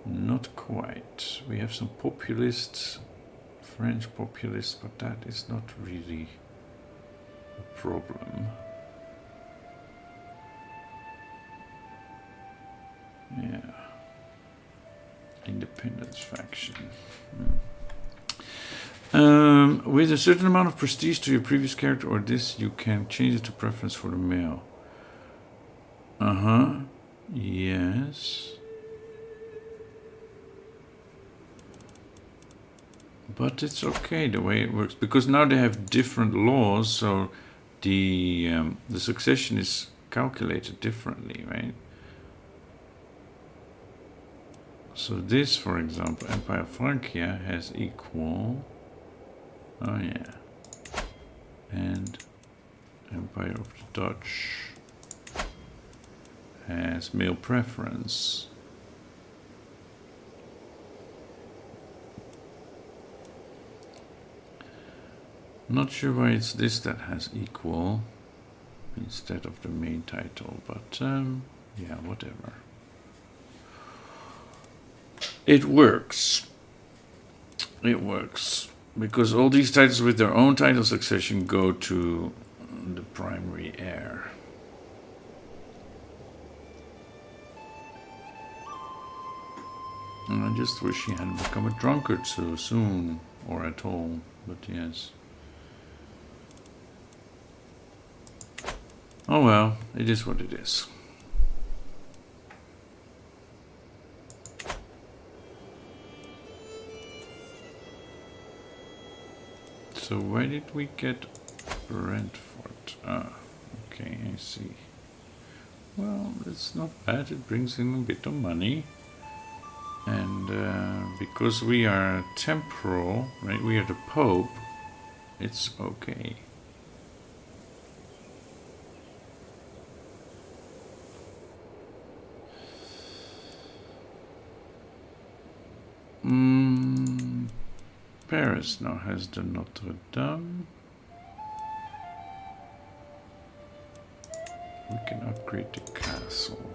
Not quite. We have some populists, French populists, but that is not really a problem. Yeah. Independence faction. With a certain amount of prestige to your previous character or this, you can change it to preference for the male. Yes. But it's okay the way it works, because now they have different laws, so the succession is calculated differently, right? So this, for example, Empire of Francia has equal. Oh yeah. And Empire of the Dutch has male preference. Not sure why it's this that has equal instead of the main title, but yeah, whatever. It works. It works. Because all these titles with their own title succession go to the primary heir. And I just wish he hadn't become a drunkard so soon, or at all, but yes. Oh well, it is what it is. So why did we get Brentford? Ah, okay, I see. Well, it's not bad, it brings in a bit of money. And because we are temporal, right, we are the Pope, it's okay. Paris now has the Notre Dame. We can upgrade the castle.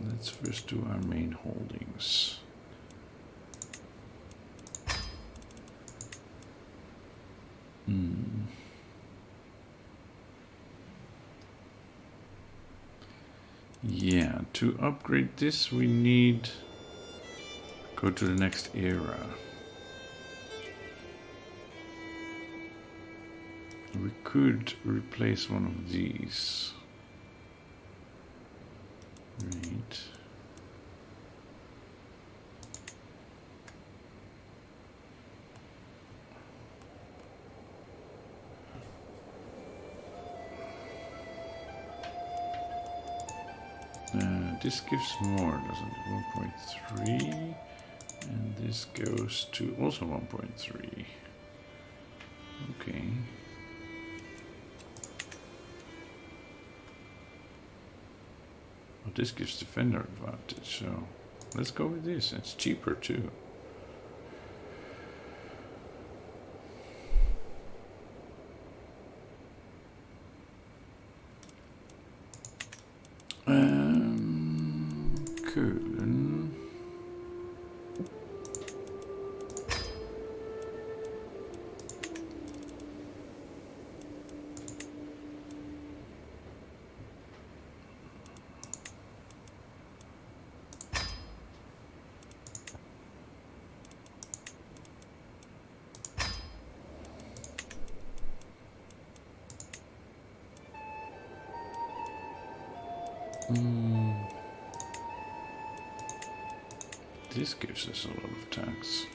Let's first do our main holdings. Yeah, to upgrade this we need go to the next era. We could replace one of these. Right. this gives more, doesn't it? 1.3. And this goes to also 1.3. Okay. Well, this gives defender advantage, so let's go with this. It's cheaper too. Köhlen. This gives us a lot of tax.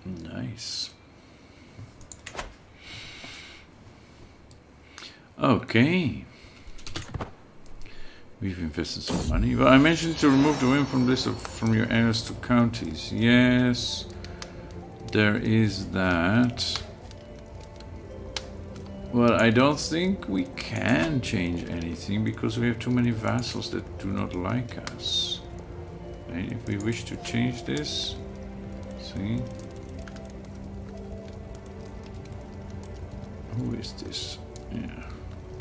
Nice. Okay. We've invested some money. Well, I mentioned to remove the women from list from your areas to counties. Yes, there is that. Well, I don't think we can change anything because we have too many vassals that do not like us. And if we wish to change this, see? Who is this? Yeah.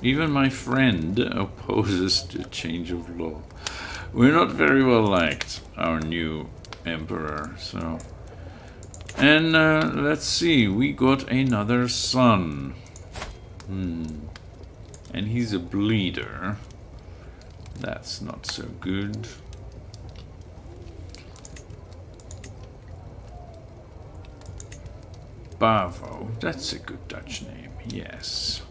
Even my friend opposes the change of law. We're not very well liked, our new emperor, so. And let's see, we got another son. And he's a bleeder. That's not so good. Bavo, that's a good Dutch name, yes.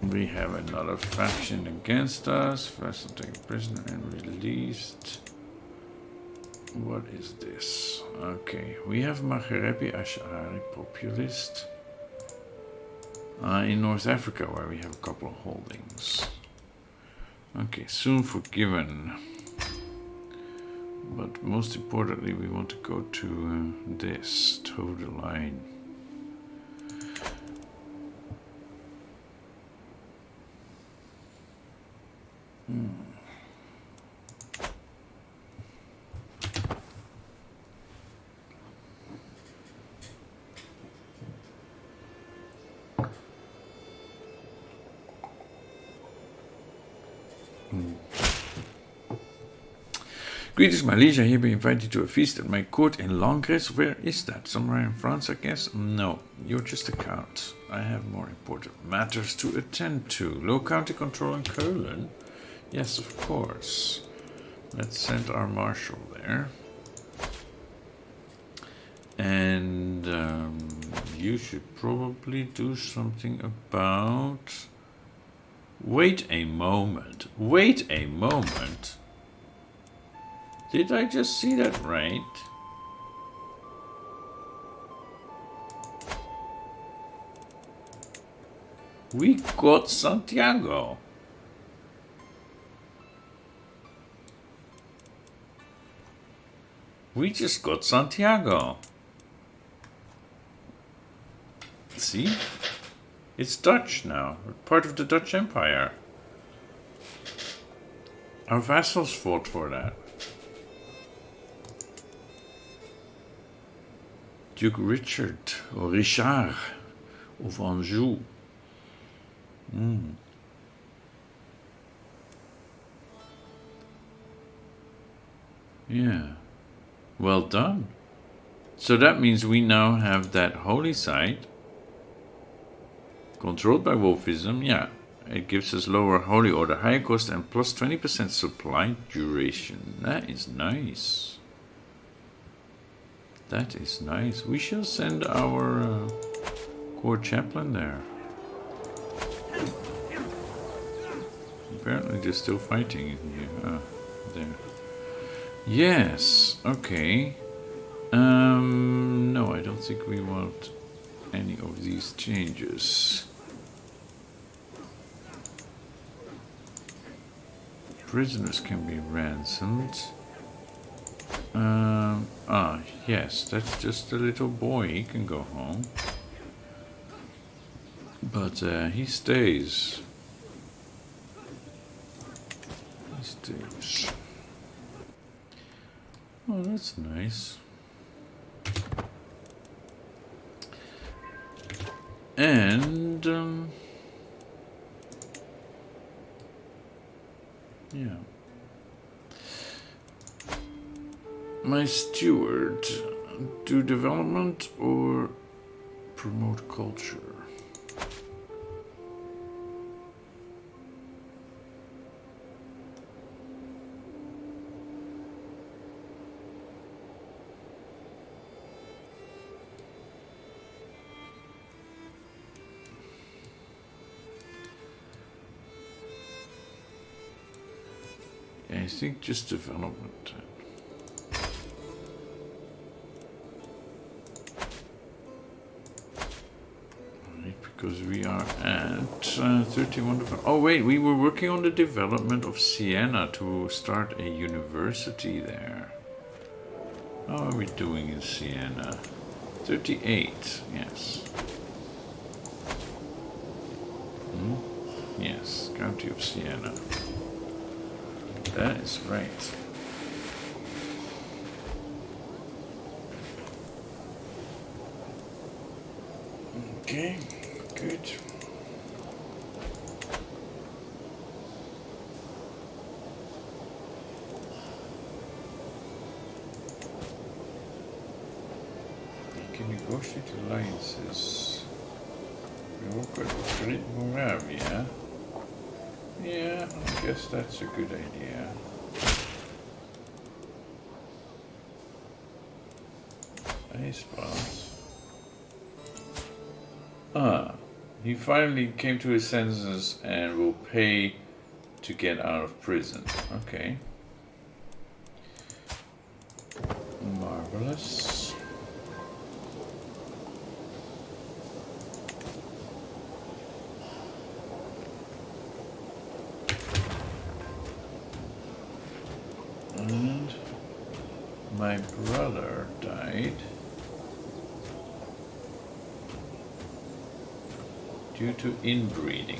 We have another faction against us. Vessel taken prisoner and released. What is this? Okay, we have Maghrebi Ash'ari populist in North Africa, where we have a couple of holdings. Okay, soon forgiven. But most importantly, we want to go to this, toe the line. Greetings, Malaysia. Hereby invite you to a feast at my court in Langres. Where is that? Somewhere in France, I guess? No, you're just a count. I have more important matters to attend to. Low county control in Köhlen? Yes, of course. Let's send our marshal there. And you should probably do something about... Wait a moment. Wait a moment. Did I just see that right? We got Santiago. We just got Santiago. See? It's Dutch now, part of the Dutch Empire. Our vassals fought for that. Duke Richard, or Richard, of Anjou. Yeah, well done. So that means we now have that holy site, controlled by Wolfism, yeah. It gives us lower holy order, higher cost, and plus 20% supply duration. That is nice. That is nice. We shall send our court chaplain there. Apparently they're still fighting in here. There. Yes, okay. No, I don't think we want any of these changes. Prisoners can be ransomed. Yes, that's just a little boy. He can go home. But he stays. He stays. Oh, that's nice. And yeah. My steward, do development or promote culture? I think just development. Right, because we are at 31. Oh wait, we were working on the development of Siena to start a university there. How are we doing in Siena? 38, yes. Yes, County of Siena. That is right. Okay, good. You can negotiate alliances. We work with Great Moravia. Yeah, I guess that's a good idea. I suppose. He finally came to his senses and will pay to get out of prison. Okay. Marvelous. And my brother died due to inbreeding.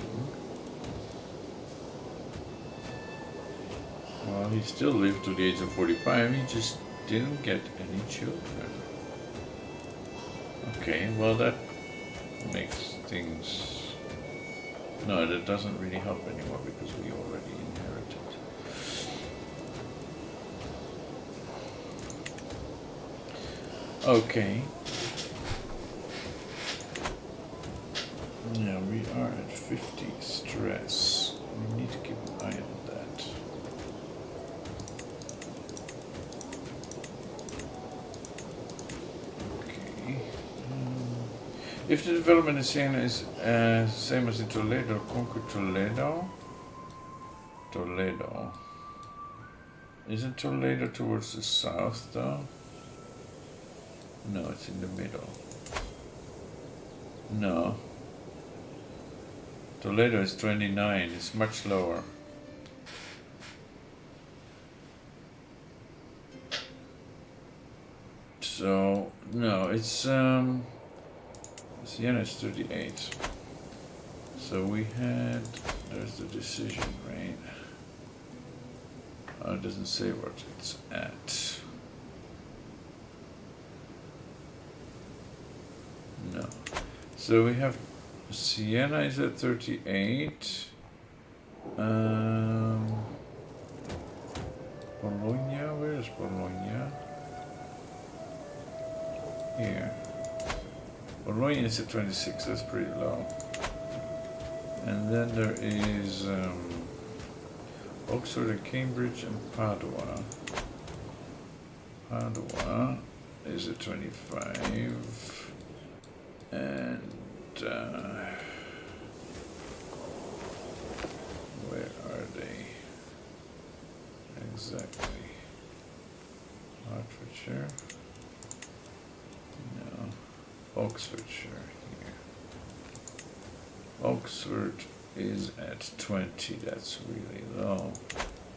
Well, he still lived to the age of 45, he just didn't get any children. Okay, well that makes things... No, that doesn't really help anymore because we already inherited. Okay. Yeah, we are at 50 stress. We need to keep an eye on that. Okay. If the development in Siena is same as in Toledo, conquer Toledo. Toledo. Isn't Toledo towards the south though? No, it's in the middle. No. Toledo is 29, it's much lower. So, no, it's, Siena is 38. So we had, there's the decision, right? Oh, it doesn't say what it's at. No. So we have Siena is at 38. Bologna, where is Bologna? Here. Bologna is at 26, that's pretty low. And then there is Oxford and Cambridge and Padua. Padua is at 25. And where are they exactly? Hertfordshire. Oxfordshire here. Oxford is at 20, that's really low.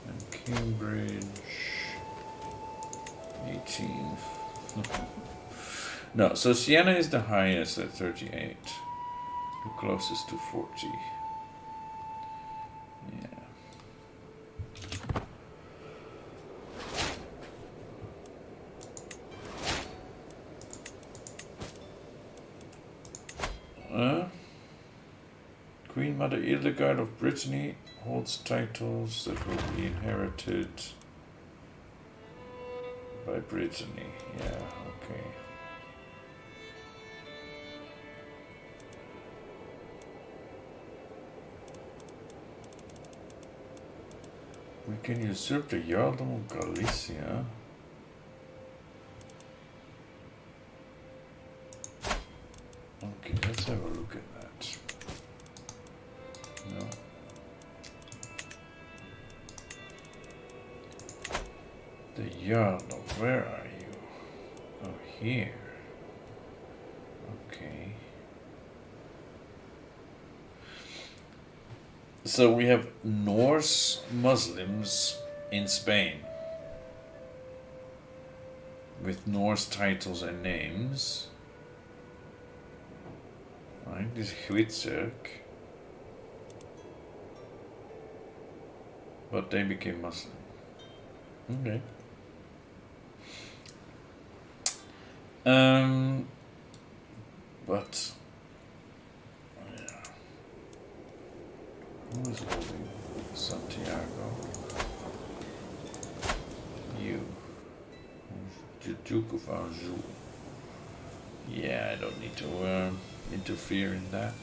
And Cambridge, 18. No, so Siena is the highest at 38. The closest to 40. Yeah. Queen Mother Hildegard of Brittany holds titles that will be inherited by Brittany. Yeah, okay. We can usurp the Jarldom of Galicia. Okay, let's have a look at that. No. The Jarldom, where are you? Oh, here. Okay. So we have Norse Muslims in Spain with Norse titles and names. Right, this is Hwitzerk, but they became Muslim. Okay. But yeah. Who is holding Santiago? You. The Duke of Anjou. Yeah, I don't need to interfere in that.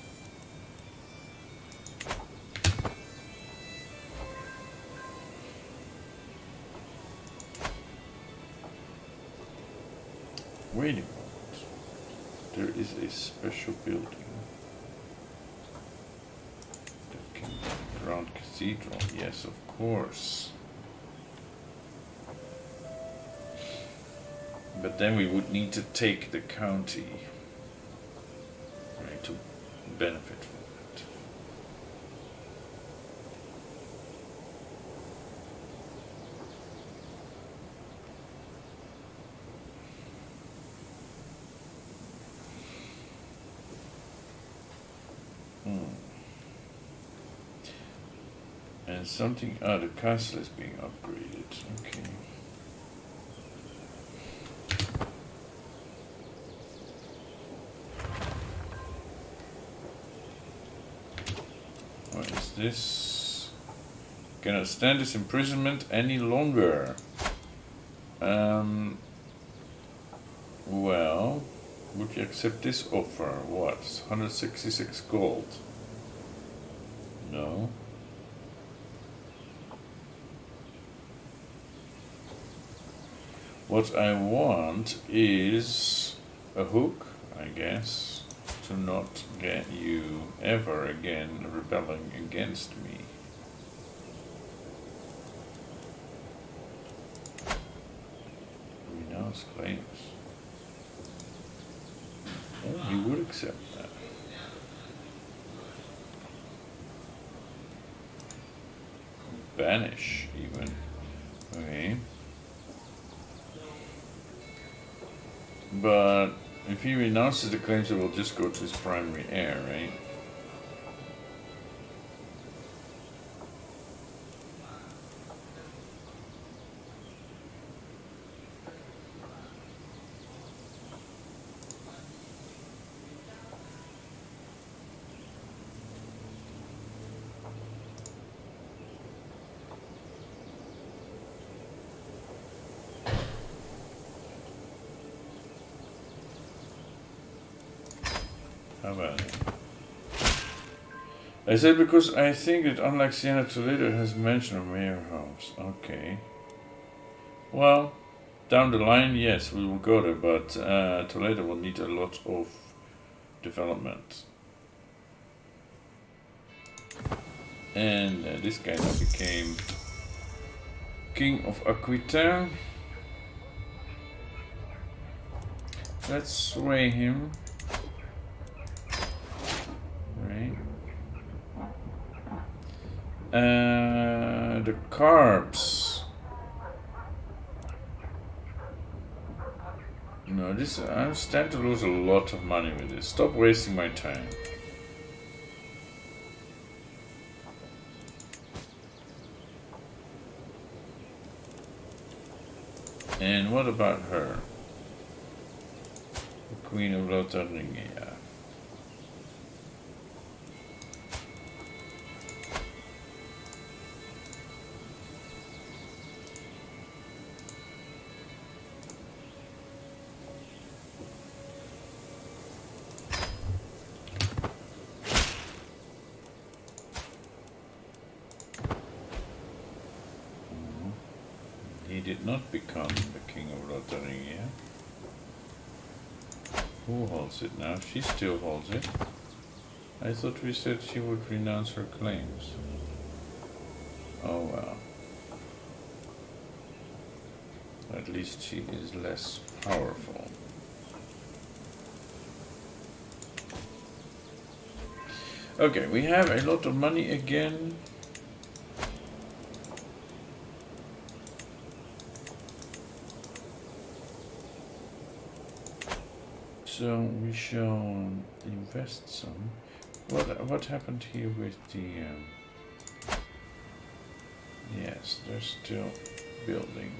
Wait a moment. There is a special building. The Grand Cathedral. Yes, of course. But then we would need to take the county, right, to benefit from it. And something, the castle is being upgraded, okay. What is this? Cannot stand this imprisonment any longer. Well, would you accept this offer? What? 166 gold? No. What I want is a hook, I guess, to not get you ever again rebelling against me. Renounce claims. Oh, he would accept that. Banish, even. Okay. But if he renounces the claims, it will just go to his primary heir, right? How about it? I said because I think that unlike Siena, Toledo has mentioned a mayor house. Okay. Well, down the line, yes, we will go there, but Toledo will need a lot of development. And this guy now became King of Aquitaine. Let's sway him. The carbs. No, this I stand to lose a lot of money with this. Stop wasting my time. And what about her? The Queen of Lothringia. He did not become the King of Lothringia. Who holds it now? She still holds it. I thought we said she would renounce her claims. Oh well. At least she is less powerful. Okay, we have a lot of money again. So we shall invest some. What happened here with the? Yes, they're still building.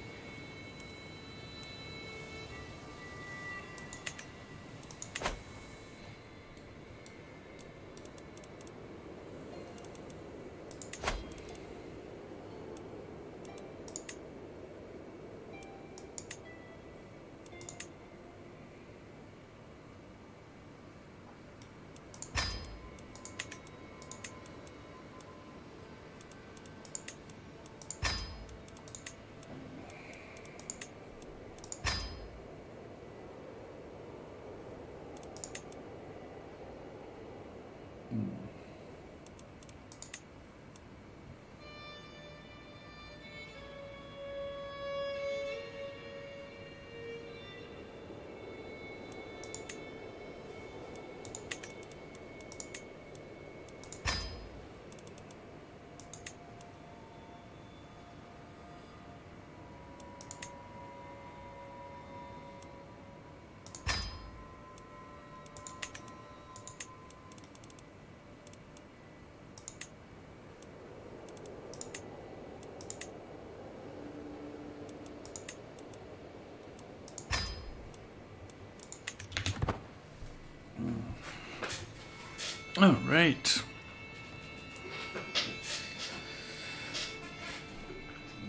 All right.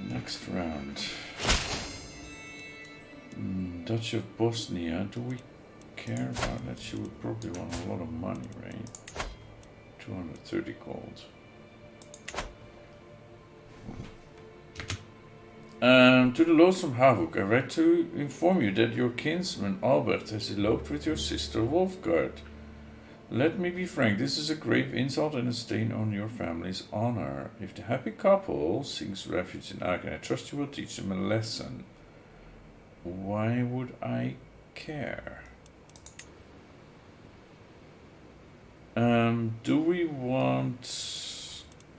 Next round. Dutch of Bosnia. Do we care about that? She would probably want a lot of money, right? 230 gold. To the Lords from Havuk, I write to inform you that your kinsman Albert has eloped with your sister Wolfgard. Let me be frank, this is a grave insult and a stain on your family's honor. If the happy couple seeks refuge in Aachen, I trust you will teach them a lesson. Why would I care? Do we want...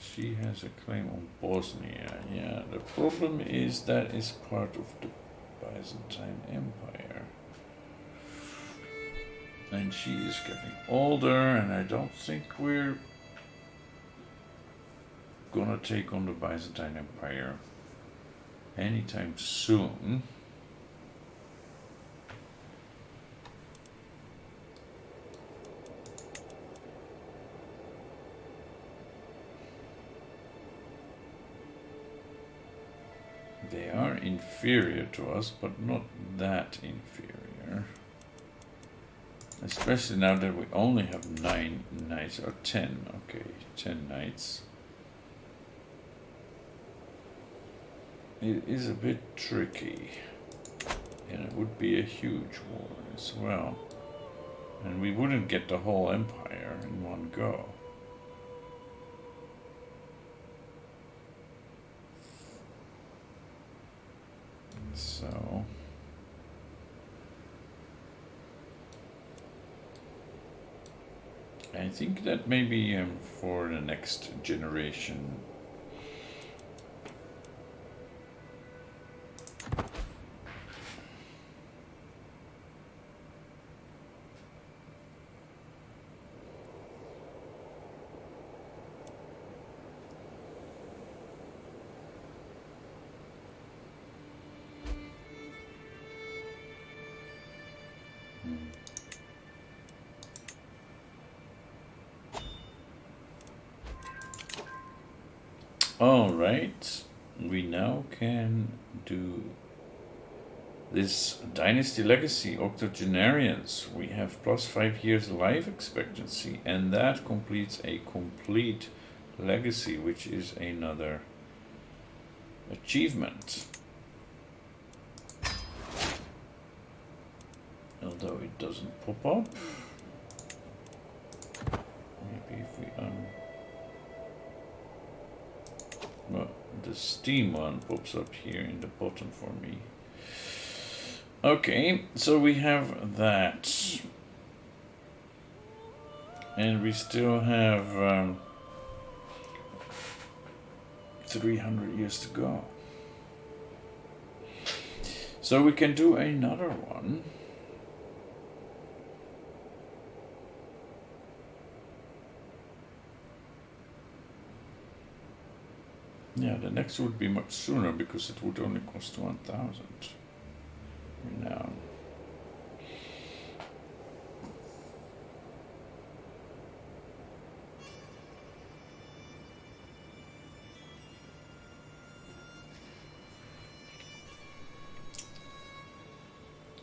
She has a claim on Bosnia. Yeah, the problem is that is part of the Byzantine Empire. And she is getting older, and I don't think we're gonna take on the Byzantine Empire anytime soon. They are inferior to us, but not that inferior. Especially now that we only have 9 knights, or 10, okay, 10 knights. It is a bit tricky, and it would be a huge war as well. And we wouldn't get the whole empire in one go. So... I think that maybe for the next generation Alright, we now can do this Dynasty Legacy, Octogenarians. We have plus 5 years life expectancy, and that completes a complete legacy, which is another achievement. Although it doesn't pop up. Maybe if we well, the Steam one pops up here in the bottom for me. Okay, so we have that. And we still have 300 years to go. So we can do another one. Yeah, the next would be much sooner because it would only cost 1,000. Now.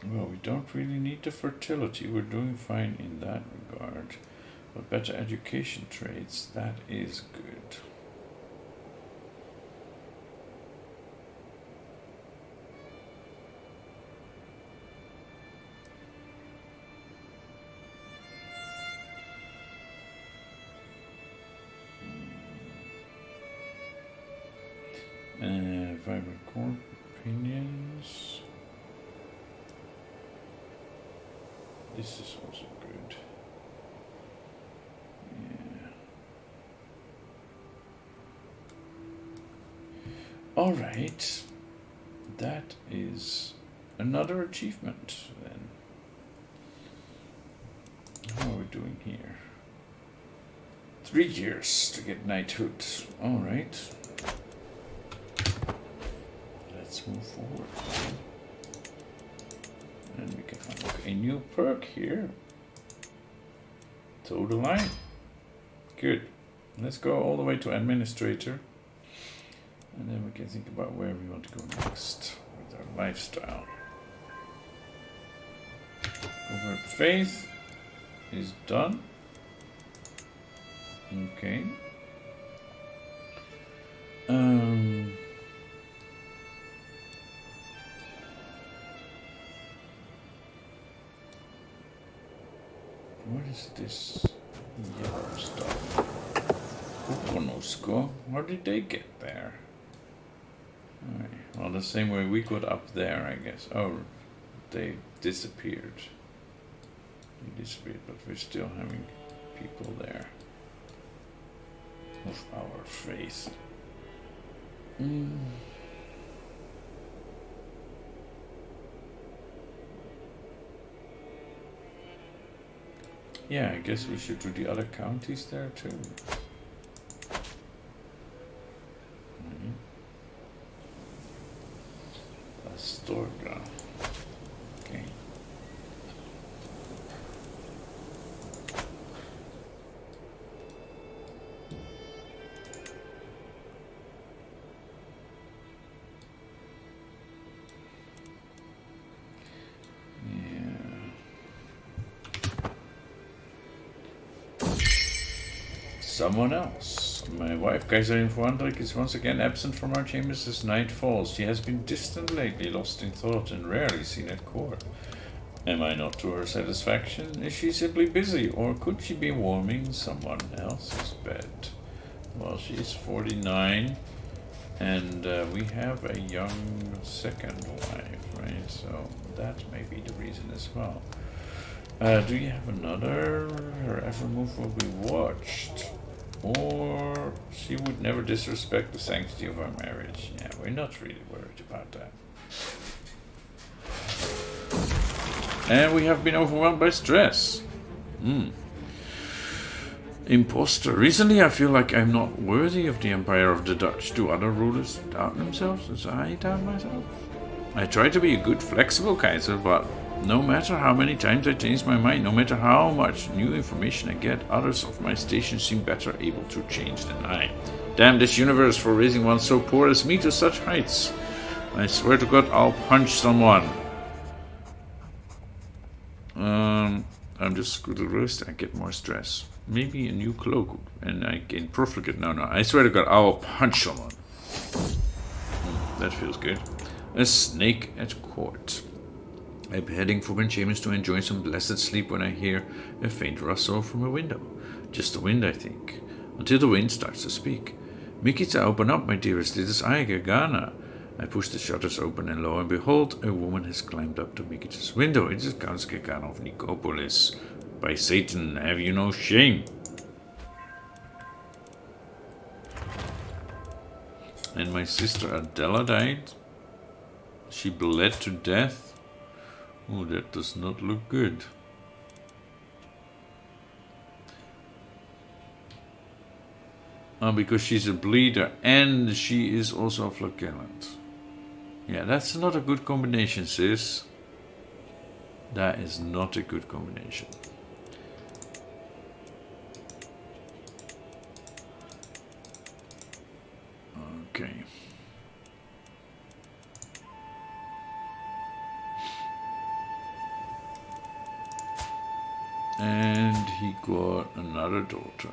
Well, we don't really need the fertility. We're doing fine in that regard. But better education traits, that is good. Vibrant core opinions. This is also good. Yeah. All right. That is another achievement then. How are we doing here? 3 years to get knighthood. All right. Let's move forward. And we can unlock a new perk here. Toe the line. Good. Let's go all the way to administrator. And then we can think about where we want to go next with our lifestyle. Overt faith is done. Okay. What is this yellow stuff? Uponosko? How did they get there? Alright, well, the same way we got up there, I guess. Oh, they disappeared. They disappeared, but we're still having people there. Of our faith. Yeah, I guess we should do the other counties there too. Astorga. Okay. Someone else. My wife, Kaiserin Fuandrik, is once again absent from our chambers as night falls. She has been distant lately, lost in thought, and rarely seen at court. Am I not to her satisfaction? Is she simply busy, or could she be warming someone else's bed? Well, she's 49, and we have a young second wife, right? So that may be the reason as well. Do you have another? Her every move will be watched. Or she would never disrespect the sanctity of our marriage. Yeah, we're not really worried about that. And we have been overwhelmed by stress. Imposter. Recently I feel like I'm not worthy of the empire of the Dutch. Do other rulers doubt themselves as I doubt myself? I try to be a good, flexible Kaiser, but no matter how many times I change my mind, no matter how much new information I get, others of my station seem better able to change than I. Damn this universe for raising one so poor as me to such heights. I swear to God, I'll punch someone. I'm just good at roast. I get more stress. Maybe a new cloak and I gain profligate. No, I swear to God, I'll punch someone. That feels good. A snake at court. I'm heading for Benjamin's to enjoy some blessed sleep when I hear a faint rustle from a window. Just the wind, I think. Until the wind starts to speak. Mikita, open up, my dearest. It is I, Gagana. I push the shutters open and lo and behold, a woman has climbed up to Mikita's window. It is Count Gagana of Nicopolis. By Satan, have you no shame? And my sister Adela died. She bled to death. Oh, that does not look good. Because she's a bleeder and she is also a flagellant. Yeah, that's not a good combination, sis. That is not a good combination. Okay. And he got another daughter.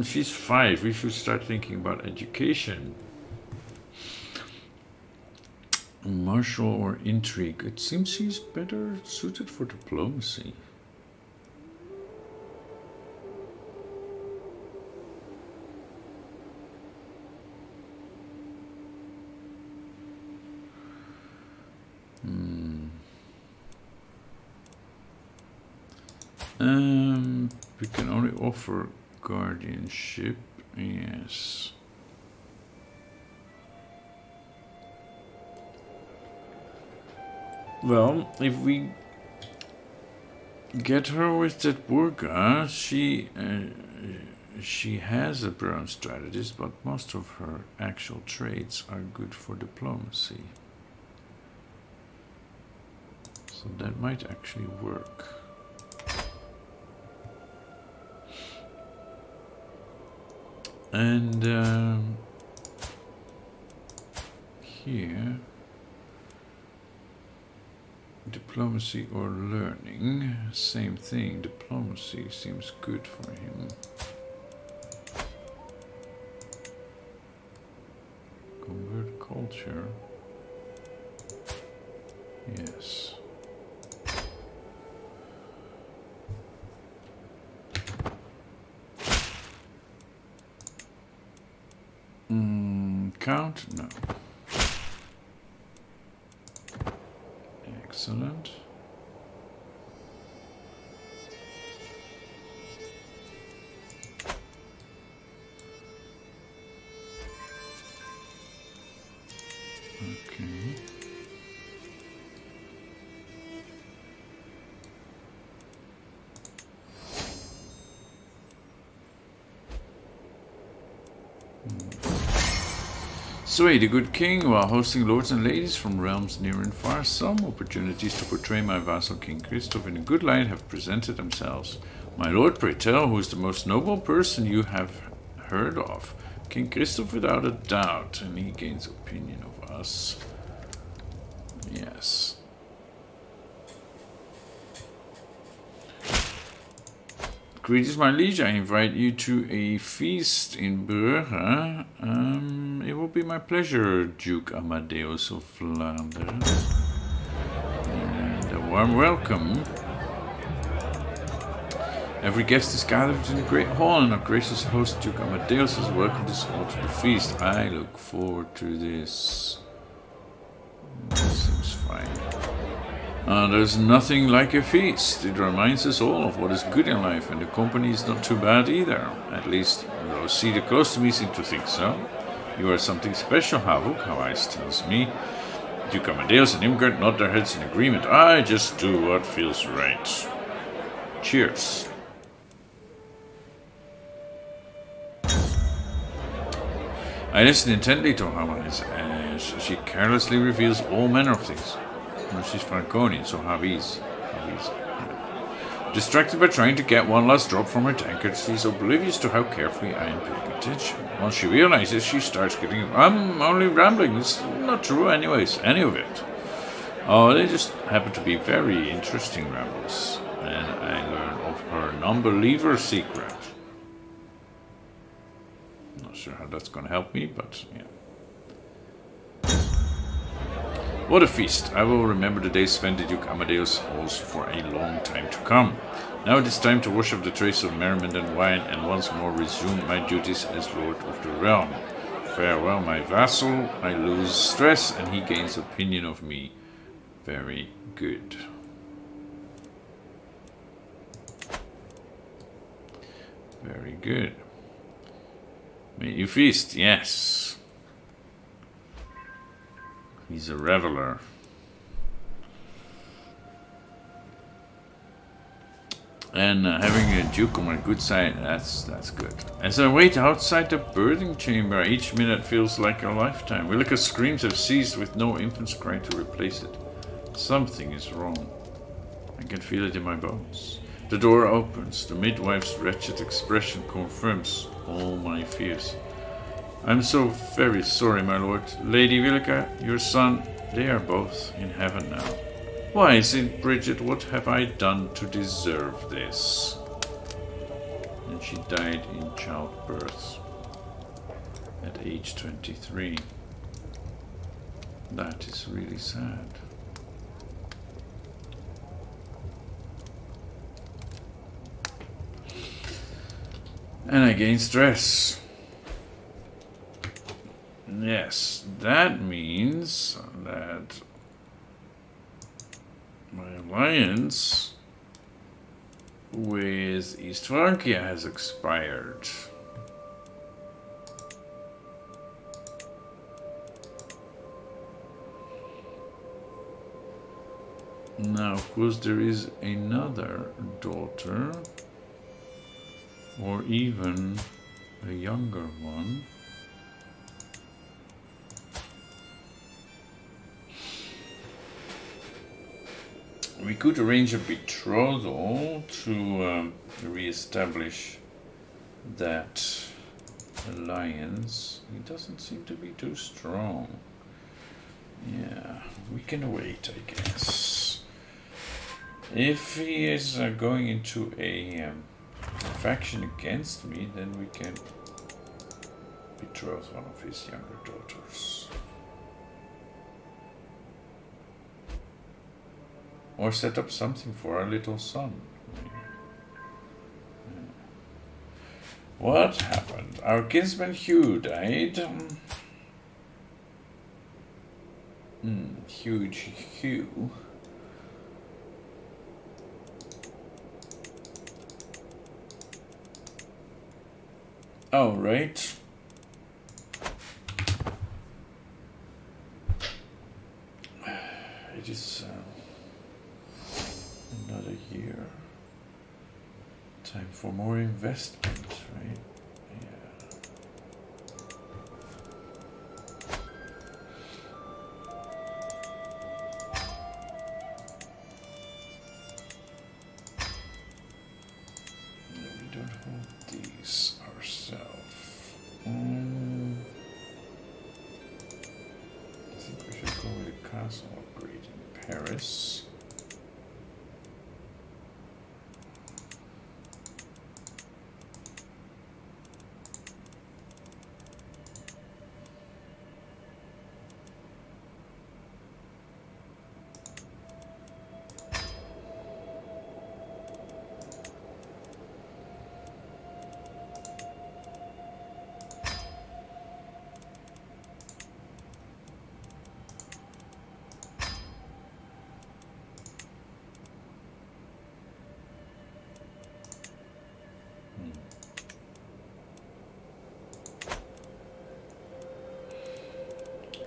She's 5. We should start thinking about education. Martial or intrigue. It seems she's better suited for diplomacy. We can only offer guardianship, yes. Well, if we get her with that burqa, she has a brown strategist, but most of her actual traits are good for diplomacy. So that might actually work. And here, diplomacy or learning, same thing. Diplomacy seems good for him. Convert culture. Yes. Count? No. Excellent. Okay. Sway, the good king, while hosting lords and ladies from realms near and far, some opportunities to portray my vassal King Christoph in a good light have presented themselves. My lord, pray tell, who is the most noble person you have heard of? King Christoph, without a doubt, and he gains opinion of us. Yes. Greetings, my liege. I invite you to a feast in Brugge. It will be my pleasure, Duke Amadeus of Flanders. And a warm welcome. Every guest is gathered in the great hall, and our gracious host, Duke Amadeus, has welcomed us all to the feast. I look forward to this. This seems fine. There's nothing like a feast. It reminds us all of what is good in life, and the company is not too bad either. At least those seated close to me seem to think so. You are something special, Havuk, how Ice tells me. Duke Amadeus and Imgard nod their heads in agreement. I just do what feels right. Cheers. I listen intently to Harmonies as she carelessly reveals all manner of things. She's Franconian, so Haviz. Distracted by trying to get one last drop from her tankard, she's oblivious to how carefully I am paying attention. Once she realizes, she starts getting, I'm only rambling, it's not true anyways, any of it. Oh, they just happen to be very interesting rambles. And I learn of her non-believer secret. Not sure how that's gonna help me, but yeah. What a feast! I will remember the days spent at Duke Amadeus' halls for a long time to come. Now it is time to wash off the trace of merriment and wine and once more resume my duties as Lord of the Realm. Farewell, my vassal. I lose stress and he gains opinion of me. Very good. Very good. May you feast, yes. He's a reveler. And having a duke on my good side, that's good. As I wait outside the birthing chamber, each minute feels like a lifetime. Willica's screams have ceased with no infant's cry to replace it. Something is wrong. I can feel it in my bones. The door opens. The midwife's wretched expression confirms all my fears. I'm so very sorry, my lord. Lady Willica, your son, they are both in heaven now. Why, Saint Bridget, what have I done to deserve this? And she died in childbirth at age 23. That is really sad. And I gain stress. Yes, that means that my alliance with East Francia has expired. Now, of course, there is another daughter, or even a younger one. We could arrange a betrothal to re-establish that alliance. He doesn't seem to be too strong. Yeah, we can wait, I guess. If he is going into a faction against me, then we can betroth one of his younger daughters. Or set up something for our little son. What happened? Our kinsman Hugh died. Huge Hugh. Oh, right. It is another year. Time for more investment, right?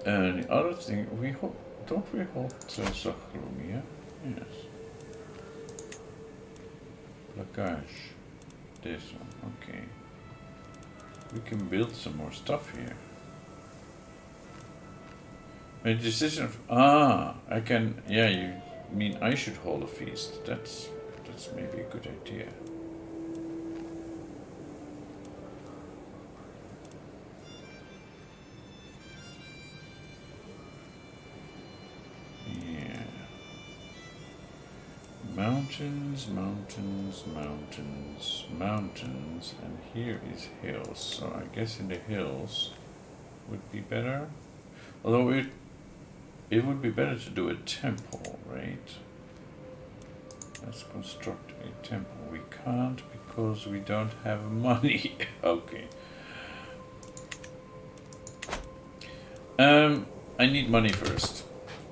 And the other thing, don't we hold Zachromia? Yes. Lagage. This one, okay. We can build some more stuff here. A decision of, I can, yeah, you mean I should hold a feast. That's That's maybe a good idea. Yeah. Mountains, mountains, mountains, mountains, and here is hills. So I guess in the hills would be better. Although it would be better to do a temple, right? Let's construct a temple. We can't because we don't have money. Okay. I need money first.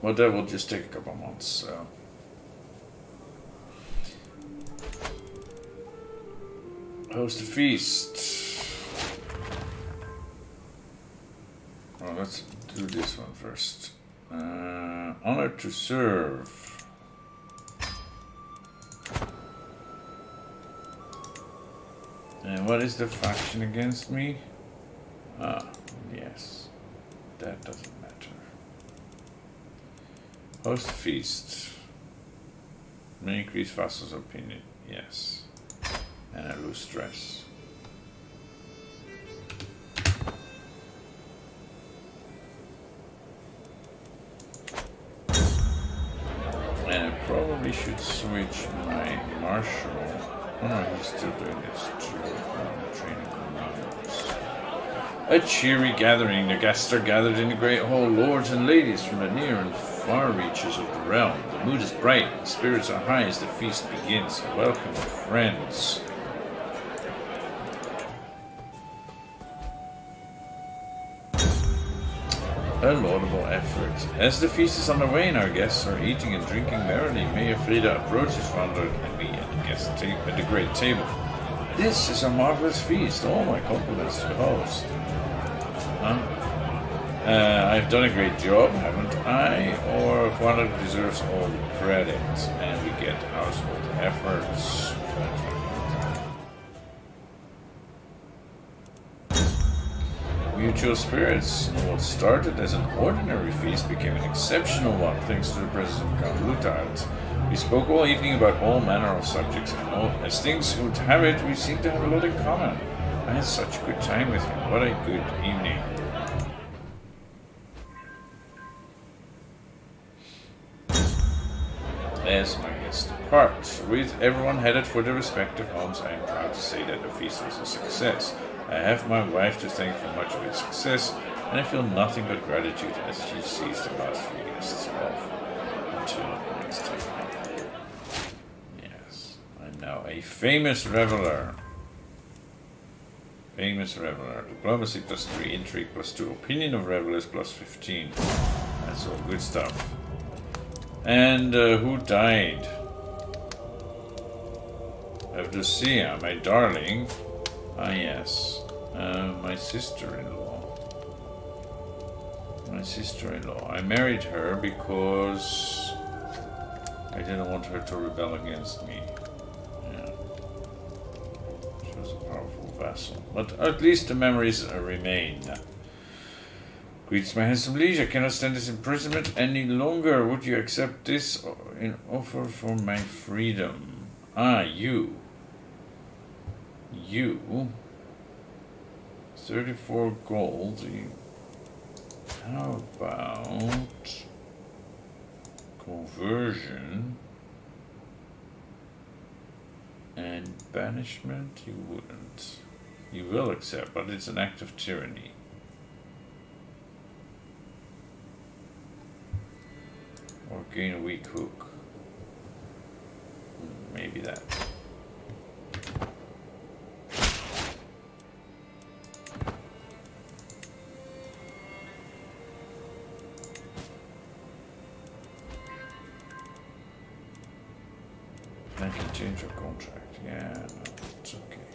Well, that will just take a couple months, so. Host a feast. Oh, let's do this one first. Honor to serve. And what is the faction against me? Ah, yes. That doesn't matter. Host feast. May increase Vassal's opinion. Yes. And I lose stress. And I probably should switch my marshal. Oh no, he's still doing this too. Training commandos. A cheery gathering. The guests are gathered in the great hall, lords and ladies from the near and far reaches of the realm. The mood is bright, the spirits are high as the feast begins. Welcome, friends. A laudable effort. As the feast is underway and our guests are eating and drinking merrily, Mayor Frida approaches Vandal and me at the great table. This is a marvelous feast. All my compliments to the host. I've done a great job, haven't I? Or Vandal deserves all the credit, and we get household efforts. Mutual spirits. What started as an ordinary feast became an exceptional one, thanks to the presence of Count Lutard. We spoke all evening about all manner of subjects, and as things would have it, we seemed to have a lot in common. I had such a good time with him. What a good evening. As my guests depart, with everyone headed for their respective homes, I am proud to say that the feast was a success. I have my wife to thank for much of its success, and I feel nothing but gratitude as she sees the last few guests off. Until next time. Yes, I'm now a famous reveler. Famous reveler. Diplomacy +3, intrigue +2, opinion of revelers +15. That's all good stuff. And who died? Evdosia, my darling. Ah, yes. My sister-in-law. My sister-in-law. I married her because I didn't want her to rebel against me. Yeah. She was a powerful vassal. But at least the memories remain. Greets my handsome liege. I cannot stand this imprisonment any longer. Would you accept this in offer for my freedom? Ah, you. You. 34 gold. How about conversion and banishment? You wouldn't. You will accept, but it's an act of tyranny. Or gain a weak hook. Maybe that. I can change your contract. Yeah, no, it's okay.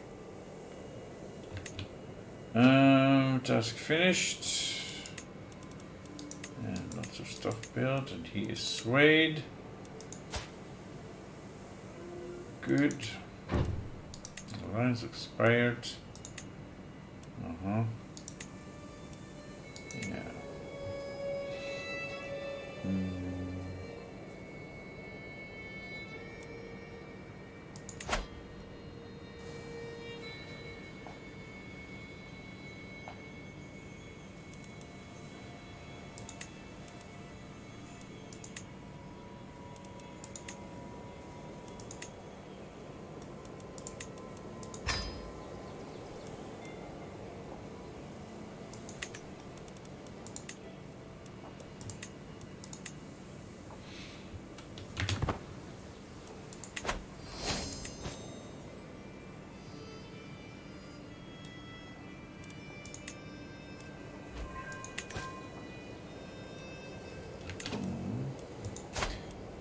Task finished. And lots of stuff built, and he is swayed. Good. Alliance expired. Yeah.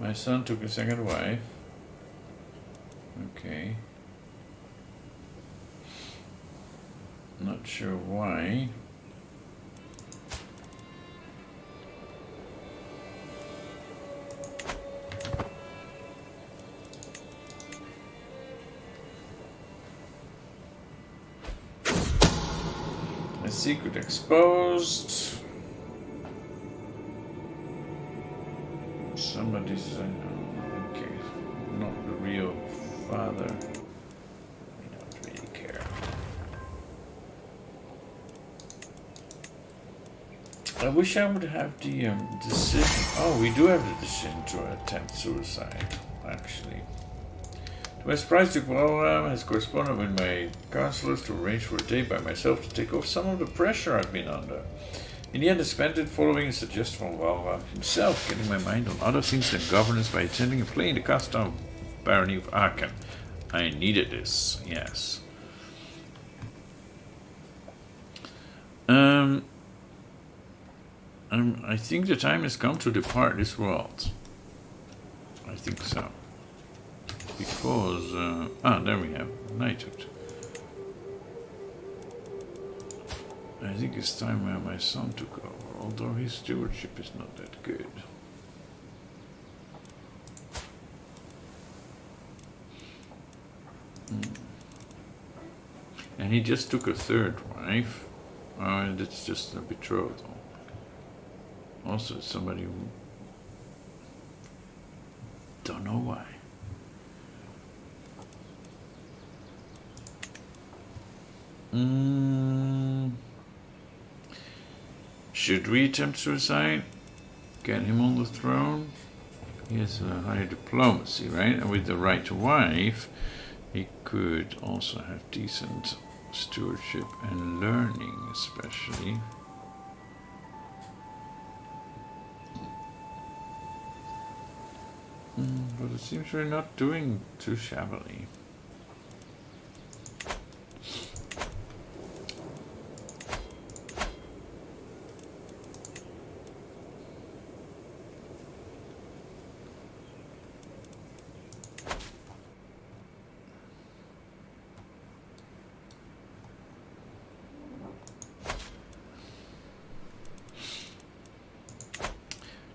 My son took a second wife. Okay. Not sure why. A secret exposed. Somebody's okay, not the real father. We don't really care. I wish I would have the decision. Oh, we do have the decision to attempt suicide, actually. To my surprise, the program has corresponded with my counselors to arrange for a day by myself to take off some of the pressure I've been under. In the end, I spent it following a suggestion from Valva himself, getting my mind on other things than governance by attending a play in the cast-down barony of Aachen. I needed this, yes. I think the time has come to depart this world. I think so. Because, there we have, knighthood. I think it's time where my son took over, although his stewardship is not that good. And he just took a third wife. And it's just a betrothal. Also, somebody who don't know why. Should we attempt suicide? Get him on the throne? He has a higher diplomacy, right? And with the right to wife, he could also have decent stewardship and learning, especially. But it seems we're not doing too shabbily.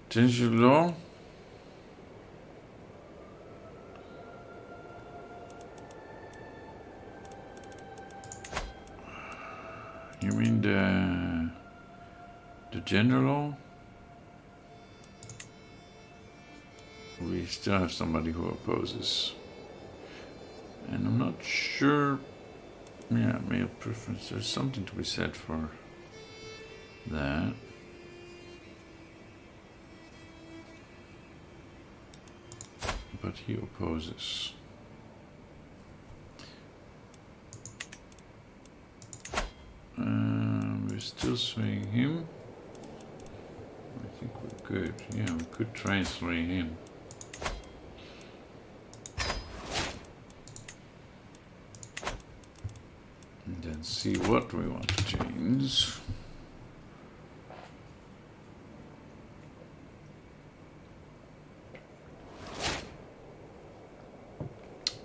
Tension law. You mean the general law? We still have somebody who opposes. And I'm not sure. Yeah, male preference. There's something to be said for that. But he opposes. We're still swaying him. I think we're good. Yeah, we could try and sway him. And then see what we want to change.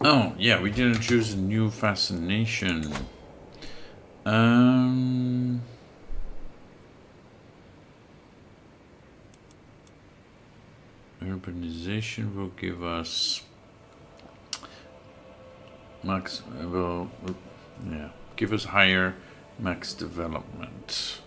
Oh, yeah, we didn't choose a new fascination. Urbanization will give us max, give us higher max development.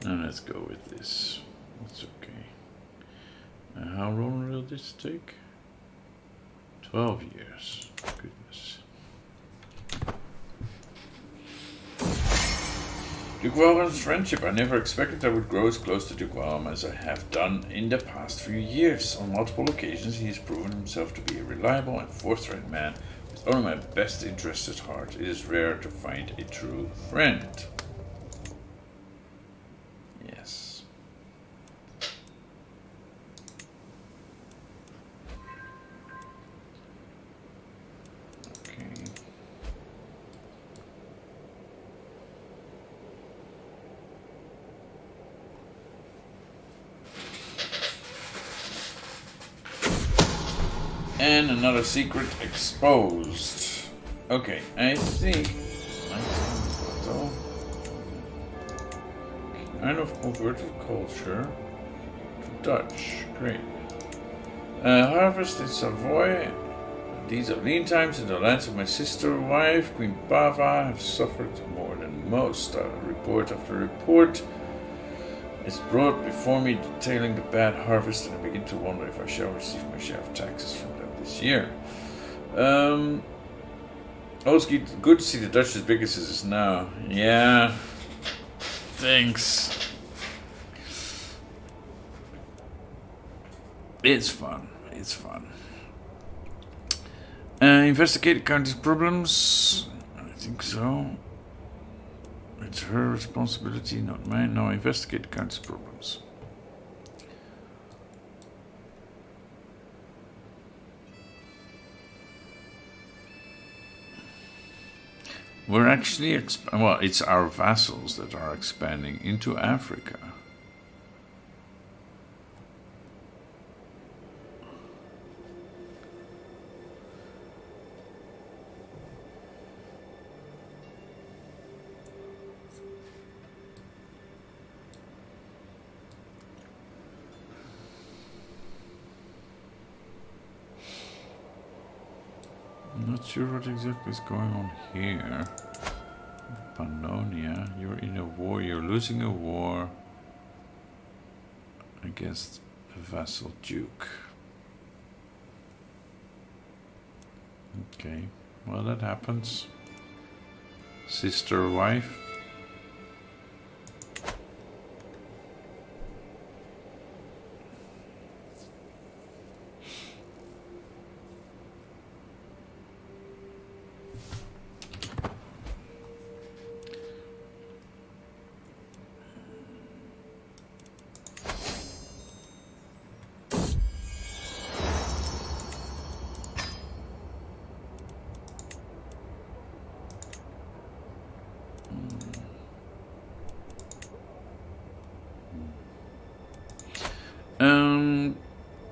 Now let's go with this. That's okay. How long will this take? 12 years. Goodness. Duke Wilhelm's friendship. I never expected I would grow as close to Duke Wilhelm as I have done in the past few years. On multiple occasions, he has proven himself to be a reliable and forthright man with only my best interests at heart. It is rare to find a true friend. Yes. Okay. And another secret exposed. Okay, I think. Kind of converted culture to Dutch. Great. Harvest in Savoy. These are lean times in the lands of my sister wife, Queen Bava, have suffered more than most. Report after report is brought before me detailing the bad harvest, and I begin to wonder if I shall receive my share of taxes from them this year. It's good to see the Dutch as big as it is now. Yeah. Thanks. It's fun. It's fun. Investigate county's problems. I think so. It's her responsibility, not mine. No, investigate county's problems. We're actually, it's our vassals that are expanding into Africa. I'm not sure what exactly is going on here. Pannonia, you're in a war, you're losing a war against a vassal duke. Okay, well, that happens. Sister wife.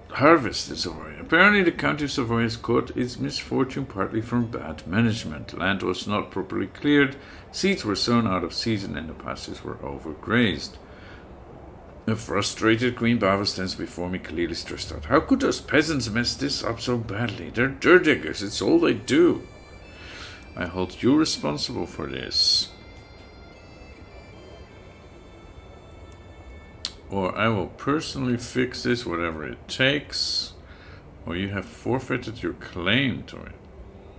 Harvest in Savoy. Apparently the county of Savoy has caught its misfortune partly from bad management. Land was not properly cleared, seeds were sown out of season, and the pastures were overgrazed. A frustrated Queen Bava stands before me, clearly stressed out. How could those peasants mess this up so badly? They're dirt diggers, it's all they do. I hold you responsible for this. Or I will personally fix this, whatever it takes. Or you have forfeited your claim to it.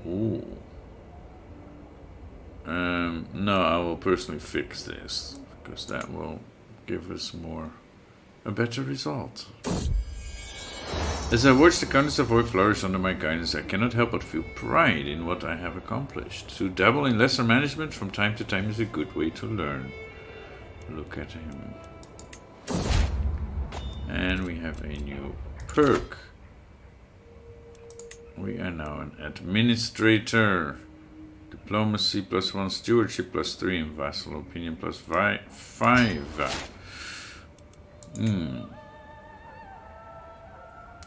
Ooh. No, I will personally fix this, because that will give us a better result. As I watch the county of Savoy flourish under my guidance, I cannot help but feel pride in what I have accomplished. To dabble in lesser management from time to time is a good way to learn. Look at him. And we have a new perk. We are now an administrator. Diplomacy +1, stewardship +3, and vassal opinion +5.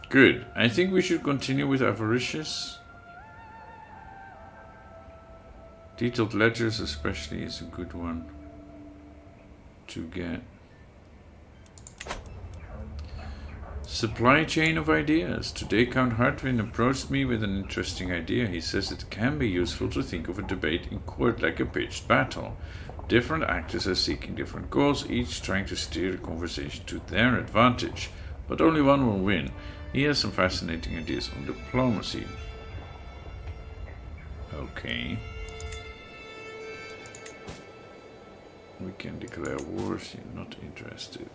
Good. I think we should continue with avaricious. Detailed ledgers especially is a good one to get. Supply chain of ideas. Today Count Hartwin approached me with an interesting idea. He says it can be useful to think of a debate in court like a pitched battle. Different actors are seeking different goals, each trying to steer the conversation to their advantage. But only one will win. He has some fascinating ideas on diplomacy. Okay. We can declare wars. You're not interested.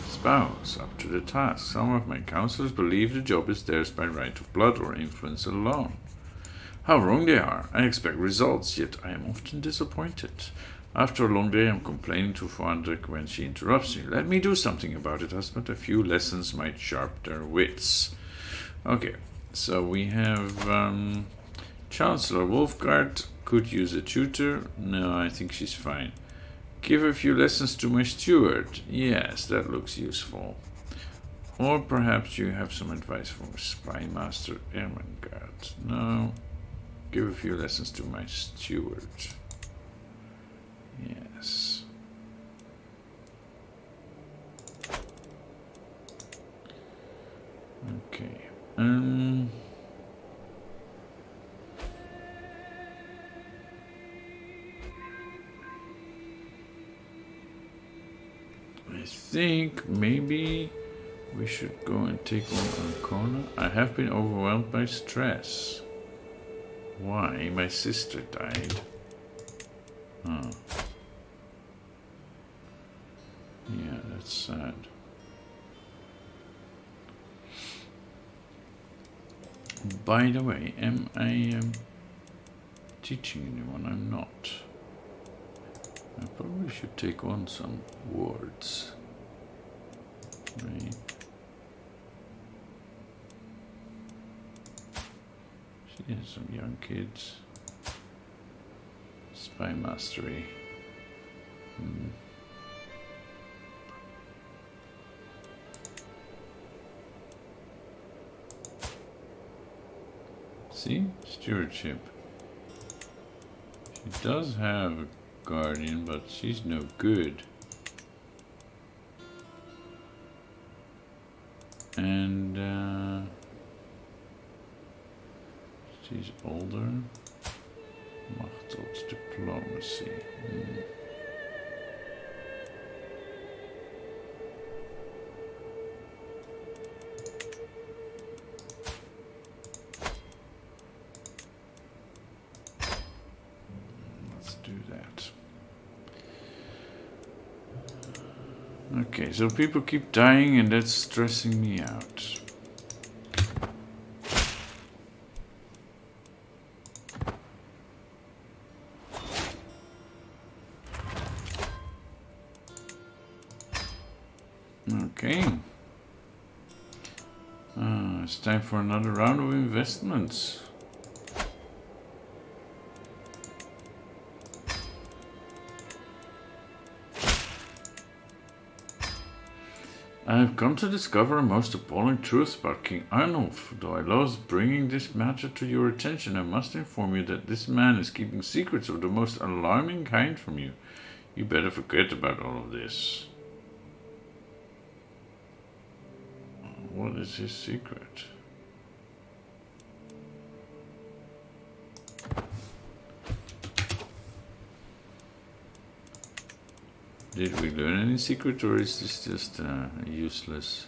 Spouse, up to the task. Some of my counselors believe the job is theirs by right of blood or influence alone. How wrong they are. I expect results, yet I am often disappointed. After a long day, I'm complaining to Fondrick when she interrupts me. Let me do something about it, husband. A few lessons might sharpen their wits. Okay, so we have Chancellor Wolfgard could use a tutor. No, I think she's fine. Give a few lessons to my steward. Yes, that looks useful. Or perhaps you have some advice from Spy Master Ermengarde. No. Give a few lessons to my steward. Yes. Okay. I think maybe we should go and take on Ancona. I have been overwhelmed by stress. Why? My sister died. Oh. Yeah, that's sad. By the way, am I teaching anyone? I'm not. I probably should take on some wards. Right. She has some young kids. Spy mastery. See? Stewardship. She does have a guardian, but she's no good. And she's older. Machtels diplomacy. Let's do that. Okay, so people keep dying and that's stressing me out. Okay. It's time for another round of investments. I have come to discover a most appalling truth about King Arnulf. Though I loathe bringing this matter to your attention, I must inform you that this man is keeping secrets of the most alarming kind from you. You better forget about all of this. What is his secret? Did we learn any secret, or is this just useless?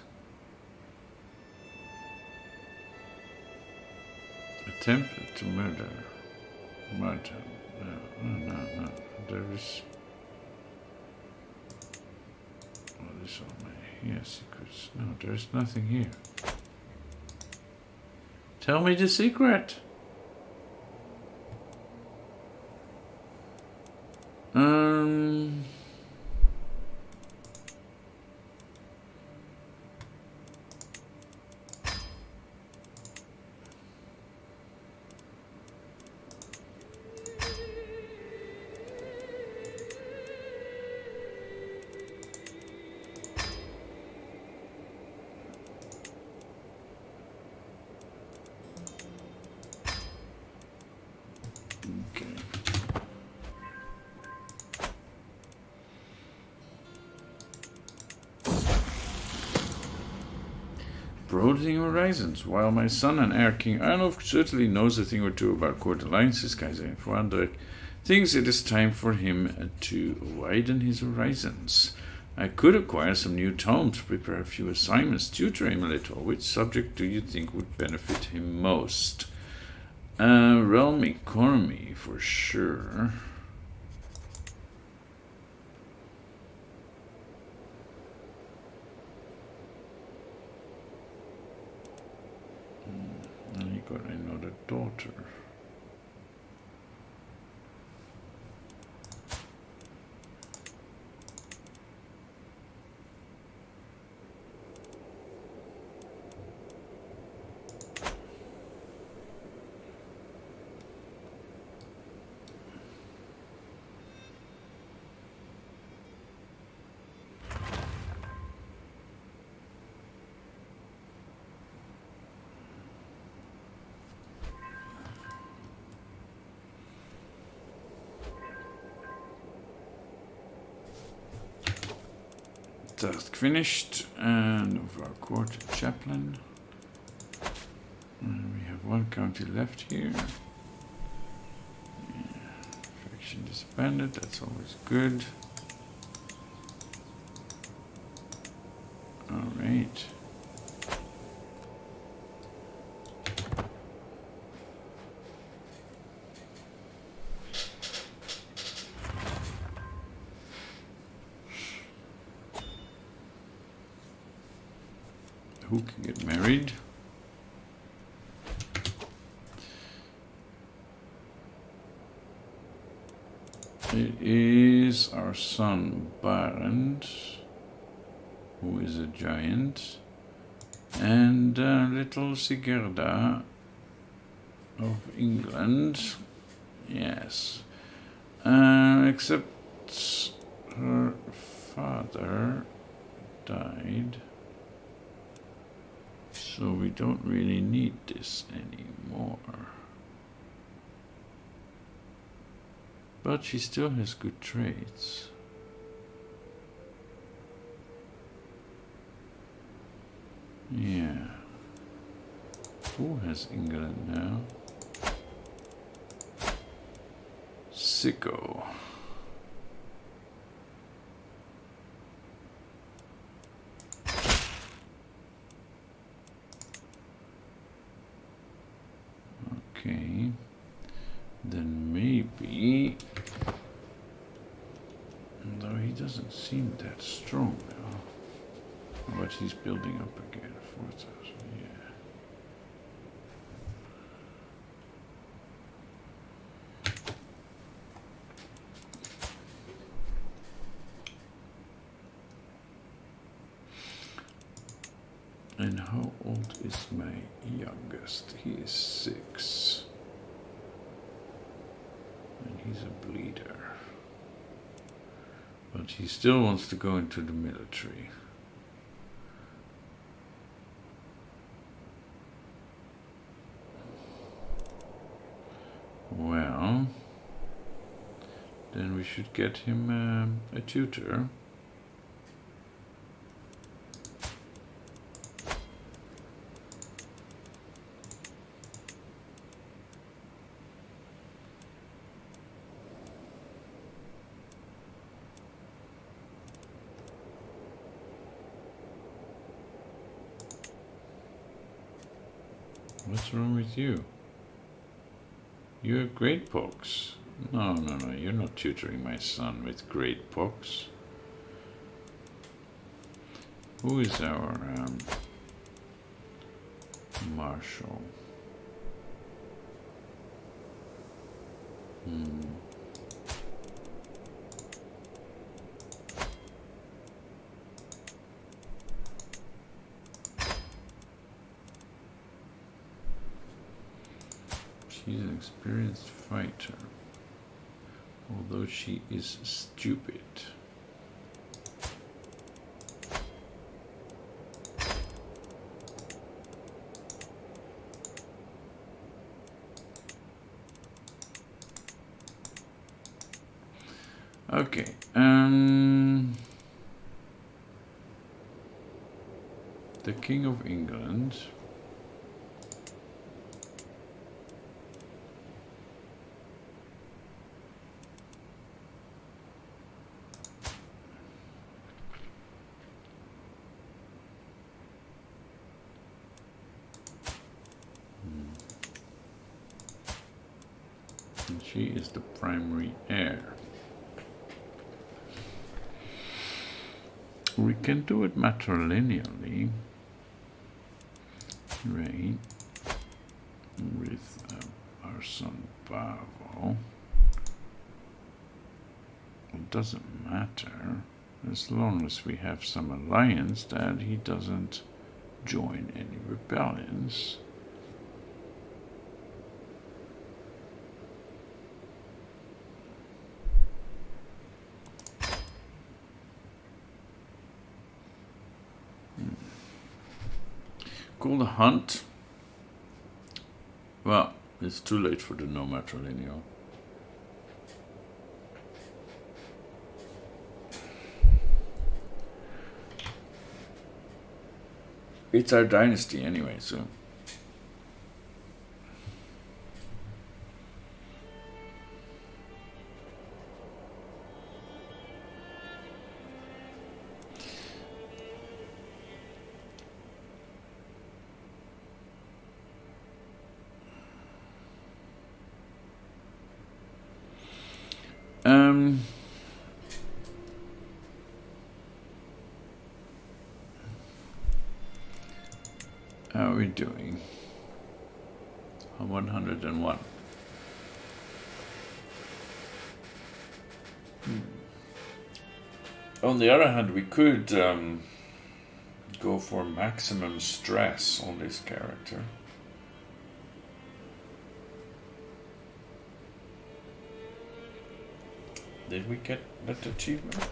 Attempt to murder. Murder. No. There is... Oh, this all my... Yeah, secrets. No, there's nothing here. Tell me the secret! broadening horizons. While my son and heir King Arnulf certainly knows a thing or two about court alliances, Kaiser Frederick thinks it is time for him to widen his horizons. I could acquire some new tomes, prepare a few assignments, tutor him a little. Which subject do you think would benefit him most? Realm economy, for sure. And he got another daughter. Task finished, and of our court chaplain. And we have one county left here. Yeah. Faction disbanded, that's always good. Alright. Who can get married? It is our son Barend, who is a giant, and little Sigurda of England. Yes. Except her father died. So we don't really need this anymore. But she still has good traits. Yeah. Who has England now? Sicko. Okay, then maybe, though he doesn't seem that strong now, but he's building up again, 4,000, yeah. And how old is my youngest? He is 6. And he's a bleeder. But he still wants to go into the military. Well, then we should get him a tutor. What's wrong with you? You have great pox. No, you're not tutoring my son with great pox. Who is our marshal? She's an experienced fighter, although she is stupid. Okay, The King of England. And she is the primary heir. We can do it matrilineally, right, with our son Pavo. It doesn't matter, as long as we have some alliance that he doesn't join any rebellions. Call the hunt. Well, it's too late for the no matrilineal. It's our dynasty anyway, so. How are we doing? 101. On the other hand, we could go for maximum stress on this character. Did we get that achievement?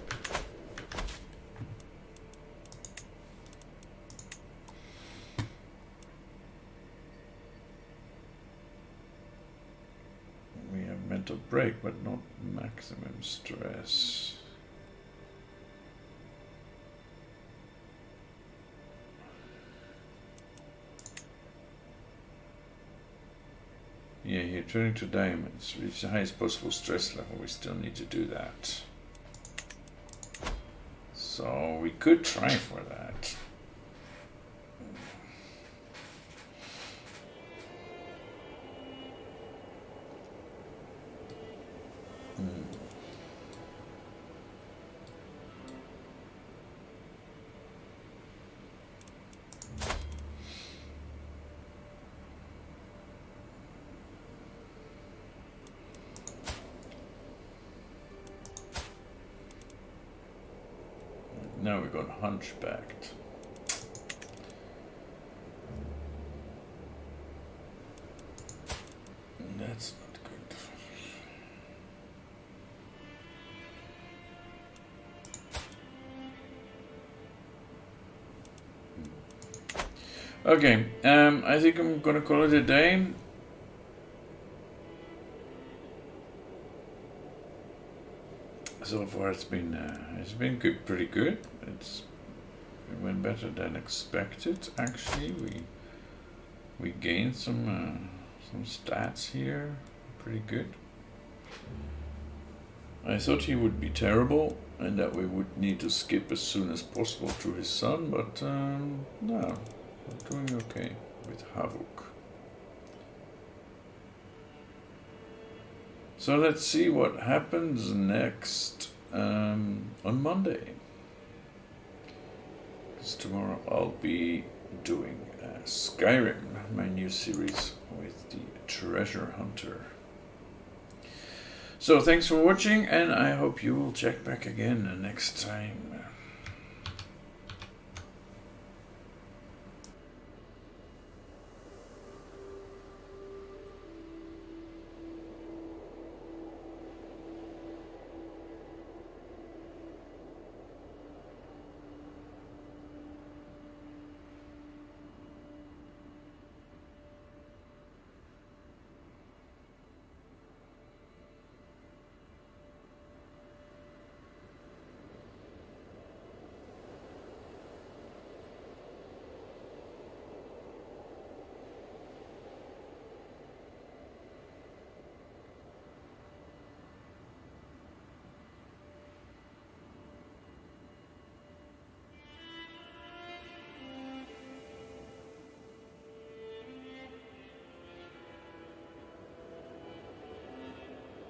We have mental break, but not maximum stress. Yeah, you're turning to diamonds. Reach the highest possible stress level. We still need to do that. So we could try for that. Now we're going hunchbacked. That's not good. Okay, I think I'm gonna call it a day. So far, it's been good, pretty good. It went better than expected. Actually, we gained some stats here, pretty good. I thought he would be terrible and that we would need to skip as soon as possible through his son, but no, we're doing okay with Havoc. So let's see what happens next on Monday. Because tomorrow I'll be doing Skyrim, my new series with the Treasure Hunter. So thanks for watching, and I hope you will check back again next time.